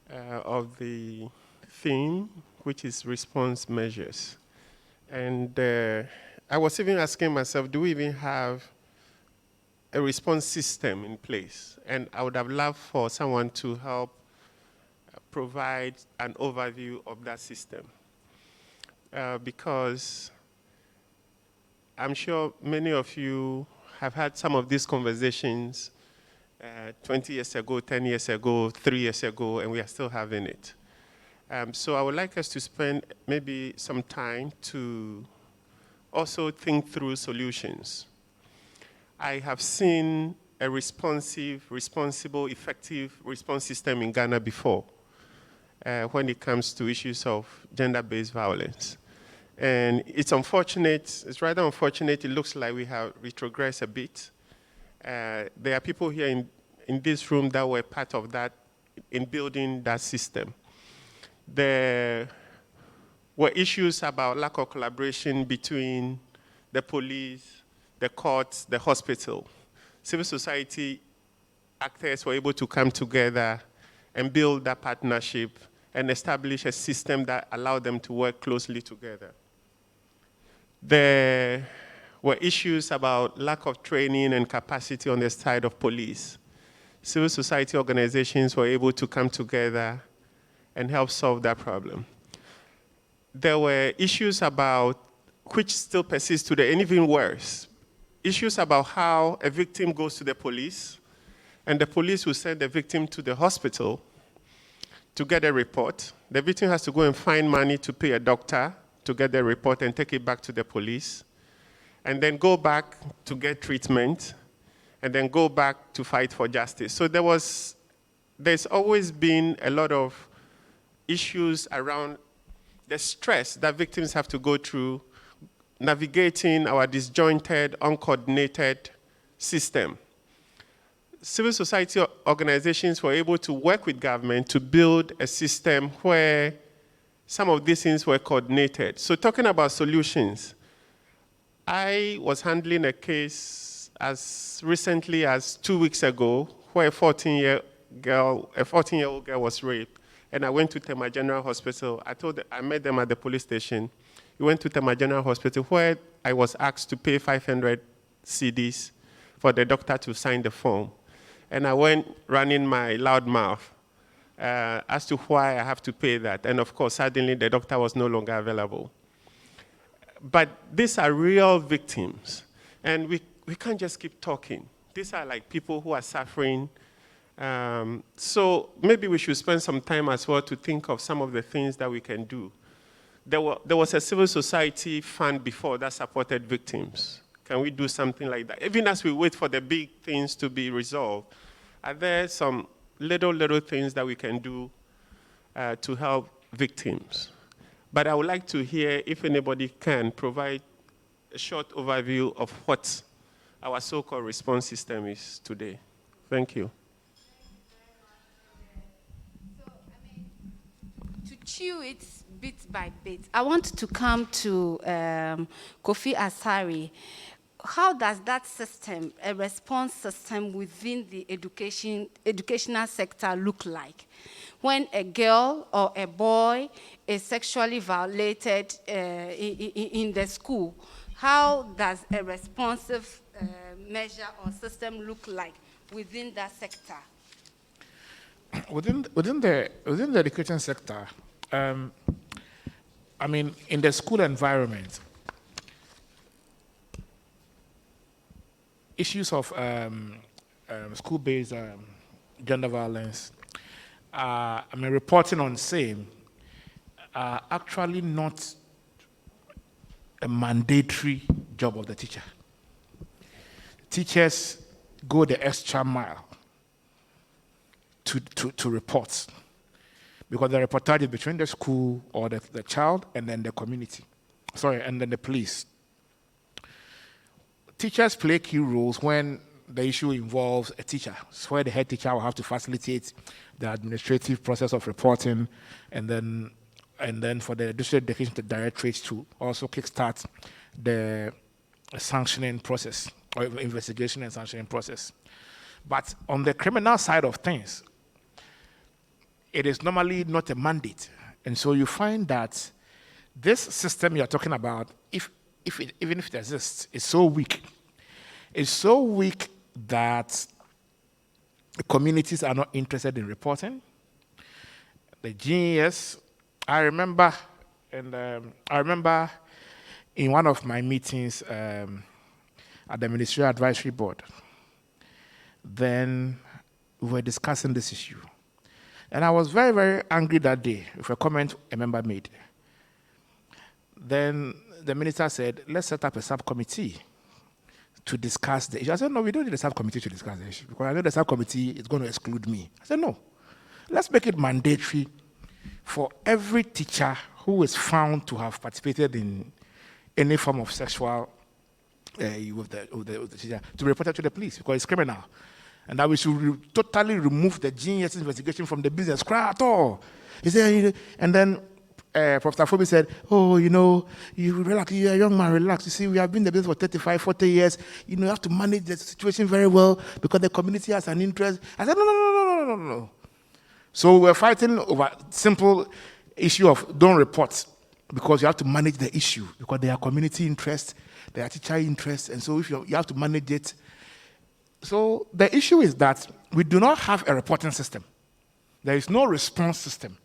of the theme, which is response measures. And I was even asking myself, do we even have a response system in place? And I would have loved for someone to help provide an overview of that system. Because I'm sure many of you have had some of these conversations 20 years ago, 10 years ago, 3 years ago, and we are still having it. So I would like us to spend maybe some time to also think through solutions. I have seen a responsive, responsible, effective response system in Ghana before when it comes to issues of gender-based violence. And it's unfortunate, it's rather unfortunate, it looks like we have retrogressed a bit. There are people here in this room that were part of that in building that system. There were issues about lack of collaboration between the police, the courts, the hospital. Civil society actors were able to come together and build that partnership and establish a system that allowed them to work closely together. There were issues about lack of training and capacity on the side of police. Civil society organizations were able to come together and help solve that problem. There were issues about, which still persist today, and even worse, issues about how a victim goes to the police, and the police will send the victim to the hospital to get a report. The victim has to go and find money to pay a doctor to get the report and take it back to the police, and then go back to get treatment, and then go back to fight for justice. So there's always been a lot of issues around the stress that victims have to go through navigating our disjointed, uncoordinated system. Civil society organizations were able to work with government to build a system where some of these things were coordinated. So talking about solutions, I was handling a case as recently as 2 weeks ago where a 14-year-old girl was raped. And I went to Tema General Hospital. I met them at the police station. We went to Tema General Hospital where I was asked to pay 500 cedis for the doctor to sign the form. And I went running my loud mouth as to why I have to pay that. And of course, suddenly the doctor was no longer available. But these are real victims. And we can't just keep talking. These are like people who are suffering. So maybe we should spend some time as well to think of some of the things that we can do. There was a civil society fund before that supported victims. Can we do something like that? Even as we wait for the big things to be resolved, are there some little things that we can do to help victims? But I would like to hear if anybody can provide a short overview of what our so-called response system is today. Thank you. To chew it bit by bit, I want to come to Kofi Asari. How does that system, a response system within the educational sector look like? When a girl or a boy is sexually violated in the school, how does a responsive measure or system look like within that sector? Within the education sector, I mean, in the school environment, issues of school-based gender violence, I mean, reporting on same, are actually not a mandatory job of the teacher. Teachers go the extra mile to report, because the reportage is between the school or the child and then the community, and then the police. Teachers play key roles when the issue involves a teacher. It's where the head teacher will have to facilitate the administrative process of reporting, and then for the district education directorate to also kickstart the sanctioning process, or investigation and sanctioning process. But on the criminal side of things, it is normally not a mandate. And so you find that this system you're talking about, even if it exists, is so weak. It's so weak that the communities are not interested in reporting. The GES, I remember in one of my meetings at the Ministerial Advisory Board, then we were discussing this issue. And I was very, very angry that day with a comment a member made. Then the minister said, let's set up a subcommittee to discuss the issue. I said, no, we don't need a subcommittee to discuss the issue because I know the subcommittee is going to exclude me. I said, no, let's make it mandatory for every teacher who is found to have participated in any form of sexual with the teacher to report it to the police because it's criminal. And that we should totally remove the genius investigation from the business cry at all. He said, and then Professor Fobi said, oh, you relax, you're a young man, relax. You see, we have been in the business for 35, 40 years. You have to manage the situation very well because the community has an interest. I said, no. So we're fighting over simple issue of don't report because you have to manage the issue because there are community interests, there are teacher interests, and so if you have to manage it. So the issue is that we do not have a reporting system. There is no response system.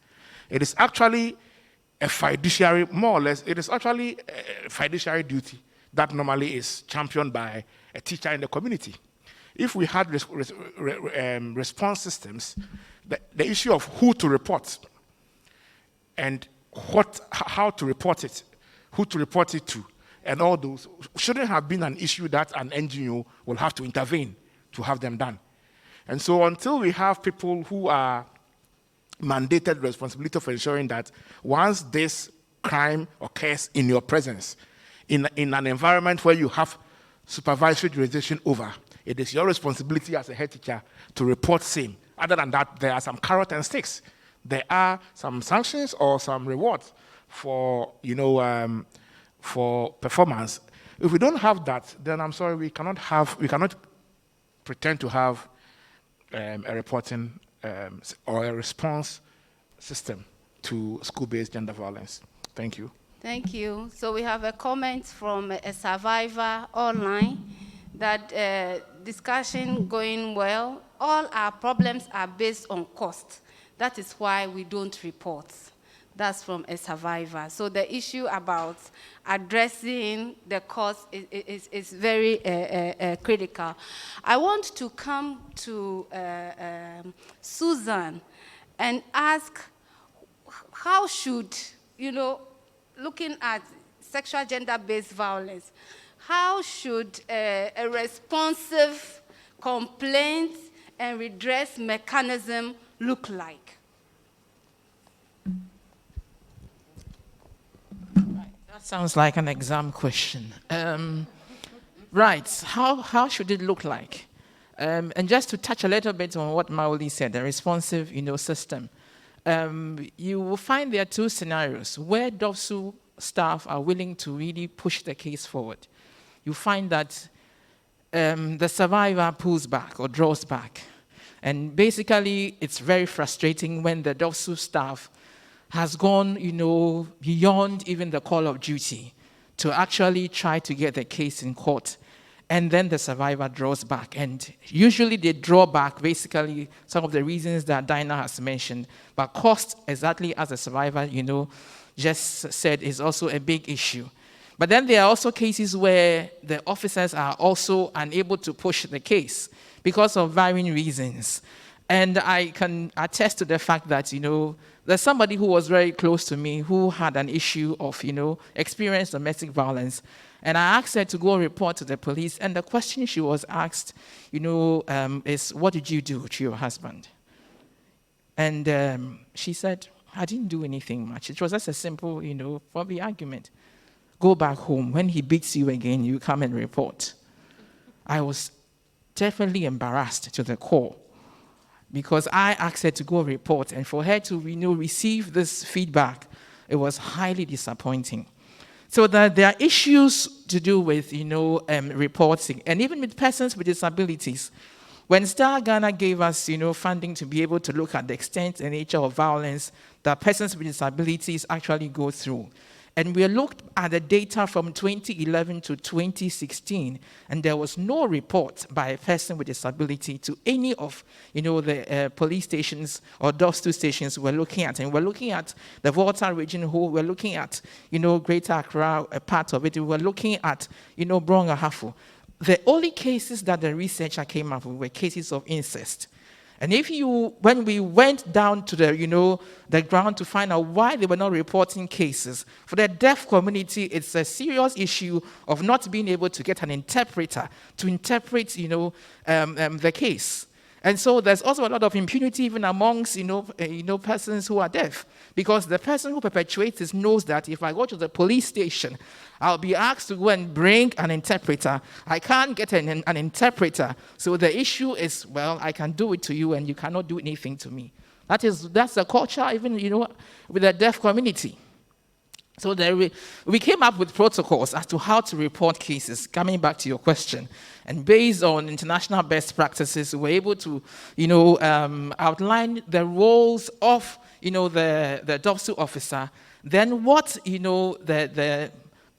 It is actually a fiduciary, more or less, it is actually a fiduciary duty that normally is championed by a teacher in the community. If we had response systems, the issue of who to report and how to report it, who to report it to, and all those shouldn't have been an issue that an NGO will have to intervene to have them done. And so until we have people who are mandated responsibility for ensuring that once this crime occurs in your presence, in an environment where you have supervisory jurisdiction over, it is your responsibility as a head teacher to report same. Other than that, there are some carrot and sticks. There are some sanctions or some rewards for, for performance. If we don't have that, then I'm sorry, we cannot pretend to have a reporting or a response system to school-based gender violence. Thank you. Thank you. So we have a comment from a survivor online that discussion going well. All our problems are based on cost. That is why we don't report. That's from a survivor. So the issue about addressing the cost is very critical. I want to come to Susan and ask how should, looking at sexual gender-based violence, how should a responsive complaint and redress mechanism look like? That sounds like an exam question. Right, how should it look like? And just to touch a little bit on what Maoli said, the responsive system, you will find there are two scenarios where DOFSU staff are willing to really push the case forward. You find that the survivor pulls back or draws back. And basically, it's very frustrating when the DOFSU staff has gone, beyond even the call of duty to actually try to get the case in court. And then the survivor draws back. And usually they draw back, basically, some of the reasons that Dinah has mentioned. But cost, exactly as the survivor, just said, is also a big issue. But then there are also cases where the officers are also unable to push the case because of varying reasons. And I can attest to the fact that, there's somebody who was very close to me who had an issue of, experienced domestic violence. And I asked her to go report to the police. And the question she was asked, is, what did you do to your husband? And she said, I didn't do anything much. It was just a simple, for the argument. Go back home. When he beats you again, you come and report. I was definitely embarrassed to the core, because I asked her to go report, and for her to receive this feedback, it was highly disappointing. So that there are issues to do with reporting, and even with persons with disabilities. When Star Ghana gave us funding to be able to look at the extent and nature of violence that persons with disabilities actually go through, and we looked at the data from 2011 to 2016, and there was no report by a person with disability to any of the police stations or DOFSU stations we're looking at. And we're looking at the Volta region, we're looking at Greater Accra, a part of it. We're looking at Bronga Hafu. The only cases that the researcher came up with were cases of incest. And when we went down to the ground to find out why they were not reporting cases, for the deaf community, it's a serious issue of not being able to get an interpreter to interpret, the case. And so there's also a lot of impunity even amongst, persons who are deaf, because the person who perpetuates this knows that if I go to the police station, I'll be asked to go and bring an interpreter. I can't get an interpreter. So the issue is, well, I can do it to you and you cannot do anything to me. That's the culture even, with the deaf community. So we came up with protocols as to how to report cases, coming back to your question. And based on international best practices, we were able to, outline the roles of, the DOPSU officer. Then what, the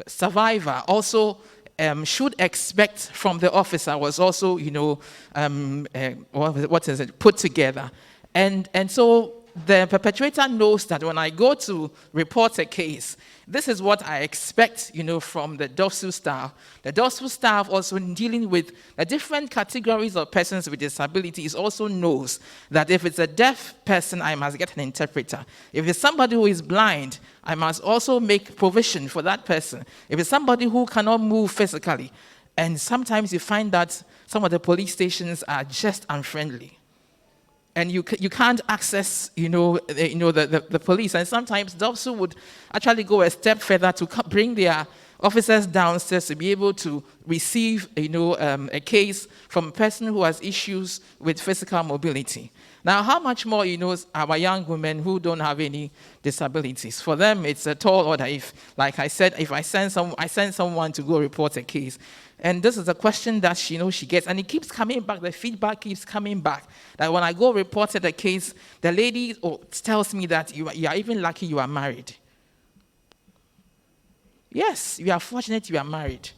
survivor also should expect from the officer was also, put together. And so the perpetrator knows that when I go to report a case, this is what I expect, from the DOPSU staff. The DOPSU staff also dealing with the different categories of persons with disabilities also knows that if it's a deaf person, I must get an interpreter. If it's somebody who is blind, I must also make provision for that person. If it's somebody who cannot move physically, and sometimes you find that some of the police stations are just unfriendly. And you can't access, the police. And sometimes DOPSU would actually go a step further to bring their officers downstairs to be able to receive, a case from a person who has issues with physical mobility. Now, how much more, our young women who don't have any disabilities? For them, it's a tall order. If, like I said, if I send someone to go report a case, and this is a question that she gets, and it keeps coming back. The feedback keeps coming back. That when I go report the case, the lady tells me that you are even lucky you are married. Yes, you are fortunate you are married.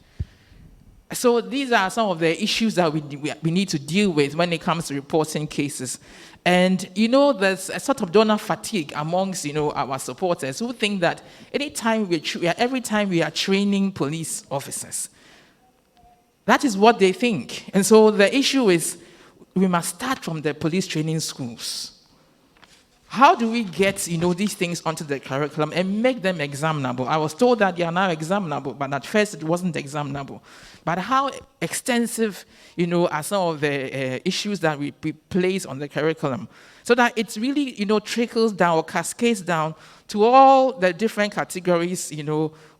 So these are some of the issues that we need to deal with when it comes to reporting cases. And, there's a sort of donor fatigue amongst, our supporters who think that every time we are training police officers, that is what they think. And so the issue is we must start from the police training schools. How do we get, these things onto the curriculum and make them examinable? I was told that they are now examinable, but at first it wasn't examinable. But how extensive, are some of the issues that we place on the curriculum? So that it really, trickles down or cascades down to all the different categories,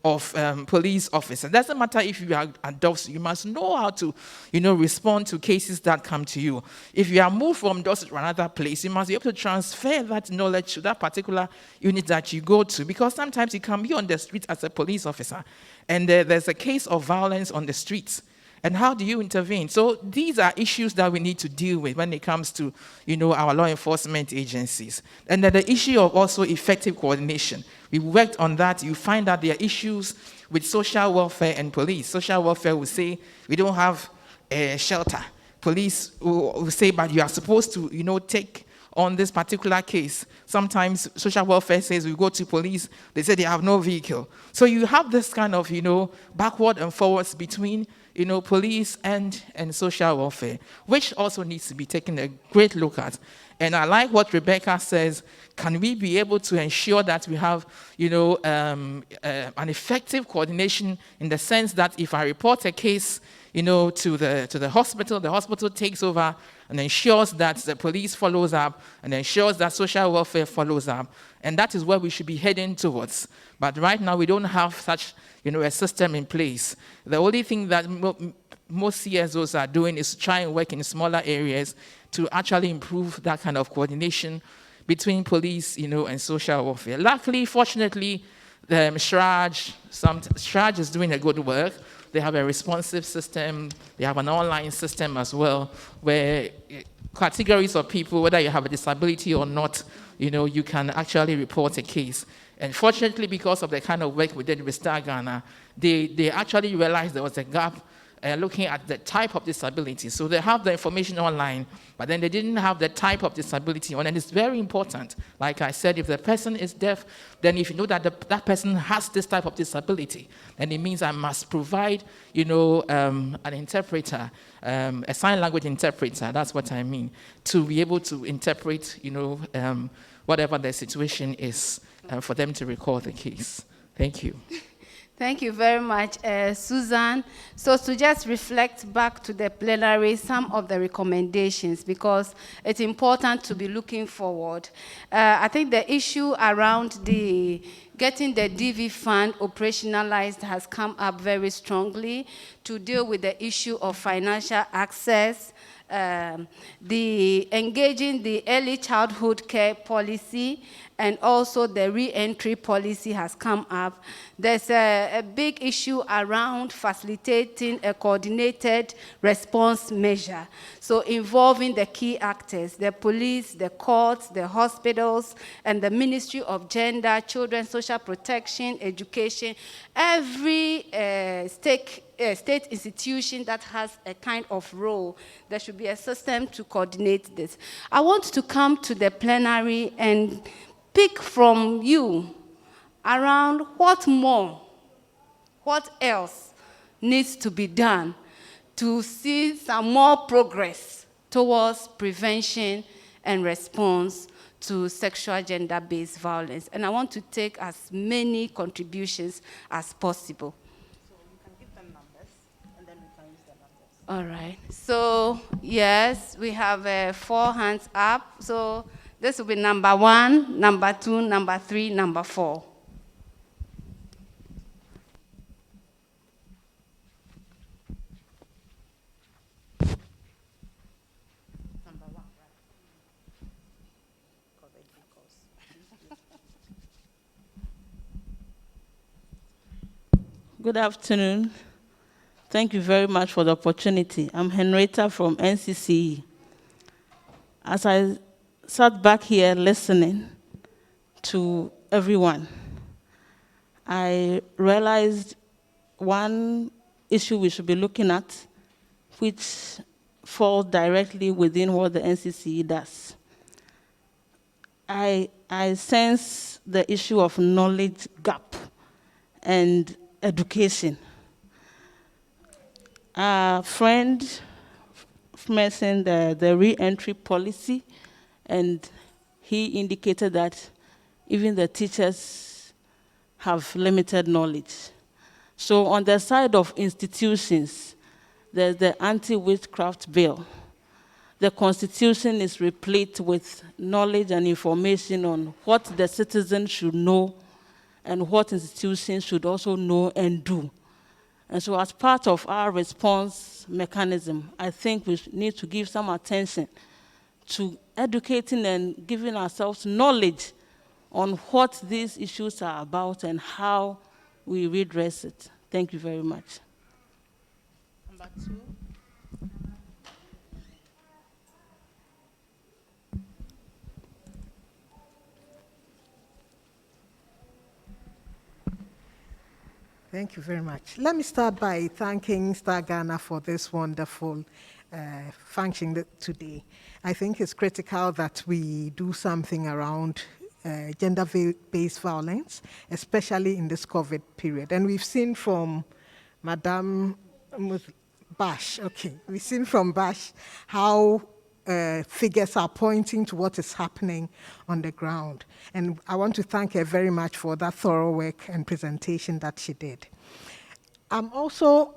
of police officers. It doesn't matter if you are adults, you must know how to, respond to cases that come to you. If you are moved from DOS to another place, you must be able to transfer that knowledge to that particular unit that you go to, because sometimes you can be on the street as a police officer, and there's a case of violence on the streets. And how do you intervene? So these are issues that we need to deal with when it comes to, our law enforcement agencies. And then the issue of also effective coordination. We worked on that. You find that there are issues with social welfare and police. Social welfare will say, we don't have a shelter. Police will say, but you are supposed to, take on this particular case. Sometimes social welfare says we go to police, they say they have no vehicle. So you have this kind of, backward and forwards between, police and social welfare, which also needs to be taken a great look at. And I like what Rebecca says, can we be able to ensure that we have, an effective coordination in the sense that if I report a case, to the hospital takes over and ensures that the police follows up and ensures that social welfare follows up. And that is where we should be heading towards. But right now, we don't have such, a system in place. The only thing that most CSOs are doing is try and work in smaller areas to actually improve that kind of coordination between police, and social welfare. Luckily, fortunately, Shraj is doing a good work. They have a responsive system. They have an online system as well, where categories of people, whether you have a disability or not, you can actually report a case. And fortunately, because of the kind of work we did with Star Ghana, they actually realized there was a gap looking at the type of disability. So they have the information online, but then they didn't have the type of disability on, and it's very important. Like I said, if the person is deaf, then if you know that that person has this type of disability, then it means I must provide, an interpreter, a sign language interpreter, that's what I mean, to be able to interpret, whatever the situation is, for them to record the case. Thank you. Thank you very much, Susan. So to just reflect back to the plenary some of the recommendations, because it's important to be looking forward. I think the issue around getting the DV fund operationalized has come up very strongly to deal with the issue of financial access, engaging the early childhood care policy, and also the re-entry policy has come up. There's a big issue around facilitating a coordinated response measure. So involving the key actors, the police, the courts, the hospitals, and the Ministry of Gender, Children, Social Protection, Education, every state institution that has a kind of role. There should be a system to coordinate this. I want to come to the plenary and pick from you around what else needs to be done to see some more progress towards prevention and response to sexual gender-based violence. And I want to take as many contributions as possible. So you can give them numbers, and then we can use the numbers. All right. So, yes, we have 4 hands up. So this will be number 1, number 2, number 3, number 4. Number 1, right? Good afternoon. Thank you very much for the opportunity. I'm Henrietta from NCCE. As I sat back here listening to everyone, I realized one issue we should be looking at, which falls directly within what the NCCE does. I sense the issue of knowledge gap and education. A friend mentioned the re-entry policy, and he indicated that even the teachers have limited knowledge. So on the side of institutions, there's the anti-witchcraft bill. The Constitution is replete with knowledge and information on what the citizen should know and what institutions should also know and do. And so as part of our response mechanism, I think we need to give some attention to educating and giving ourselves knowledge on what these issues are about and how we redress it. Thank you very much. Number 2. Thank you very much. Let me start by thanking Star Ghana for this wonderful function today. I think it's critical that we do something around gender-based violence, especially in this COVID period. And we've seen from Madam Bash, we've seen from Bash how figures are pointing to what is happening on the ground. And I want to thank her very much for that thorough work and presentation that she did. I'm also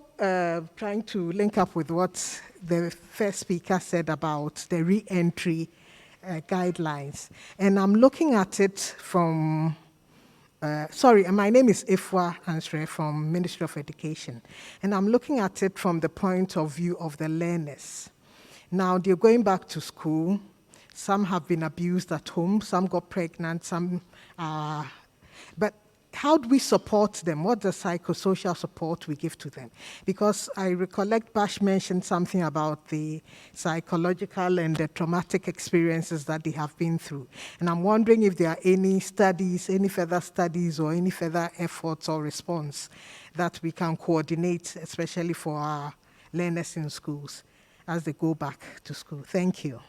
trying to link up with what the first speaker said about the re-entry guidelines. And I'm looking at it from, my name is Ifwa Ansre from Ministry of Education. And I'm looking at it from the point of view of the learners. Now, they're going back to school. Some have been abused at home. Some got pregnant. But how do we support them? What's the psychosocial support we give to them? Because I recollect Bash mentioned something about the psychological and the traumatic experiences that they have been through. And I'm wondering if there are any studies, any further studies or any further efforts or response that we can coordinate, especially for our learners in schools as they go back to school. Thank you.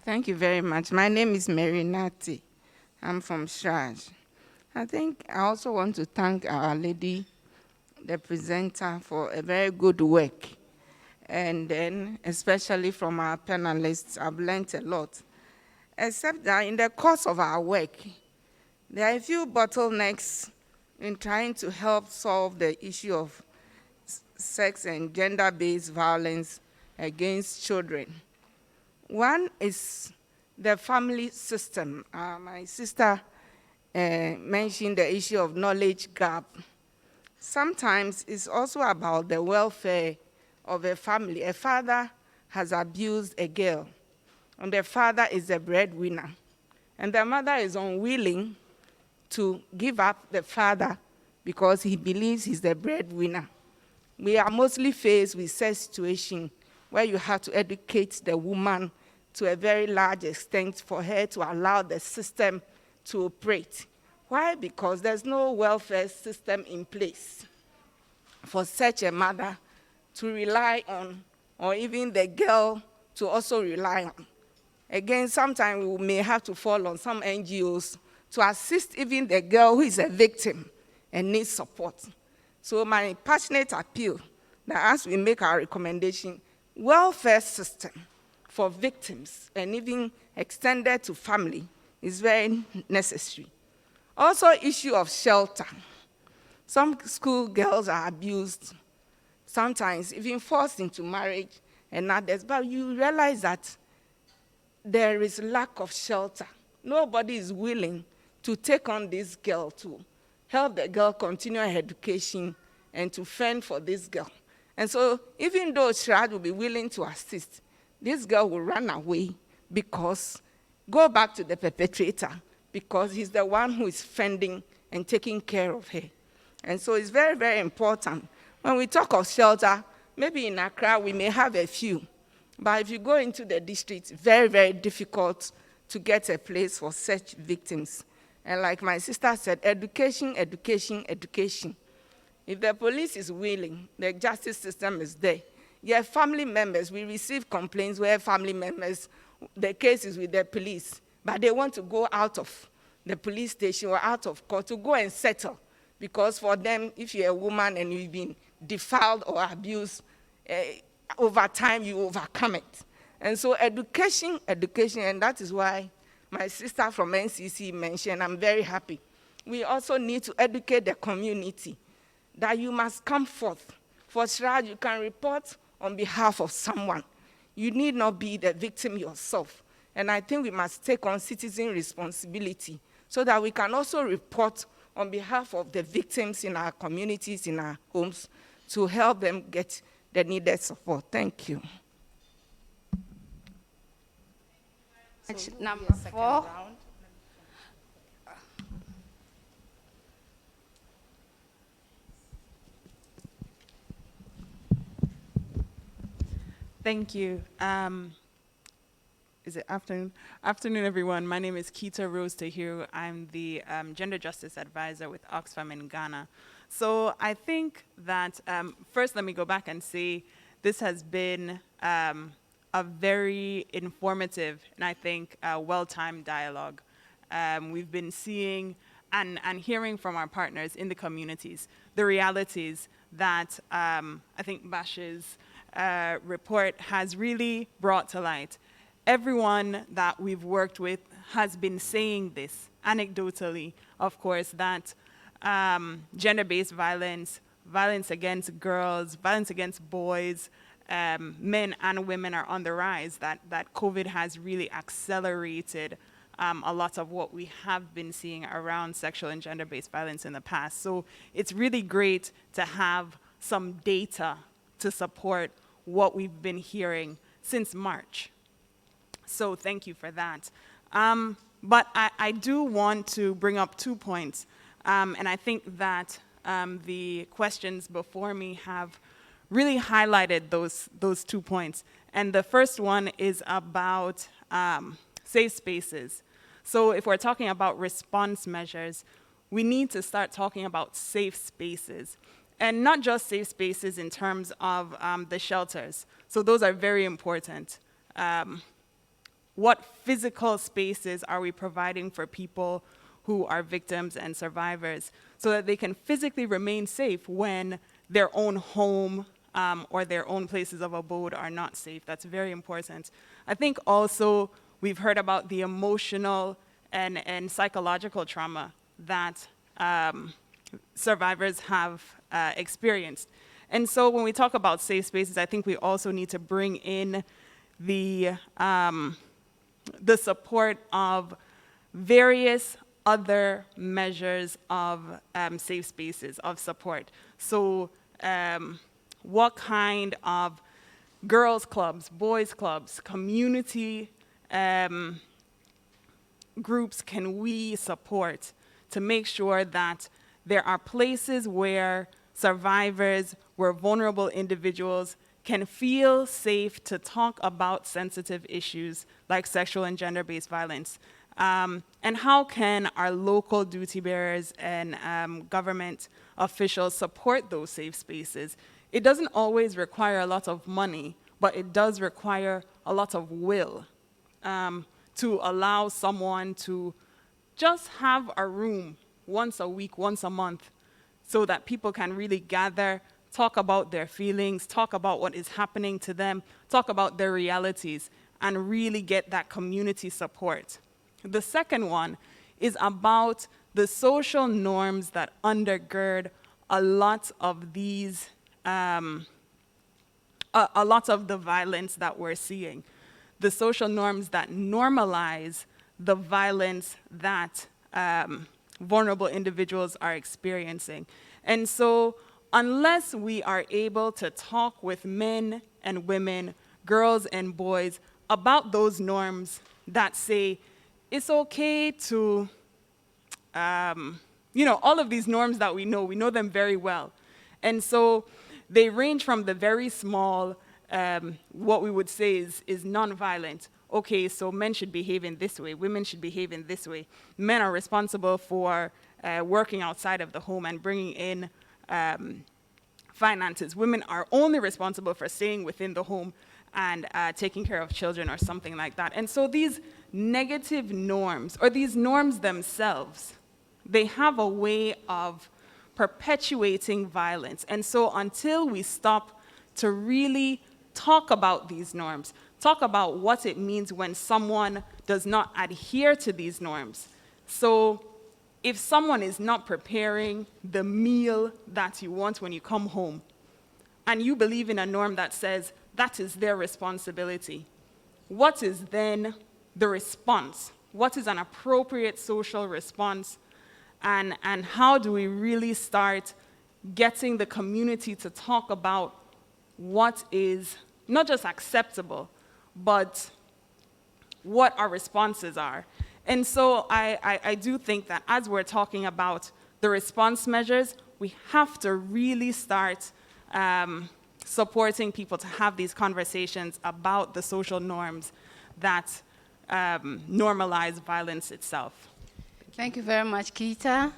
Thank you very much. My name is Mary Nati. I'm from Shraj. I think I also want to thank Our Lady, the presenter, for a very good work. And then, especially from our panelists, I've learned a lot. Except that in the course of our work, there are a few bottlenecks in trying to help solve the issue of sex and gender-based violence against children. One is the family system. My sister mentioned the issue of knowledge gap. Sometimes it's also about the welfare of a family. A father has abused a girl, and the father is the breadwinner, and the mother is unwilling to give up the father because he believes he's the breadwinner. We are mostly faced with such situation where you have to educate the woman to a very large extent for her to allow the system to operate. Why? Because there's no welfare system in place for such a mother to rely on, or even the girl to also rely on. Again, sometimes we may have to fall on some NGOs to assist even the girl who is a victim and needs support. So my passionate appeal that as we make our recommendation, welfare system for victims and even extended to family is very necessary. Also, issue of shelter. Some school girls are abused, sometimes even forced into marriage and others, but you realize that there is lack of shelter. Nobody is willing to take on this girl to help the girl continue her education and to fend for this girl. And so even though Shrad will be willing to assist, this girl will run away because, go back to the perpetrator, because he's the one who is fending and taking care of her. And so it's very, very important. When we talk of shelter, maybe in Accra we may have a few, but if you go into the district, it's very, very difficult to get a place for such victims. And like my sister said, education, education, education. If the police is willing, the justice system is there. Yeah, family members, we receive complaints where family members, the case is with the police, but they want to go out of the police station or out of court to go and settle. Because for them, if you're a woman and you've been defiled or abused, over time you overcome it. And so education, education, and that is why my sister from NCC mentioned, I'm very happy. We also need to educate the community that you must come forth. For Shraj, you can report on behalf of someone. You need not be the victim yourself. And I think we must take on citizen responsibility so that we can also report on behalf of the victims in our communities, in our homes, to help them get the needed support. Thank you. So number 4. Thank you. Is it afternoon? Afternoon, everyone. My name is Keita Rose Tahiru. I'm the Gender Justice Advisor with Oxfam in Ghana. So I think that, first let me go back and say this has been a very informative and I think well-timed dialogue. We've been seeing and hearing from our partners in the communities the realities that I think Bash's report has really brought to light. Everyone that we've worked with has been saying this, anecdotally, of course, that gender-based violence, violence against girls, violence against boys, men and women are on the rise, that COVID has really accelerated a lot of what we have been seeing around sexual and gender-based violence in the past. So it's really great to have some data to support what we've been hearing since March. So thank you for that. But I do want to bring up 2 points. And I think that the questions before me have really highlighted those 2 points. And the first one is about safe spaces. So if we're talking about response measures, we need to start talking about safe spaces. And not just safe spaces in terms of the shelters. So those are very important. What physical spaces are we providing for people who are victims and survivors so that they can physically remain safe when their own home or their own places of abode are not safe? That's very important. I think also we've heard about the emotional and psychological trauma that survivors have experienced. And so when we talk about safe spaces, I think we also need to bring in the support of various other measures of safe spaces, of support. So what kind of girls' clubs, boys' clubs, community groups can we support to make sure that there are places where survivors, where vulnerable individuals can feel safe to talk about sensitive issues like sexual and gender-based violence? And how can our local duty bearers and government officials support those safe spaces? It doesn't always require a lot of money, but it does require a lot of will to allow someone to just have a room once a week, once a month, so that people can really gather, talk about their feelings, talk about what is happening to them, talk about their realities, and really get that community support. The second one is about the social norms that undergird a lot of these, a lot of the violence that we're seeing. The social norms that normalize the violence that vulnerable individuals are experiencing. And so unless we are able to talk with men and women, girls and boys about those norms that say it's okay to, all of these norms that we know them very well. And so they range from the very small, what we would say is nonviolent. Okay, so men should behave in this way, women should behave in this way. Men are responsible for working outside of the home and bringing in finances. Women are only responsible for staying within the home and taking care of children or something like that. And so these negative norms, or these norms themselves, they have a way of perpetuating violence. And so until we stop to really talk about these norms, talk about what it means when someone does not adhere to these norms. So if someone is not preparing the meal that you want when you come home, and you believe in a norm that says that is their responsibility, what is then the response? What is an appropriate social response? And how do we really start getting the community to talk about what is not just acceptable, but what our responses are? And so I do think that as we're talking about the response measures, we have to really start supporting people to have these conversations about the social norms that normalize violence itself. Thank you very much, Keita.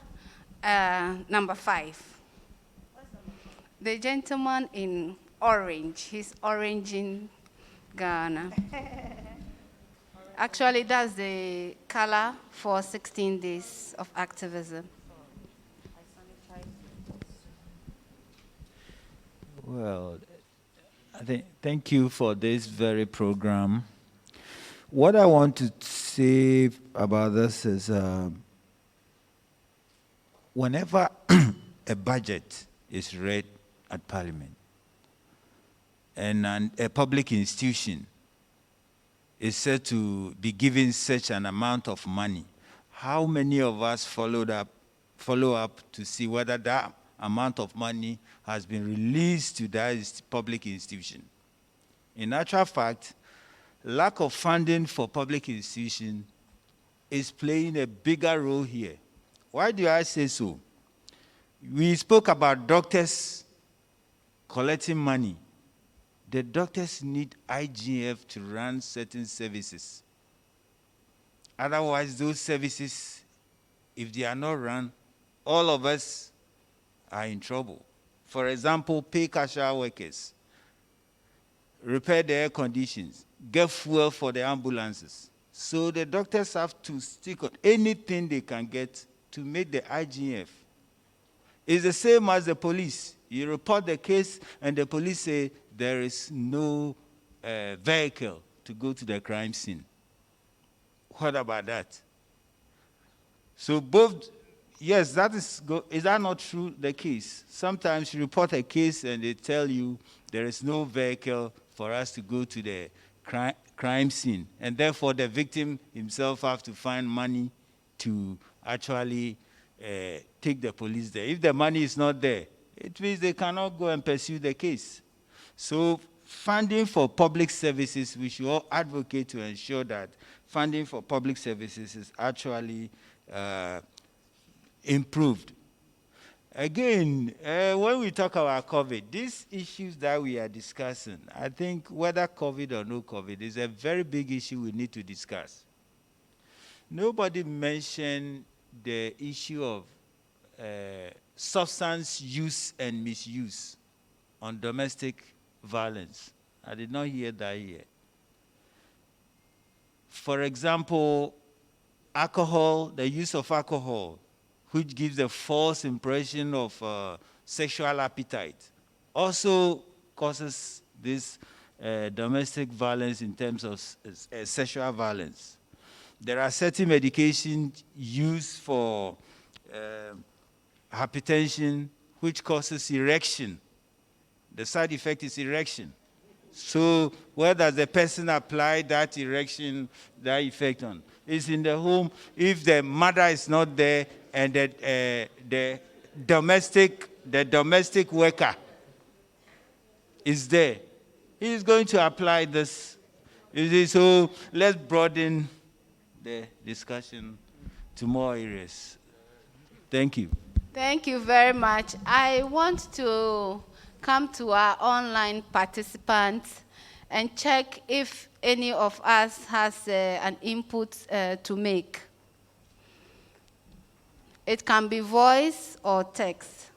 Number 5. The gentleman in orange, he's orange in Ghana. Actually, that's the color for 16 days of activism. Well, thank you for this very program. What I want to say about this is whenever a budget is read at Parliament and a public institution is said to be given such an amount of money, how many of us follow up to see whether that amount of money has been released to that public institution? In actual fact, lack of funding for public institutions is playing a bigger role here. Why do I say so? We spoke about doctors collecting money. The doctors need IGF to run certain services. Otherwise, those services, if they are not run, all of us are in trouble. For example, pay casual workers, repair the air conditions, get fuel for the ambulances. So the doctors have to stick on anything they can get to make the IGF. It's the same as the police. You report the case and the police say there is no vehicle to go to the crime scene. What about that? So both, yes, that is that not true, the case? Sometimes you report a case and they tell you there is no vehicle for us to go to the crime scene. And therefore the victim himself have to find money to actually take the police there. If the money is not there, it means they cannot go and pursue the case. So funding for public services, we should all advocate to ensure that funding for public services is actually improved. Again, when we talk about COVID, these issues that we are discussing, I think whether COVID or no COVID is a very big issue we need to discuss. Nobody mentioned the issue of substance use and misuse on domestic violence. I did not hear that here. For example, alcohol, the use of alcohol, which gives a false impression of sexual appetite, also causes this domestic violence in terms of sexual violence. There are certain medications used for hypertension, which causes erection. The side effect is erection. So where does the person apply that erection, that effect on? It's in the home. If the mother is not there and the domestic worker is there, he is going to apply this. So let's broaden the discussion to more areas. Thank you. Thank you very much. I want to come to our online participants and check if any of us has an input to make. It can be voice or text.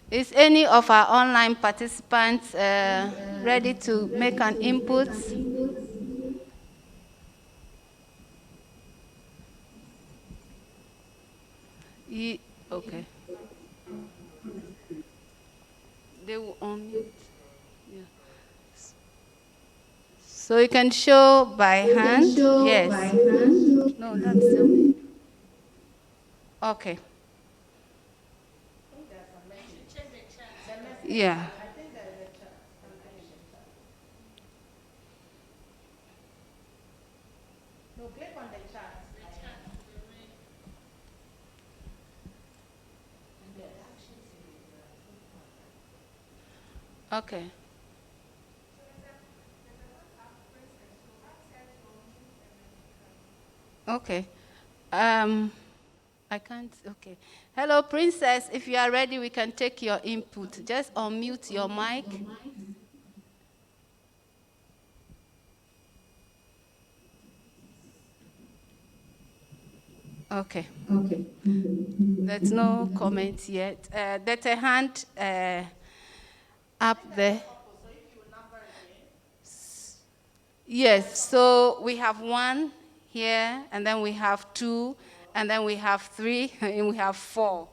Is any of our online participants ready to make an input? Okay. They will unmute. Yeah. So you can show by hand. Yes. No, that's the. Okay. Yeah. No, click on the chat. Okay. Okay. I can't, okay. Hello, Princess. If you are ready, we can take your input. Just unmute your mic. Okay. Okay. There's no comment yet. There's a hand up there. Yes, so we have 1 here, and then we have 2, and then we have 3, and we have 4.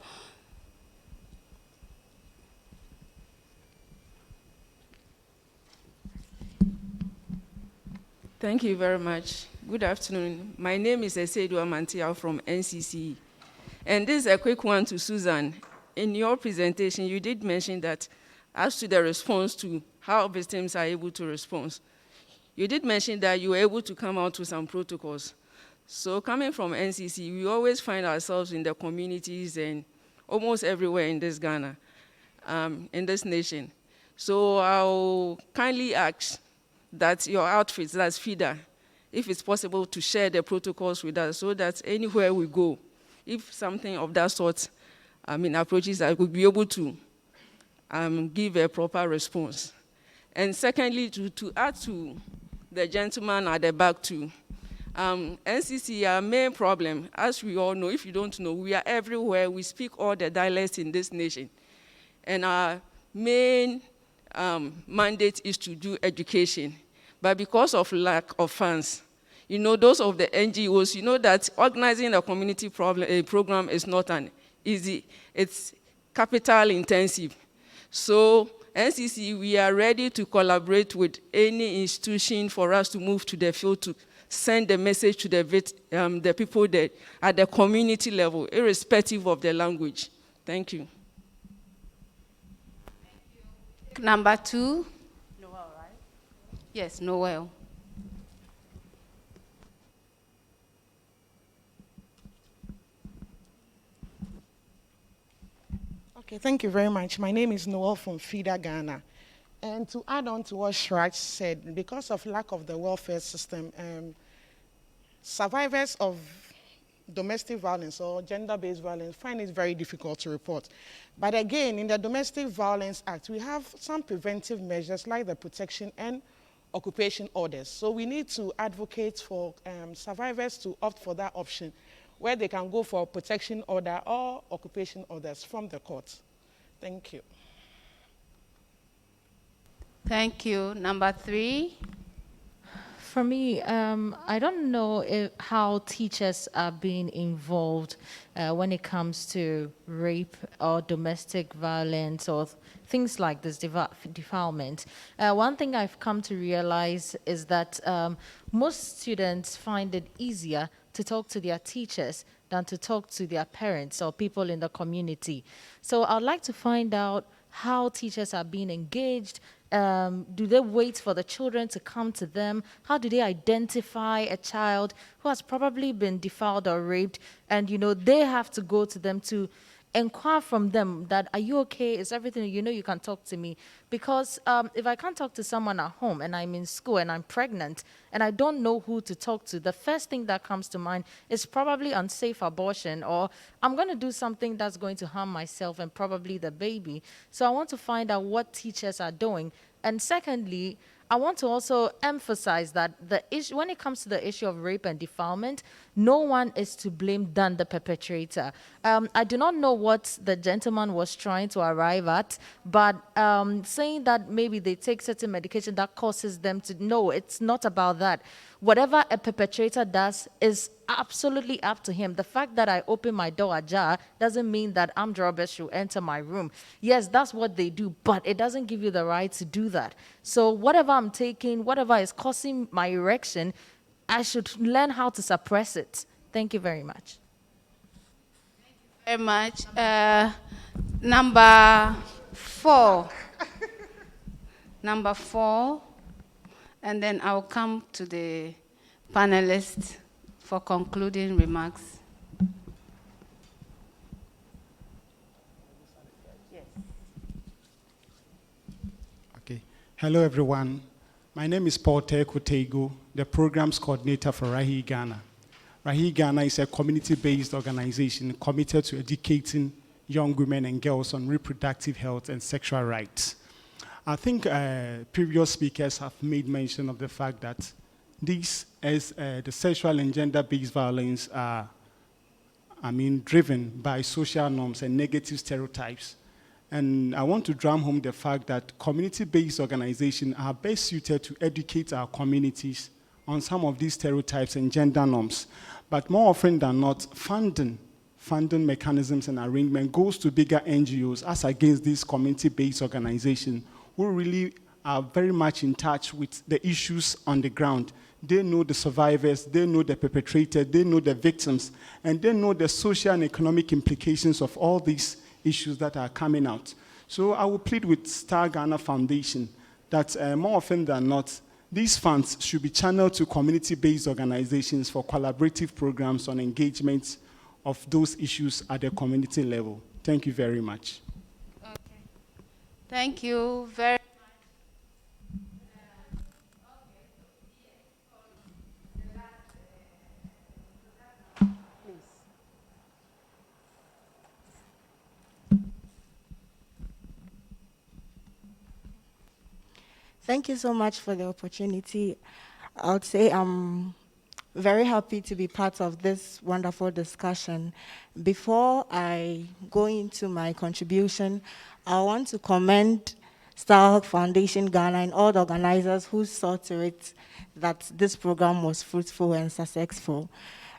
Thank you very much. Good afternoon. My name is Esedu Amantia from NCC. And this is a quick one to Susan. In your presentation, you did mention that as to the response to how victims are able to respond, you did mention that you were able to come out with some protocols. So coming from NCC, we always find ourselves in the communities and almost everywhere in this Ghana, in this nation. So I'll kindly ask that your outfits, that's FIDA, if it's possible to share the protocols with us so that anywhere we go, if something of that sort approaches that will be able to give a proper response. And secondly, to add to the gentleman at the back too, NCC, our main problem, as we all know, if you don't know, we are everywhere. We speak all the dialects in this nation. And our main mandate is to do education. But because of lack of funds, those of the NGOs, that organizing a community program is not an easy, it's capital intensive. So NCC, we are ready to collaborate with any institution for us to move to the field to send the message to the people that at the community level, irrespective of the language. Thank you. Number 2. Noel, right? Yes, Noel. Okay, thank you very much. My name is Noel from FIDA, Ghana. And to add on to what Shraj said, because of lack of the welfare system, survivors of domestic violence or gender-based violence find it very difficult to report. But again, in the Domestic Violence Act, we have some preventive measures like the protection and occupation orders. So we need to advocate for survivors to opt for that option where they can go for a protection order or occupation orders from the courts. Thank you. Thank you. Number 3. For me, I don't know how teachers are being involved when it comes to rape or domestic violence or things like this, defilement. One thing I've come to realize is that most students find it easier to talk to their teachers than to talk to their parents or people in the community. So I'd like to find out how teachers are being engaged. Do they wait for the children to come to them? How do they identify a child who has probably been defiled or raped? And, they have to go to them to inquire from them that, are you okay? Is everything, you can talk to me. Because if I can't talk to someone at home and I'm in school and I'm pregnant and I don't know who to talk to, the first thing that comes to mind is probably unsafe abortion, or I'm going to do something that's going to harm myself and probably the baby. So I want to find out what teachers are doing. And secondly, I want to also emphasize that when it comes to the issue of rape and defilement, no one is to blame than the perpetrator. I do not know what the gentleman was trying to arrive at, but saying that maybe they take certain medication that causes them to, no, it's not about that. Whatever a perpetrator does is absolutely up to him. The fact that I open my door ajar doesn't mean that armed robbers should enter my room. Yes, that's what they do, but it doesn't give you the right to do that. So whatever I'm taking, whatever is causing my erection, I should learn how to suppress it. Thank you very much. Thank you very much. Number 4. Number 4. And then I'll come to the panelists for concluding remarks. Yes. Okay. Hello, everyone. My name is Paul Tekotego, the Programs Coordinator for Rahi Ghana. Rahi Ghana is a community-based organization committed to educating young women and girls on reproductive health and sexual rights. I think previous speakers have made mention of the fact that these, as the sexual and gender-based violence are, driven by social norms and negative stereotypes. And I want to drum home the fact that community-based organizations are best suited to educate our communities on some of these stereotypes and gender norms. But more often than not, funding mechanisms and arrangement goes to bigger NGOs as against these community-based organizations who really are very much in touch with the issues on the ground. They know the survivors, they know the perpetrators, they know the victims, and they know the social and economic implications of all these issues that are coming out. So I will plead with Star Ghana Foundation that more often than not, these funds should be channeled to community-based organizations for collaborative programs on engagement of those issues at the community level. Thank you very much. Thank you very much. Thank you so much for the opportunity. I would say I'm very happy to be part of this wonderful discussion. Before I go into my contribution, I want to commend Starhawk Foundation Ghana and all the organizers who saw to it that this program was fruitful and successful.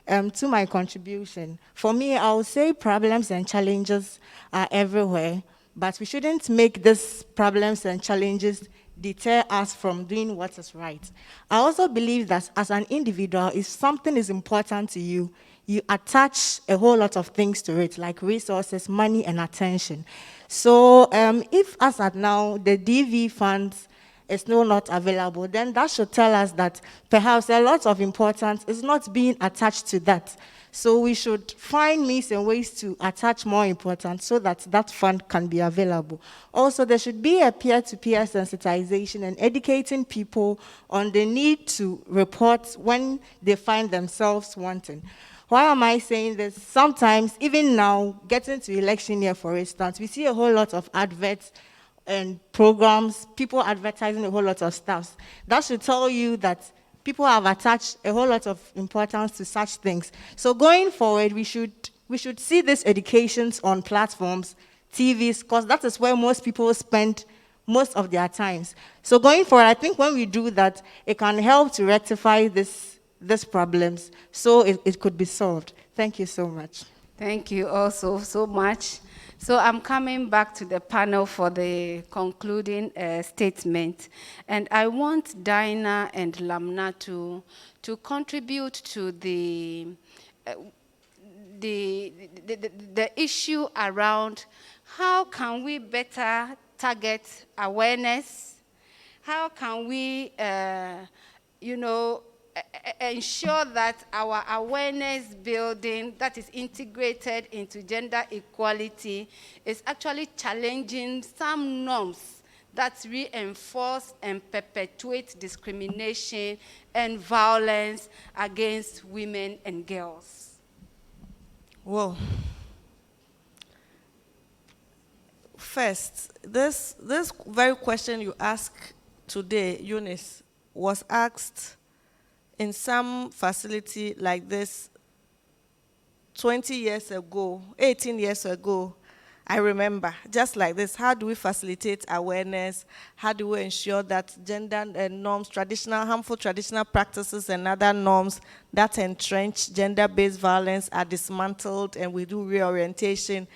To my contribution, for me, I would say problems and challenges are everywhere, but we shouldn't make these problems and challenges deter us from doing what is right. I also believe that as an individual, if something is important to you, you attach a whole lot of things to it, like resources, money, and attention. So if as at now, the DV funds is still not available, then that should tell us that perhaps a lot of importance is not being attached to that. So we should find means and ways to attach more importance so that that fund can be available. Also, there should be a peer-to-peer sensitization and educating people on the need to report when they find themselves wanting. Why am I saying this? Sometimes, even now, getting to election year, for instance, we see a whole lot of adverts and programs, people advertising a whole lot of stuff. That should tell you that people have attached a whole lot of importance to such things. So going forward, we should see these educations on platforms, TVs, because that is where most people spend most of their times. So going forward, I think when we do that, it can help to rectify these problems, so it could be solved. Thank you so much. Thank you also so much. So I'm coming back to the panel for the concluding statement. And I want Dinah and Lamna to contribute to the issue around how can we better target awareness? How can we, ensure that our awareness building that is integrated into gender equality is actually challenging some norms that reinforce and perpetuate discrimination and violence against women and girls? Well, first, this very question you asked today, Eunice, was asked in some facility like this 20 years ago, 18 years ago. I remember, just like this, how do we facilitate awareness? How do we ensure that gender norms, harmful traditional practices and other norms that entrench gender-based violence are dismantled, and we do reorientation?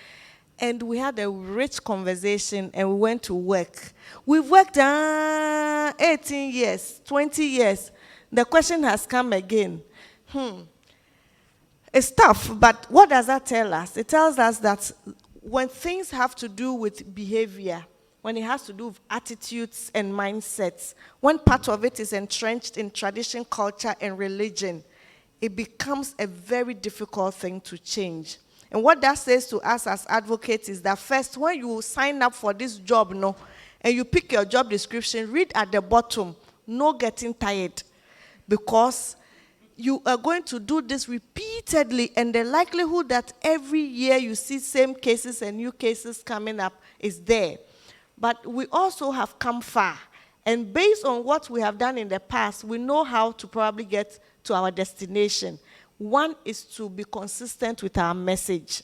And we had a rich conversation, and we went to work. We've worked 18 years, 20 years. The question has come again. It's tough, but what does that tell us? It tells us that when things have to do with behavior, when it has to do with attitudes and mindsets, when part of it is entrenched in tradition, culture, and religion, it becomes a very difficult thing to change. And what that says to us as advocates is that first, when you sign up for this job, and you pick your job description, read at the bottom, no getting tired. Because you are going to do this repeatedly, and the likelihood that every year you see same cases and new cases coming up is there. But we also have come far. And based on what we have done in the past, we know how to probably get to our destination. One is to be consistent with our message.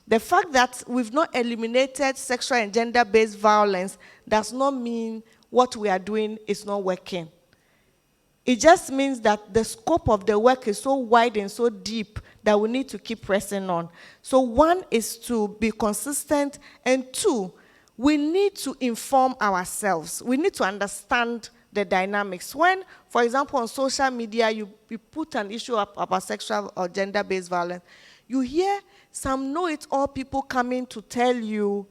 The fact that we've not eliminated sexual and gender-based violence does not mean what we are doing is not working. It just means that the scope of the work is so wide and so deep that we need to keep pressing on. So one is to be consistent, and two, we need to inform ourselves. We need to understand the dynamics. When, for example, on social media, you put an issue up about sexual or gender-based violence, you hear some know-it-all people coming to tell you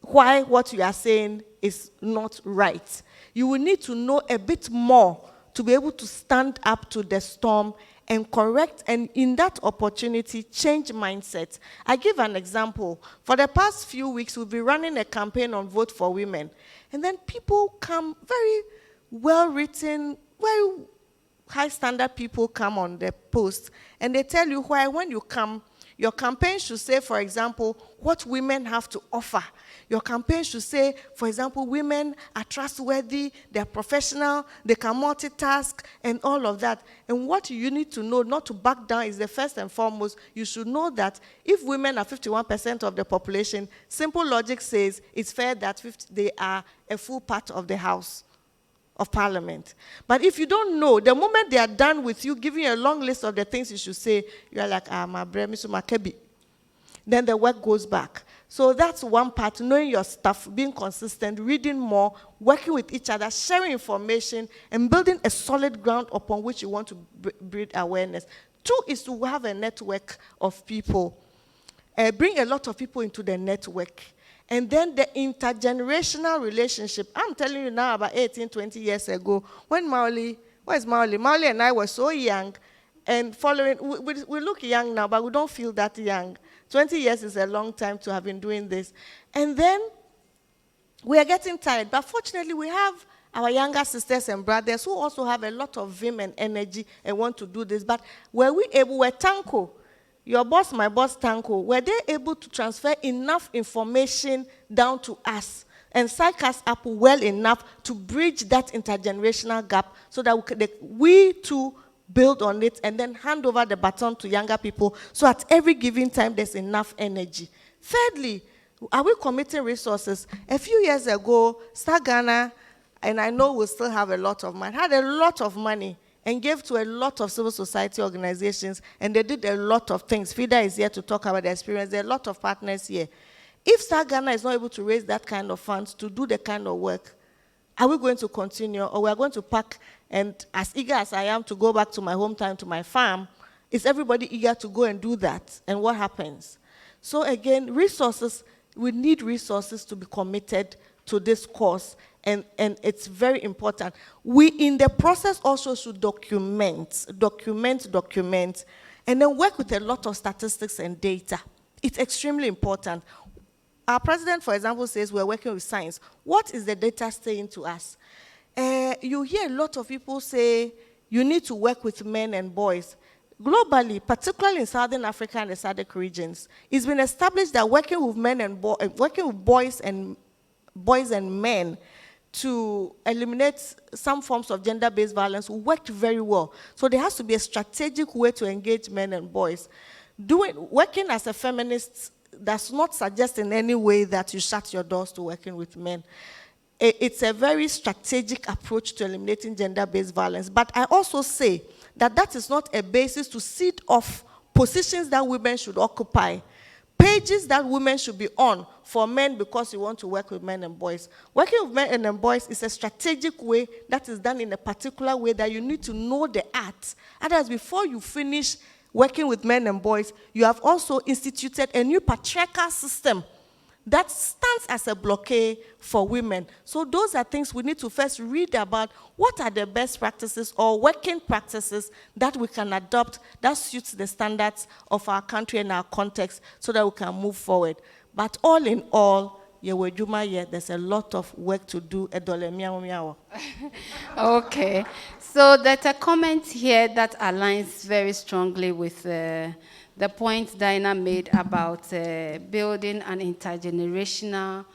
why what you are saying is not right. You will need to know a bit more to be able to stand up to the storm and correct, and in that opportunity, change mindset. I give an example. For the past few weeks, we've been running a campaign on Vote for Women. And then people come, very well-written, very high-standard people come on the post, and they tell you why when you come, Your campaign should say, for example, what women have to offer. Your campaign should say, for example, women are trustworthy, they're professional, they can multitask, and all of that. And what you need to know, not to back down, is the first and foremost, you should know that if women are 51% of the population, simple logic says it's fair that they are a full part of the House of Parliament. But if you don't know, the moment they are done with you giving you a long list of the things you should say, you are like, my bremisu makebi. Then the work goes back. So that's one part, knowing your stuff, being consistent, reading more, working with each other, sharing information, and building a solid ground upon which you want to build awareness. 2 is to have a network of people. Bring a lot of people into the network. And then the intergenerational relationship. I'm telling you now, about 18, 20 years ago, when where's Maoli? Maoli and I were so young, and following, we look young now, but we don't feel that young. 20 years is a long time to have been doing this. And then we are getting tired. But fortunately, we have our younger sisters and brothers who also have a lot of vim and energy and want to do this. But were we able, were Tanko, your boss, my boss Tanko, were they able to transfer enough information down to us and psych us up well enough to bridge that intergenerational gap so that we too build on it and then hand over the baton to younger people so at every given time there's enough energy. Thirdly, are we committing resources? A few years ago, Star Ghana, and I know we still have a lot of money, had a lot of money and gave to a lot of civil society organizations, and they did a lot of things. FIDA is here to talk about the experience. There are a lot of partners here. If Star Ghana is not able to raise that kind of funds to do the kind of work, are we going to continue, or we are going to pack? And as eager as I am to go back to my hometown, to my farm, is everybody eager to go and do that? And what happens? So again, resources, we need resources to be committed to this cause, and it's very important. We, in the process, also should document, and then work with a lot of statistics and data. It's extremely important. Our president, for example, says we're working with science. What is the data saying to us? You hear a lot of people say you need to work with men and boys. Globally, particularly in Southern Africa and the SADC regions, it's been established that working with men and working with boys and men to eliminate some forms of gender-based violence worked very well. So there has to be a strategic way to engage men and boys. Working as a feminist does not suggest in any way that you shut your doors to working with men. It's a very strategic approach to eliminating gender-based violence. But I also say that that is not a basis to cede off positions that women should occupy, pages that women should be on for men because you want to work with men and boys. Working with men and boys is a strategic way that is done in a particular way that you need to know the art. Otherwise, before you finish working with men and boys, you have also instituted a new patriarchal system that stands as a blockade for women. So those are things we need to first read about. What are the best practices or working practices that we can adopt that suits the standards of our country and our context so that we can move forward. But all in all, there's a lot of work to do. Okay. So there's a comment here that aligns very strongly with the point Diana made about building an intergenerational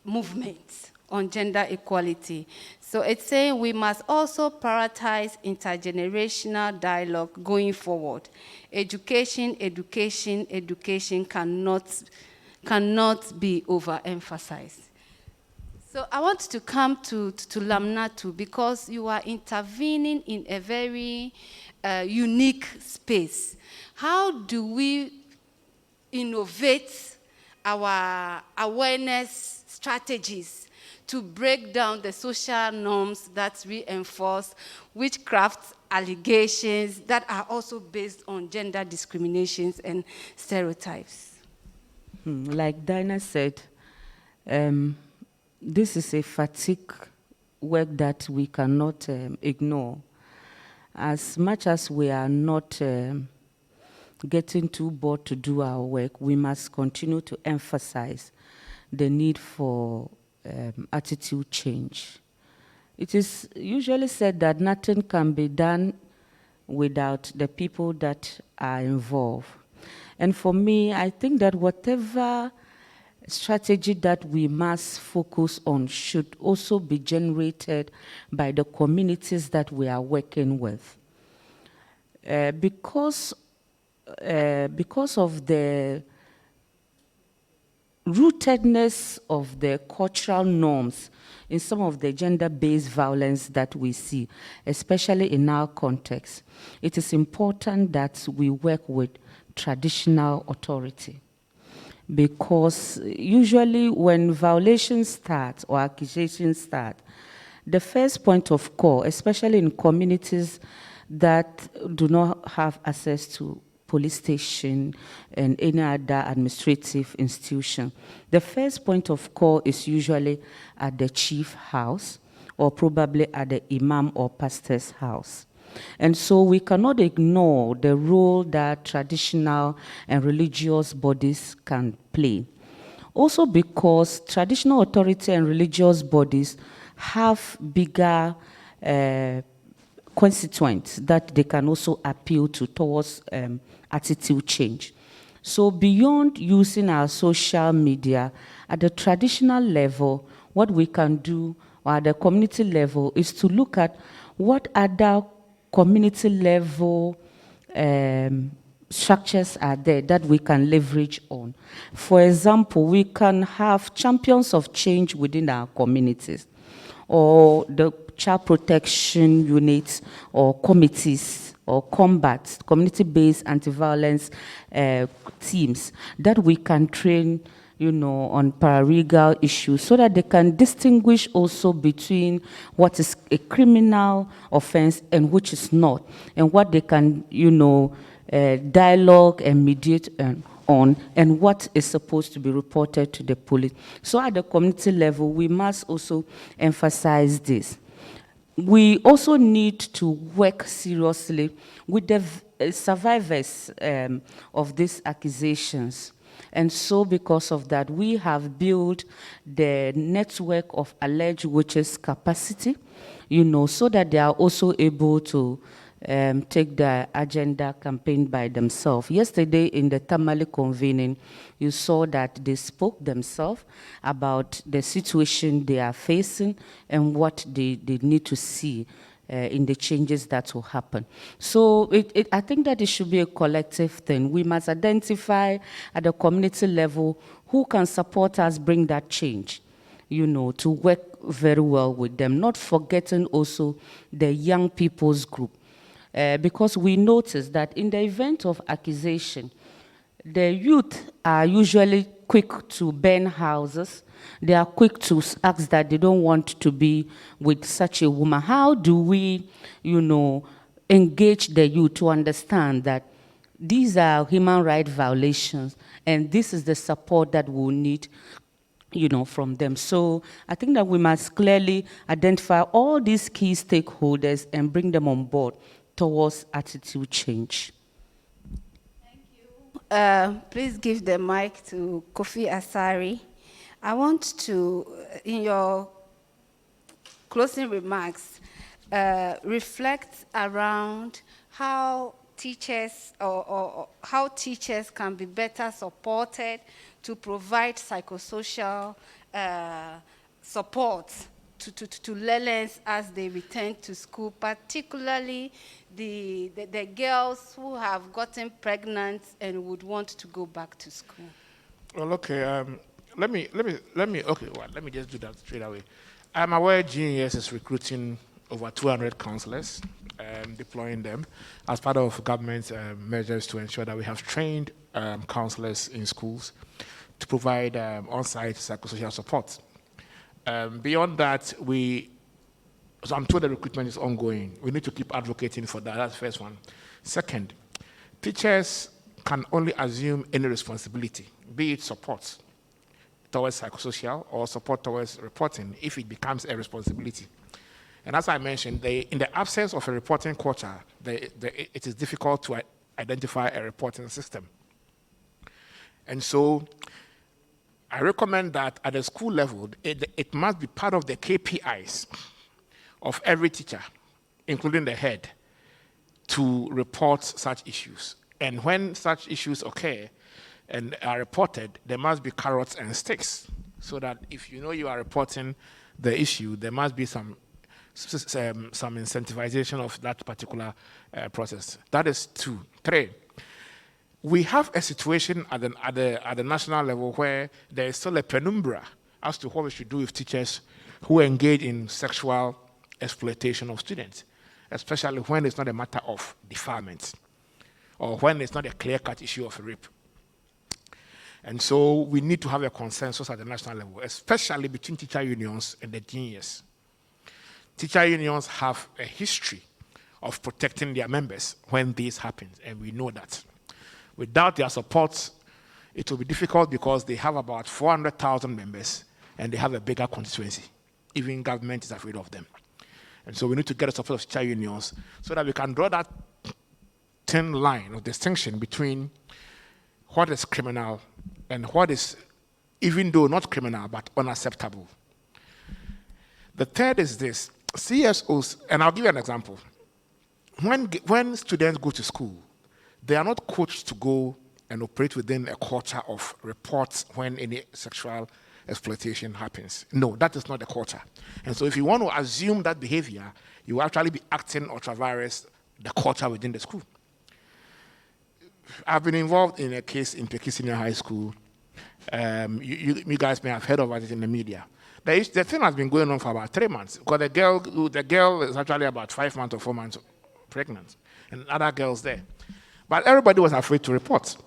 movement on gender equality. So it's saying we must also prioritize intergenerational dialogue going forward. Education cannot be overemphasized. So I want to come to Lamnatu because you are intervening in a very unique space. How do we innovate our awareness strategies to break down the social norms that reinforce witchcraft allegations that are also based on gender discriminations and stereotypes? Like Dinah said, this is a fatigue work that we cannot ignore. As much as we are not getting too bored to do our work, we must continue to emphasize the need for attitude change. It is usually said that nothing can be done without the people that are involved. And for me, I think that whatever strategy that we must focus on should also be generated by the communities that we are working with. Because of the rootedness of the cultural norms in some of the gender-based violence that we see, especially in our context, it is important that we work with traditional authority. Because usually when violations start or accusations start, the first point of call, especially in communities that do not have access to police station and any other administrative institution, the first point of call is usually at the chief house or probably at the imam or pastor's house. And so we cannot ignore the role that traditional and religious bodies can play. Also because traditional authority and religious bodies have bigger constituents that they can also appeal to towards attitude change. So beyond using our social media, at the traditional level, what we can do, or at the community level, is to look at what other community level structures are there that we can leverage on. For example, we can have champions of change within our communities, or the child protection units or committees or community-based anti-violence teams that we can train, on paralegal issues so that they can distinguish also between what is a criminal offense and which is not, and what they can, dialogue and mediate on, and what is supposed to be reported to the police. So at the community level, we must also emphasize this. We also need to work seriously with the survivors of these accusations. And so because of that, we have built the network of alleged witches capacity, so that they are also able to take the agenda campaign by themselves. Yesterday in the Tamale convening, you saw that they spoke themselves about the situation they are facing and what they need to see in the changes that will happen. So I think that it should be a collective thing. We must identify at the community level who can support us bring that change, to work very well with them, not forgetting also the young people's group. Because we notice that in the event of accusation, the youth are usually quick to burn houses. They are quick to ask that they don't want to be with such a woman. How do we, engage the youth to understand that these are human rights violations and this is the support that we'll need, from them? So I think that we must clearly identify all these key stakeholders and bring them on board towards attitude change. Thank you. Please give the mic to Kofi Asari. I want to, in your closing remarks, reflect around how teachers or how teachers can be better supported to provide psychosocial support to learners as they return to school, particularly the girls who have gotten pregnant and would want to go back to school. Well, okay. Let me just do that straight away. I'm aware GES is recruiting over 200 counselors, deploying them as part of government measures to ensure that we have trained counselors in schools to provide on-site psychosocial support. Beyond that, so I'm told the recruitment is ongoing. We need to keep advocating for that. That's the first one. Second, teachers can only assume any responsibility, be it support towards psychosocial or support towards reporting, if it becomes a responsibility. And as I mentioned, in the absence of a reporting culture, it is difficult to identify a reporting system. And so I recommend that at the school level, it must be part of the KPIs of every teacher, including the head, to report such issues. And when such issues occur and are reported, there must be carrots and sticks, so that if you know you are reporting the issue, there must be some incentivization of that particular process. That is 2. 3, we have a situation at the national level where there is still a penumbra as to what we should do with teachers who engage in sexual exploitation of students, especially when it's not a matter of defilement or when it's not a clear-cut issue of rape. And so we need to have a consensus at the national level, especially between teacher unions and the GES. Teacher unions have a history of protecting their members when this happens, and we know that. Without their support, it will be difficult because they have about 400,000 members and they have a bigger constituency. Even government is afraid of them. And so we need to get the support of teacher unions so that we can draw that thin line of distinction between what is criminal and what is, even though not criminal, but unacceptable. The third is this: CSOs, and I'll give you an example. When students go to school, they are not coached to go and operate within a culture of reports when any sexual exploitation happens. No, that is not the culture. And so if you want to assume that behavior, you will actually be acting ultra-virus the culture within the school. I've been involved in a case in Peki Senior High School. You guys may have heard about it in the media. The thing has been going on for about 3 months, because the girl is actually about 5 months or 4 months pregnant, and other girls there. But everybody was afraid to report.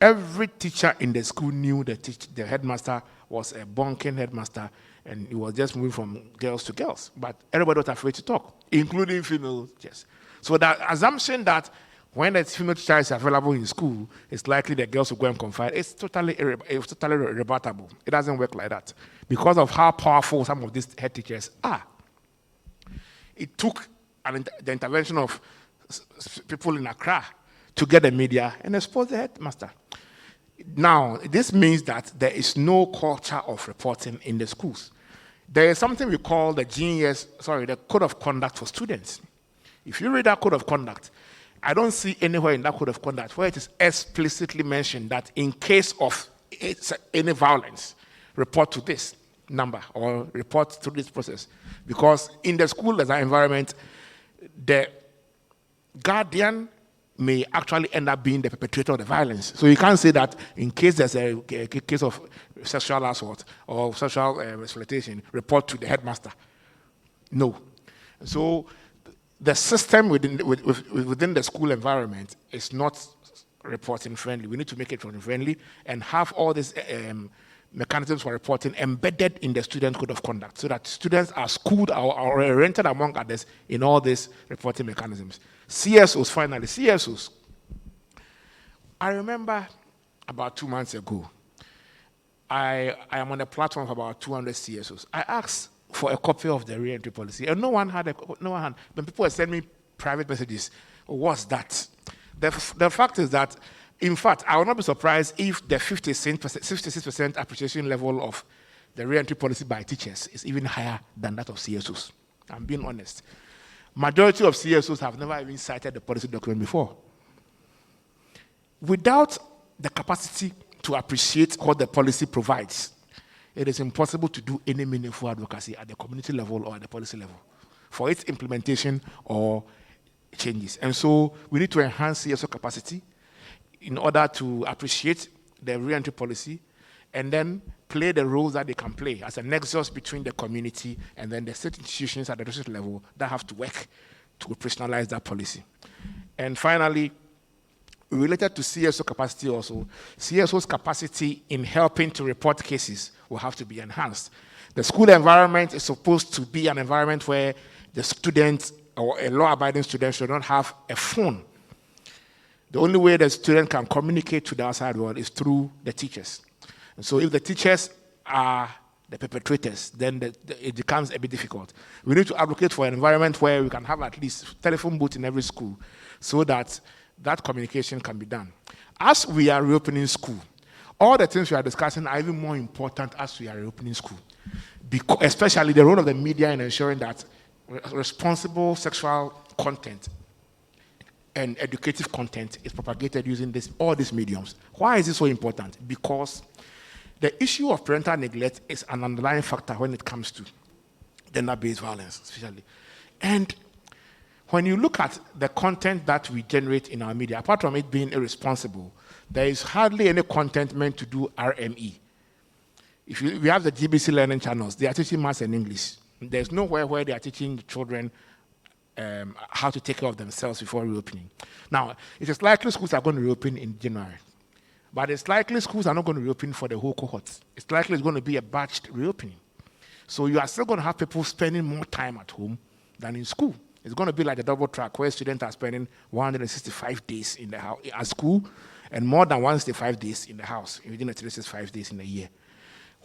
Every teacher in the school knew the headmaster was a bonking headmaster, and he was just moving from girls to girls. But everybody was afraid to talk, including female teachers. So the assumption that when a female teacher is available in school, it's likely the girls will go and confide. It's totally rebuttable. It doesn't work like that, because of how powerful some of these head teachers are. It took the intervention of people in Accra to get the media and expose the headmaster. Now, this means that there is no culture of reporting in the schools. There is something we call the Code of Conduct for Students. If you read that Code of Conduct, I don't see anywhere in that Code of Conduct where it is explicitly mentioned that in case of any violence, report to this number or report to this process. Because in the school as an environment, the guardian may actually end up being the perpetrator of the violence. So you can't say that in case there's a case of sexual assault or sexual exploitation, report to the headmaster. No. So the system within the school environment is not reporting friendly. We need to make it reporting friendly and have all these mechanisms for reporting embedded in the student code of conduct, so that students are schooled or oriented among others in all these reporting mechanisms. CSOs, finally, CSOs. I remember about 2 months ago, I am on a platform of about 200 CSOs. I asked for a copy of the re-entry policy, and no one had. When people were sending me private messages, what's that? The fact is that, in fact, I would not be surprised if the 56% appreciation level of the re-entry policy by teachers is even higher than that of CSOs. I'm being honest. Majority of CSOs have never even cited the policy document before. Without the capacity to appreciate what the policy provides, it is impossible to do any meaningful advocacy at the community level or at the policy level for its implementation or changes. And so we need to enhance CSO capacity in order to appreciate the re-entry policy and then play the roles that they can play as a nexus between the community and then the state institutions at the district level that have to work to operationalize that policy. And finally, related to CSO capacity also, CSO's capacity in helping to report cases will have to be enhanced. The school environment is supposed to be an environment where the student or a law-abiding student should not have a phone. The only way the student can communicate to the outside world is through the teachers. And so if the teachers are the perpetrators, then it becomes a bit difficult. We need to advocate for an environment where we can have at least telephone booth in every school so that that communication can be done. As we are reopening school, all the things we are discussing are even more important as we are reopening school, especially the role of the media in ensuring that responsible sexual content and educative content is propagated using all these mediums. Why is this so important? Because the issue of parental neglect is an underlying factor when it comes to gender-based violence, especially. And when you look at the content that we generate in our media, apart from it being irresponsible, there is hardly any content meant to do RME. We have the GBC learning channels, they are teaching maths and English. There's nowhere where they are teaching the children how to take care of themselves before reopening. Now, it is likely schools are going to reopen in January, but it's likely schools are not going to reopen for the whole cohort. It's likely it's going to be a batched reopening. So you are still going to have people spending more time at home than in school. It's going to be like a double track where students are spending 165 days in the house at school and more than 165 days in the house within the 365 days in a year.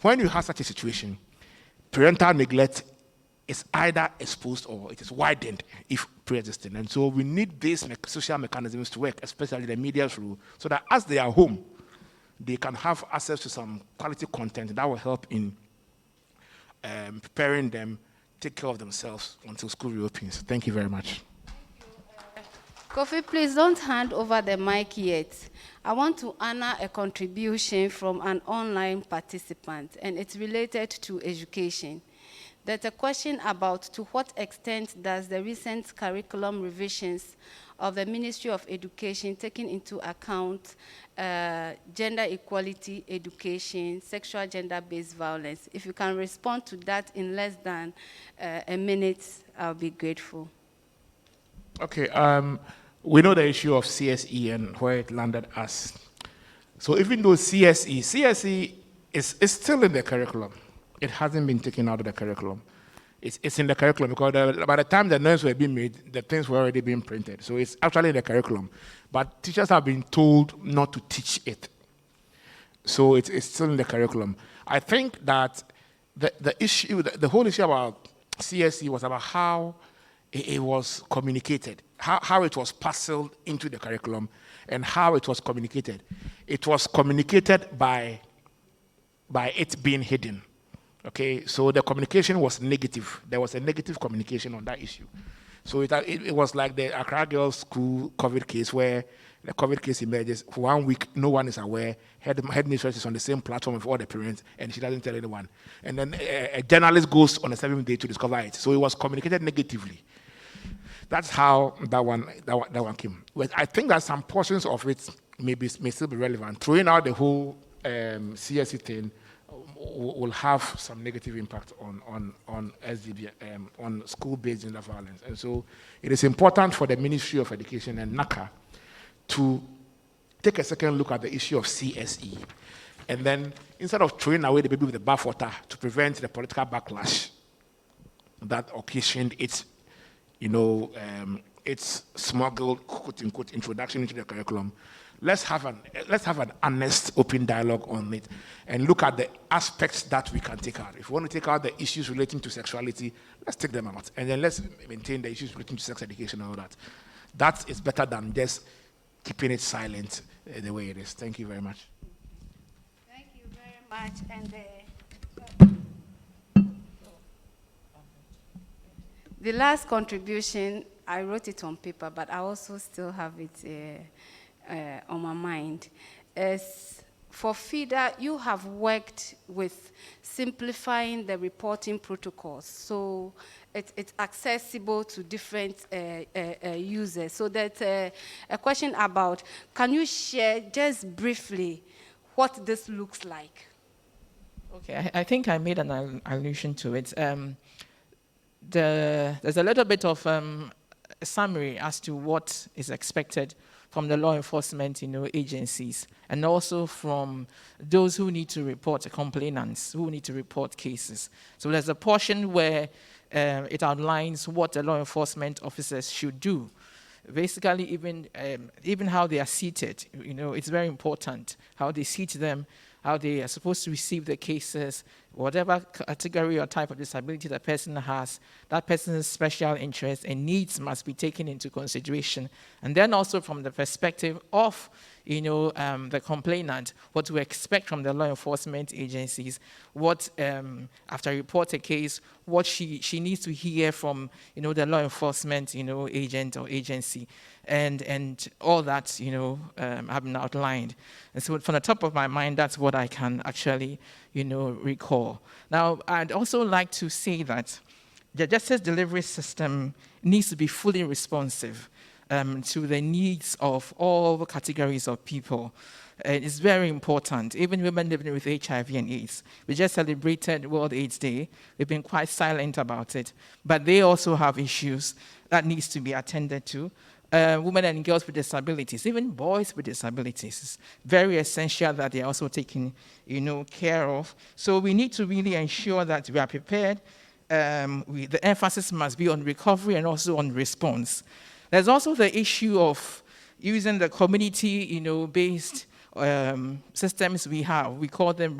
When you have such a situation, parental neglect is either exposed or it is widened if pre-existing. And so we need these social mechanisms to work, especially the media's role, so that as they are home, they can have access to some quality content that will help in preparing them take care of themselves until school reopens. Thank you very much. Kofi, please don't hand over the mic yet. I want to honor a contribution from an online participant, and it's related to education. There's a question about to what extent does the recent curriculum revisions of the Ministry of Education taking into account gender equality, education, sexual gender-based violence? If you can respond to that in less than a minute, I'll be grateful. Okay, we know the issue of CSE and where it landed us. So even though CSE is still in the curriculum, it hasn't been taken out of the curriculum. It's in the curriculum because by the time the notes were being made, the things were already being printed. So it's actually in the curriculum. But teachers have been told not to teach it. So it's still in the curriculum. I think that the whole issue about CSE was about how it was communicated, how it was parceled into the curriculum, and how it was communicated. It was communicated by it being hidden. Okay, so the communication was negative. There was a negative communication on that issue. So it was like the Accra Girls School COVID case where the COVID case emerges. For 1 week, no one is aware. Headmistress is on the same platform with all the parents, and she doesn't tell anyone. And then a journalist goes on the 7th day to discover it. So it was communicated negatively. That's how that one came. But I think that some portions of it may still be relevant. Throwing out the whole CSE thing will have some negative impact on SDB, on school-based gender violence. And so it is important for the Ministry of Education and NACA to take a second look at the issue of CSE. And then instead of throwing away the baby with the bathwater to prevent the political backlash that occasioned its smuggled, quote-unquote, introduction into the curriculum, let's have an honest, open dialogue on it and look at the aspects that we can take out. If we want to take out the issues relating to sexuality, let's take them out. And then let's maintain the issues relating to sex education and all that. That is better than just keeping it silent the way it is. Thank you very much. Thank you very much. And the last contribution, I wrote it on paper, but I also still have it on my mind. As for FIDA, you have worked with simplifying the reporting protocols, so it's accessible to different users. So that's a question about, can you share just briefly what this looks like? Okay, I think I made an allusion to it. There's a little bit of a summary as to what is expected from the law enforcement agencies, and also from those who need to report complainants, who need to report cases. So there's a portion where it outlines what the law enforcement officers should do. Basically, even how they are seated, it's very important, how they seat them, how they are supposed to receive the cases, whatever category or type of disability the person has, that person's special interests and needs must be taken into consideration. And then also from the perspective of the complainant, what to expect from the law enforcement agencies, what, after I report a case, what she needs to hear from, the law enforcement, agent or agency, and all that, have been outlined. And so from the top of my mind, that's what I can actually, recall. Now, I'd also like to say that the justice delivery system needs to be fully responsive to the needs of all categories of people. It's very important, even women living with HIV and AIDS. We just celebrated World AIDS Day. We've been quite silent about it, but they also have issues that needs to be attended to. Women and girls with disabilities, even boys with disabilities. It's very essential that they're also taken, care of. So we need to really ensure that we are prepared. The emphasis must be on recovery and also on response. There's also the issue of using the community, systems we have. We call them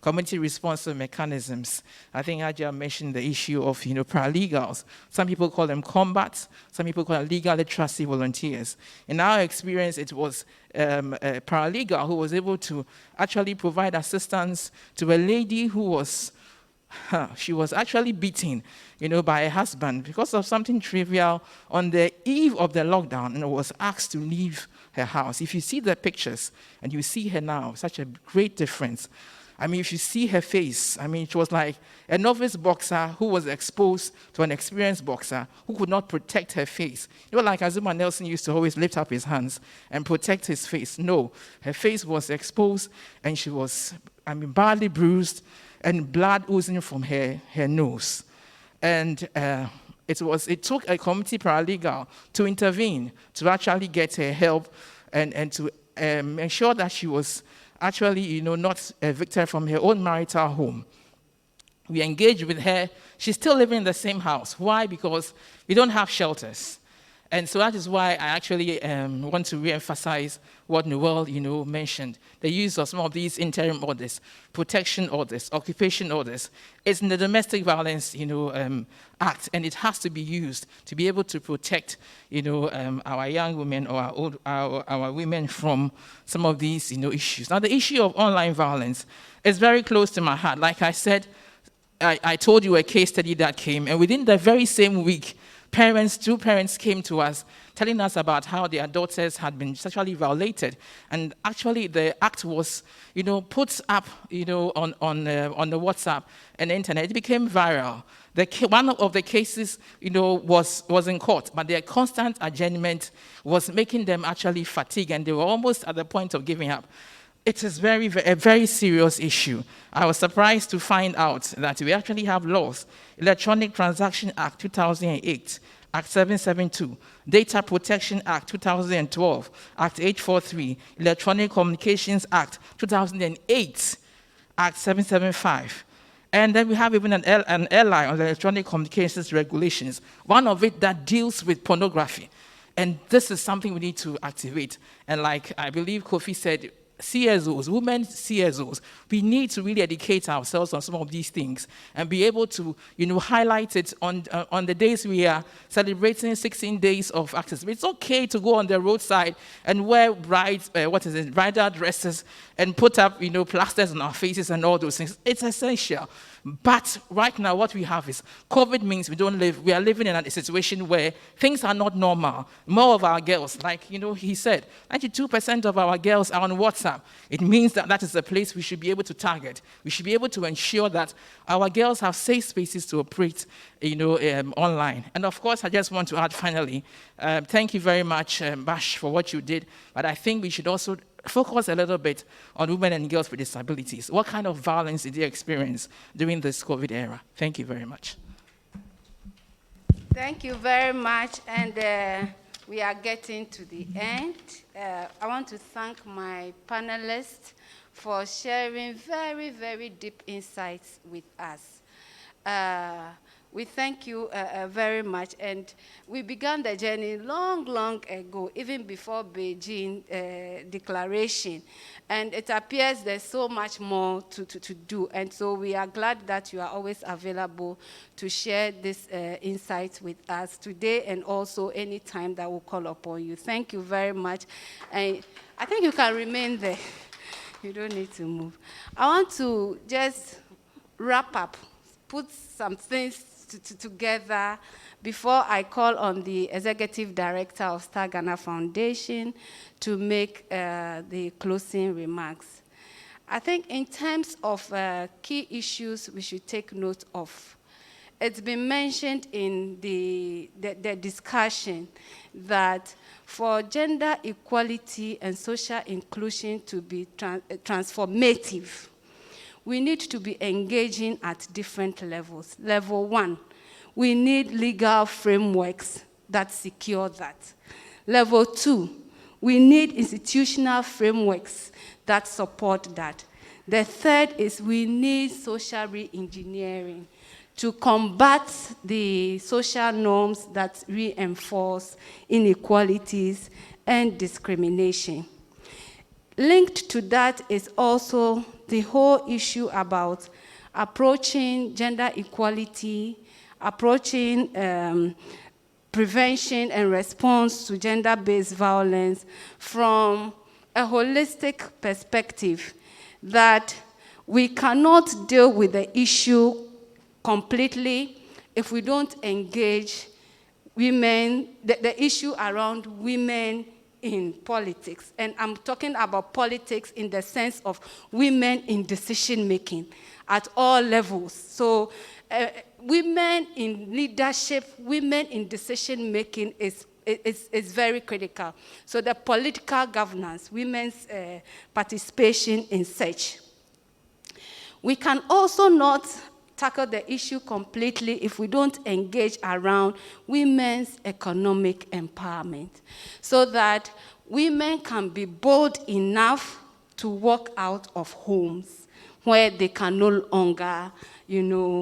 community responsive mechanisms. I think Ajay mentioned the issue of, paralegals. Some people call them combats. Some people call them legal literacy volunteers. In our experience, it was a paralegal who was able to actually provide assistance to a lady who was she was actually beaten, by her husband because of something trivial on the eve of the lockdown, and was asked to leave her house. If you see the pictures and you see her now, such a great difference. I mean, if you see her face, it was like a novice boxer who was exposed to an experienced boxer who could not protect her face. Like Azuma Nelson used to always lift up his hands and protect his face. No, her face was exposed and she was, badly bruised and blood oozing from her nose. And it took a community paralegal to intervene to actually get her help and to ensure that she was actually, not evicted from her own marital home. We engaged with her. She's still living in the same house. Why? Because we don't have shelters. And so that is why I actually want to re-emphasize what Noel, mentioned. The use of some of these interim orders, protection orders, occupation orders. It's in the Domestic Violence, Act, and it has to be used to be able to protect, our young women or our women from some of these, issues. Now, the issue of online violence is very close to my heart. Like I said, I told you a case study that came, and within the very same week, two parents came to us telling us about how their daughters had been sexually violated. And actually the act was, put up, on the WhatsApp and the internet. It became viral. One of the cases, was in court, but their constant adjournment was making them actually fatigue, and they were almost at the point of giving up. It is a very serious issue. I was surprised to find out that we actually have laws. Electronic Transaction Act 2008, Act 772, Data Protection Act 2012, Act 843, Electronic Communications Act 2008, Act 775. And then we have even an ally on the Electronic Communications Regulations, one of it that deals with pornography. And this is something we need to activate. And like I believe Kofi said, CSOs, women CSOs, we need to really educate ourselves on some of these things and be able to, highlight it on the days we are celebrating 16 days of activism. It's okay to go on the roadside and wear bridal dresses and put up, plasters on our faces and all those things. It's essential. But right now, what we have is COVID means we are living in a situation where things are not normal. More of our girls, like, he said, 92% of our girls are on WhatsApp. It means that is a place we should be able to target. We should be able to ensure that our girls have safe spaces to operate, online. And of course, I just want to add finally, thank you very much, Bash, for what you did. But I think we should also focus a little bit on women and girls with disabilities. What kind of violence did they experience during this COVID era? Thank you very much. Thank you very much. And we are getting to the end. I want to thank my panelists for sharing very, very deep insights with us. We thank you very much. And we began the journey long ago, even before Beijing Declaration. And it appears there's so much more to do. And so we are glad that you are always available to share this insights with us today and also any time that we'll call upon you. Thank you very much. And I think you can remain there. You don't need to move. I want to just wrap up, put some things together before I call on the Executive Director of Star Ghana Foundation to make the closing remarks. I think in terms of key issues we should take note of, it's been mentioned in the discussion that for gender equality and social inclusion to be transformative, we need to be engaging at different levels. Level 1, we need legal frameworks that secure that. Level 2, we need institutional frameworks that support that. The third is we need social re-engineering to combat the social norms that reinforce inequalities and discrimination. Linked to that is also the whole issue about approaching gender equality, approaching prevention and response to gender-based violence from a holistic perspective, that we cannot deal with the issue completely if we don't engage women, the issue around women in politics. And I'm talking about politics in the sense of women in decision-making at all levels. So women in leadership, women in decision-making is very critical. So the political governance, women's participation in such. We can also not tackle the issue completely if we don't engage around women's economic empowerment, so that women can be bold enough to walk out of homes where they can no longer, when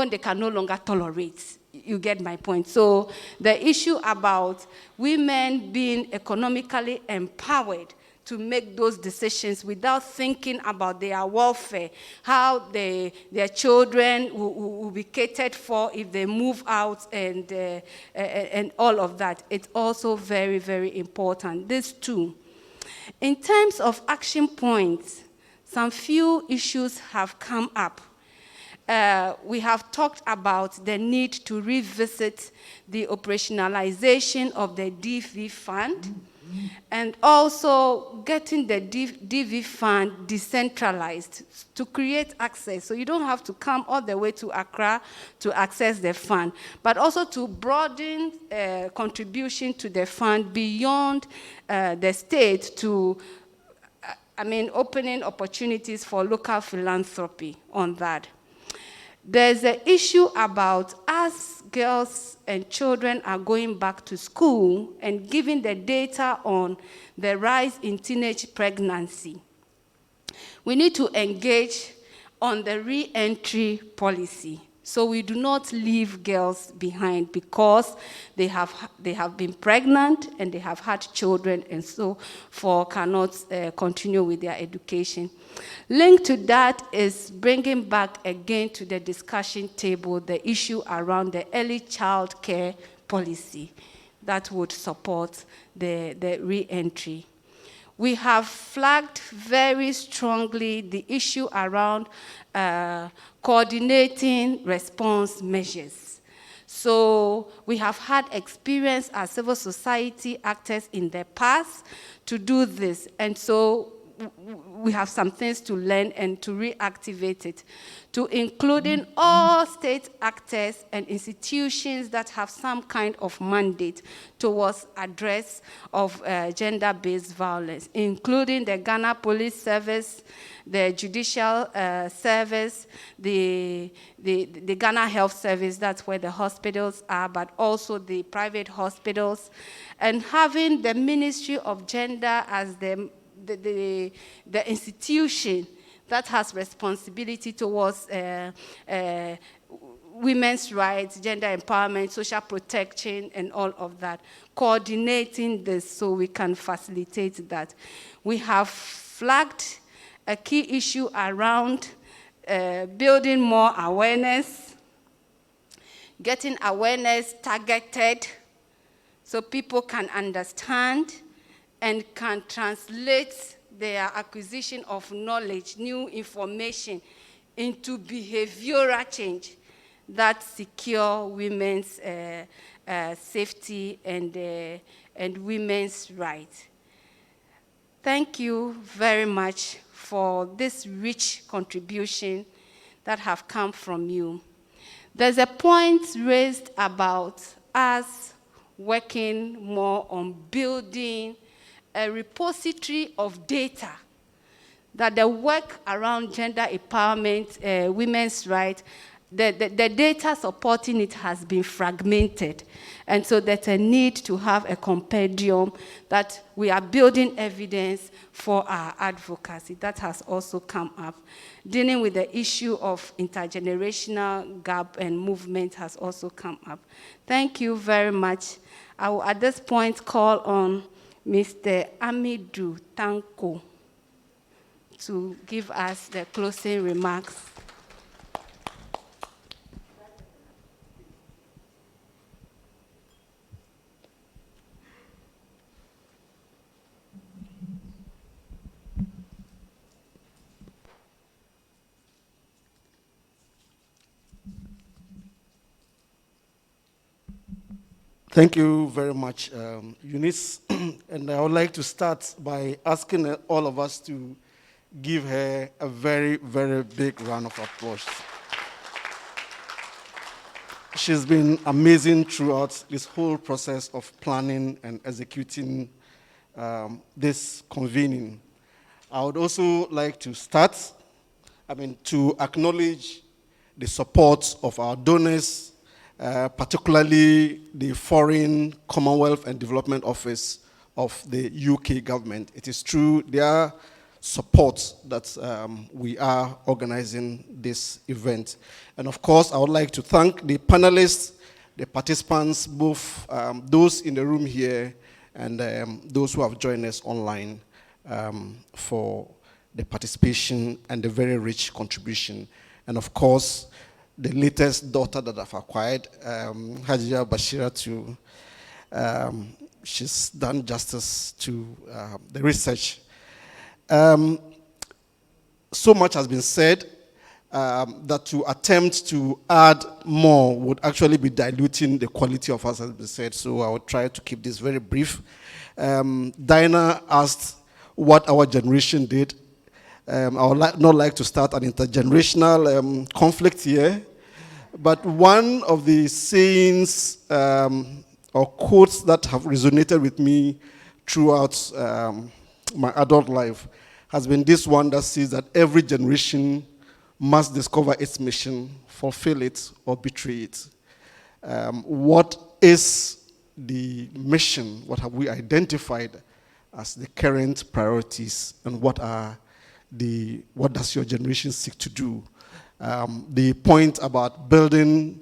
they can no longer tolerate. You get my point. So the issue about women being economically empowered to make those decisions without thinking about their welfare, how their children will be catered for if they move out, and all of that. It's also very, very important. These two. In terms of action points, some few issues have come up. We have talked about the need to revisit the operationalization of the DV fund, and also getting the DV fund decentralized to create access. So you don't have to come all the way to Accra to access the fund, but also to broaden contribution to the fund beyond the state to, opening opportunities for local philanthropy on that. There's an issue about as girls and children are going back to school and giving the data on the rise in teenage pregnancy. We need to engage on the re-entry policy, so we do not leave girls behind because they have been pregnant and they have had children and so forth, cannot continue with their education. Linked to that is bringing back again to the discussion table the issue around the early child care policy that would support the re-entry. We have flagged very strongly the issue around coordinating response measures. So we have had experience as civil society actors in the past to do this, and so we have some things to learn and to reactivate it, to including all state actors and institutions that have some kind of mandate towards address of gender-based violence, including the Ghana Police Service, the Judicial Service, the Ghana Health Service, that's where the hospitals are, but also the private hospitals, and having the Ministry of Gender as the institution that has responsibility towards women's rights, gender empowerment, social protection, and all of that, coordinating this so we can facilitate that. We have flagged a key issue around building more awareness, getting awareness targeted so people can understand and can translate their acquisition of knowledge, new information, into behavioral change that secure women's safety and women's rights. Thank you very much for this rich contribution that have come from you. There's a point raised about us working more on building a repository of data, that the work around gender empowerment, women's rights, the data supporting it has been fragmented. And so there's a need to have a compendium that we are building evidence for our advocacy. That has also come up. Dealing with the issue of intergenerational gap and movement has also come up. Thank you very much. I will at this point call on Mr. Amidou Tanko to give us the closing remarks. Thank you very much, Eunice. And I would like to start by asking all of us to give her a very, very big round of applause. She's been amazing throughout this whole process of planning and executing this convening. I would also like to start, to acknowledge the support of our donors, particularly the Foreign, Commonwealth and Development Office of the UK government. It is through their support that we are organizing this event. And of course, I would like to thank the panelists, the participants, both those in the room here and those who have joined us online for the participation and the very rich contribution. And of course, the latest daughter that I've acquired, Hajia Bashira, she's done justice to the research. So much has been said that to attempt to add more would actually be diluting the quality of us, as has been said, so I will try to keep this very brief. Dinah asked what our generation did. I would not like to start an intergenerational conflict here, but one of the sayings or quotes that have resonated with me throughout my adult life has been this one that says that every generation must discover its mission, fulfill it, or betray it. What is the mission? What have we identified as the current priorities, and what does your generation seek to do? The point about building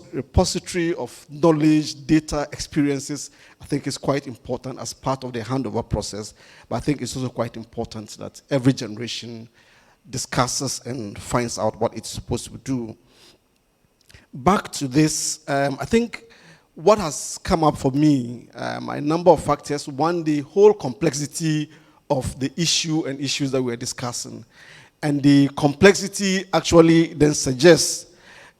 repository of knowledge, data, experiences, I think is quite important as part of the handover process, but I think it's also quite important that every generation discusses and finds out what it's supposed to do. Back to this, I think what has come up for me, a number of factors. One, the whole complexity of the issue and issues that we're discussing. And the complexity actually then suggests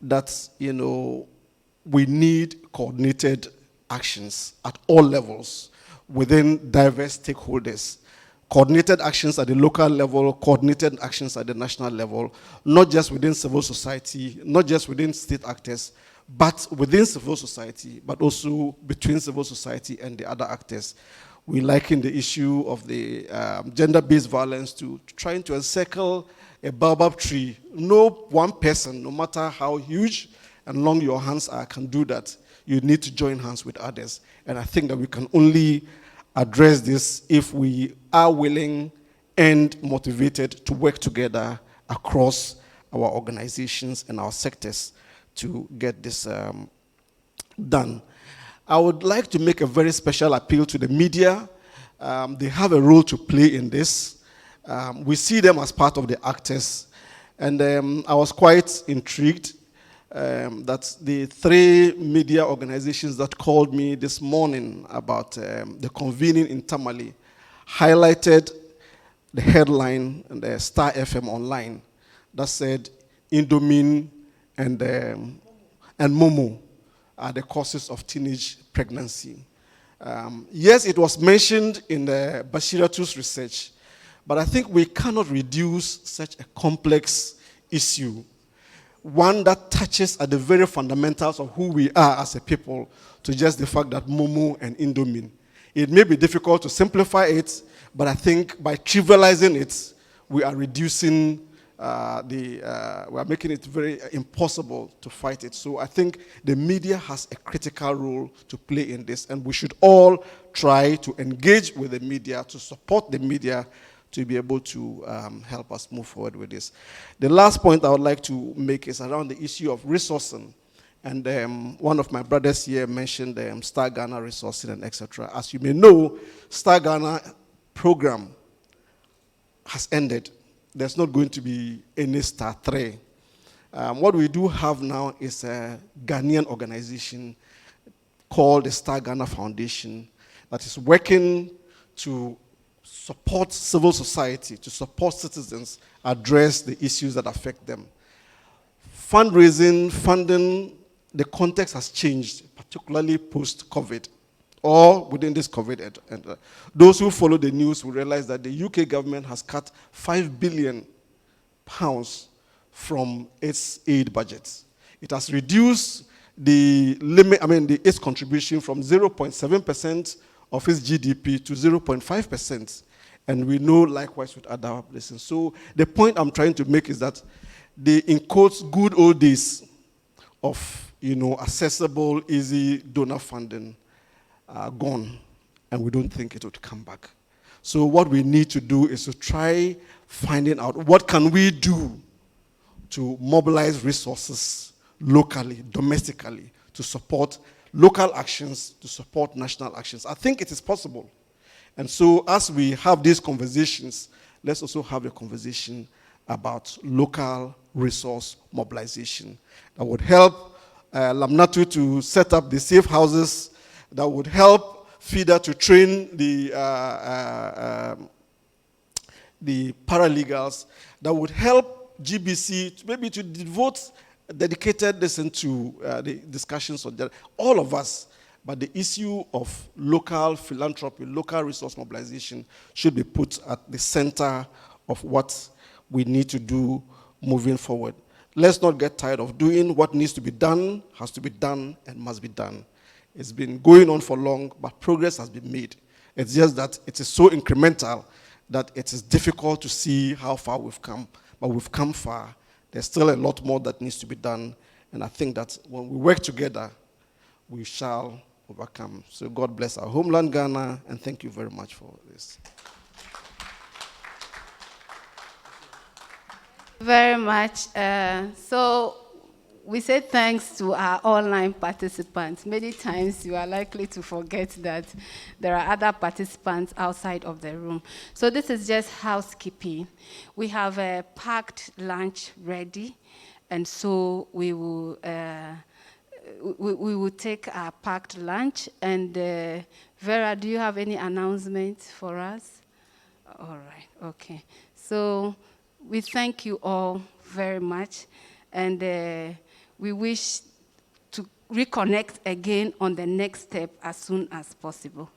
that, we need coordinated actions at all levels within diverse stakeholders. Coordinated actions at the local level, coordinated actions at the national level, not just within civil society, not just within state actors, but within civil society, but also between civil society and the other actors. We liken the issue of the gender-based violence to trying to encircle a baobab tree. No one person, no matter how huge and long your hands are, can do that. You need to join hands with others. And I think that we can only address this if we are willing and motivated to work together across our organizations and our sectors to get this done. I would like to make a very special appeal to the media. They have a role to play in this. We see them as part of the actors. And I was quite intrigued that the 3 media organizations that called me this morning about the convening in Tamale highlighted the headline in the Star FM online that said Indomine and Momo are the causes of teenage pregnancy. Yes, it was mentioned in the Bashiratu's research, but I think we cannot reduce such a complex issue, one that touches at the very fundamentals of who we are as a people, to just the fact that Momo and Indomine. It may be difficult to simplify it, but I think by trivializing it, we are reducing we are making it very impossible to fight it. So I think the media has a critical role to play in this, and we should all try to engage with the media, to support the media, to be able to help us move forward with this. The last point I would like to make is around the issue of resourcing. And one of my brothers here mentioned Star Ghana resourcing and etc. As you may know, Star Ghana program has ended. There's not going to be any Star 3. What we do have now is a Ghanaian organization called the Star Ghana Foundation that is working to support civil society, to support citizens address the issues that affect them. Fundraising, funding, the context has changed, particularly post-COVID, or within this COVID. And those who follow the news will realize that the UK government has cut £5 billion from its aid budget. It has reduced the limit, its contribution from 0.7% of its GDP to 0.5%. And we know likewise with other places. So the point I'm trying to make is that the, in quotes, good old days of accessible, easy donor funding are gone, and we don't think it would come back. So what we need to do is to try finding out what can we do to mobilize resources locally, domestically, to support local actions, to support national actions. I think it is possible. And so as we have these conversations, let's also have a conversation about local resource mobilization that would help Lamnatu to set up the safe houses, that would help FIDA to train the paralegals, that would help GBC maybe to devote dedicated listen to the discussions on that. All of us, but the issue of local philanthropy, local resource mobilization should be put at the center of what we need to do moving forward. Let's not get tired of doing what needs to be done, has to be done, and must be done. It's been going on for long, but progress has been made. It's just that it is so incremental that it is difficult to see how far we've come. But we've come far. There's still a lot more that needs to be done. And I think that when we work together, we shall overcome. So God bless our homeland, Ghana, and thank you very much for this. Very much. So we say thanks to our online participants. Many times you are likely to forget that there are other participants outside of the room. So this is just housekeeping. We have a packed lunch ready, and so we will take our packed lunch. And Vera, do you have any announcements for us? All right, okay. So we thank you all very much, and we wish to reconnect again on the next step as soon as possible.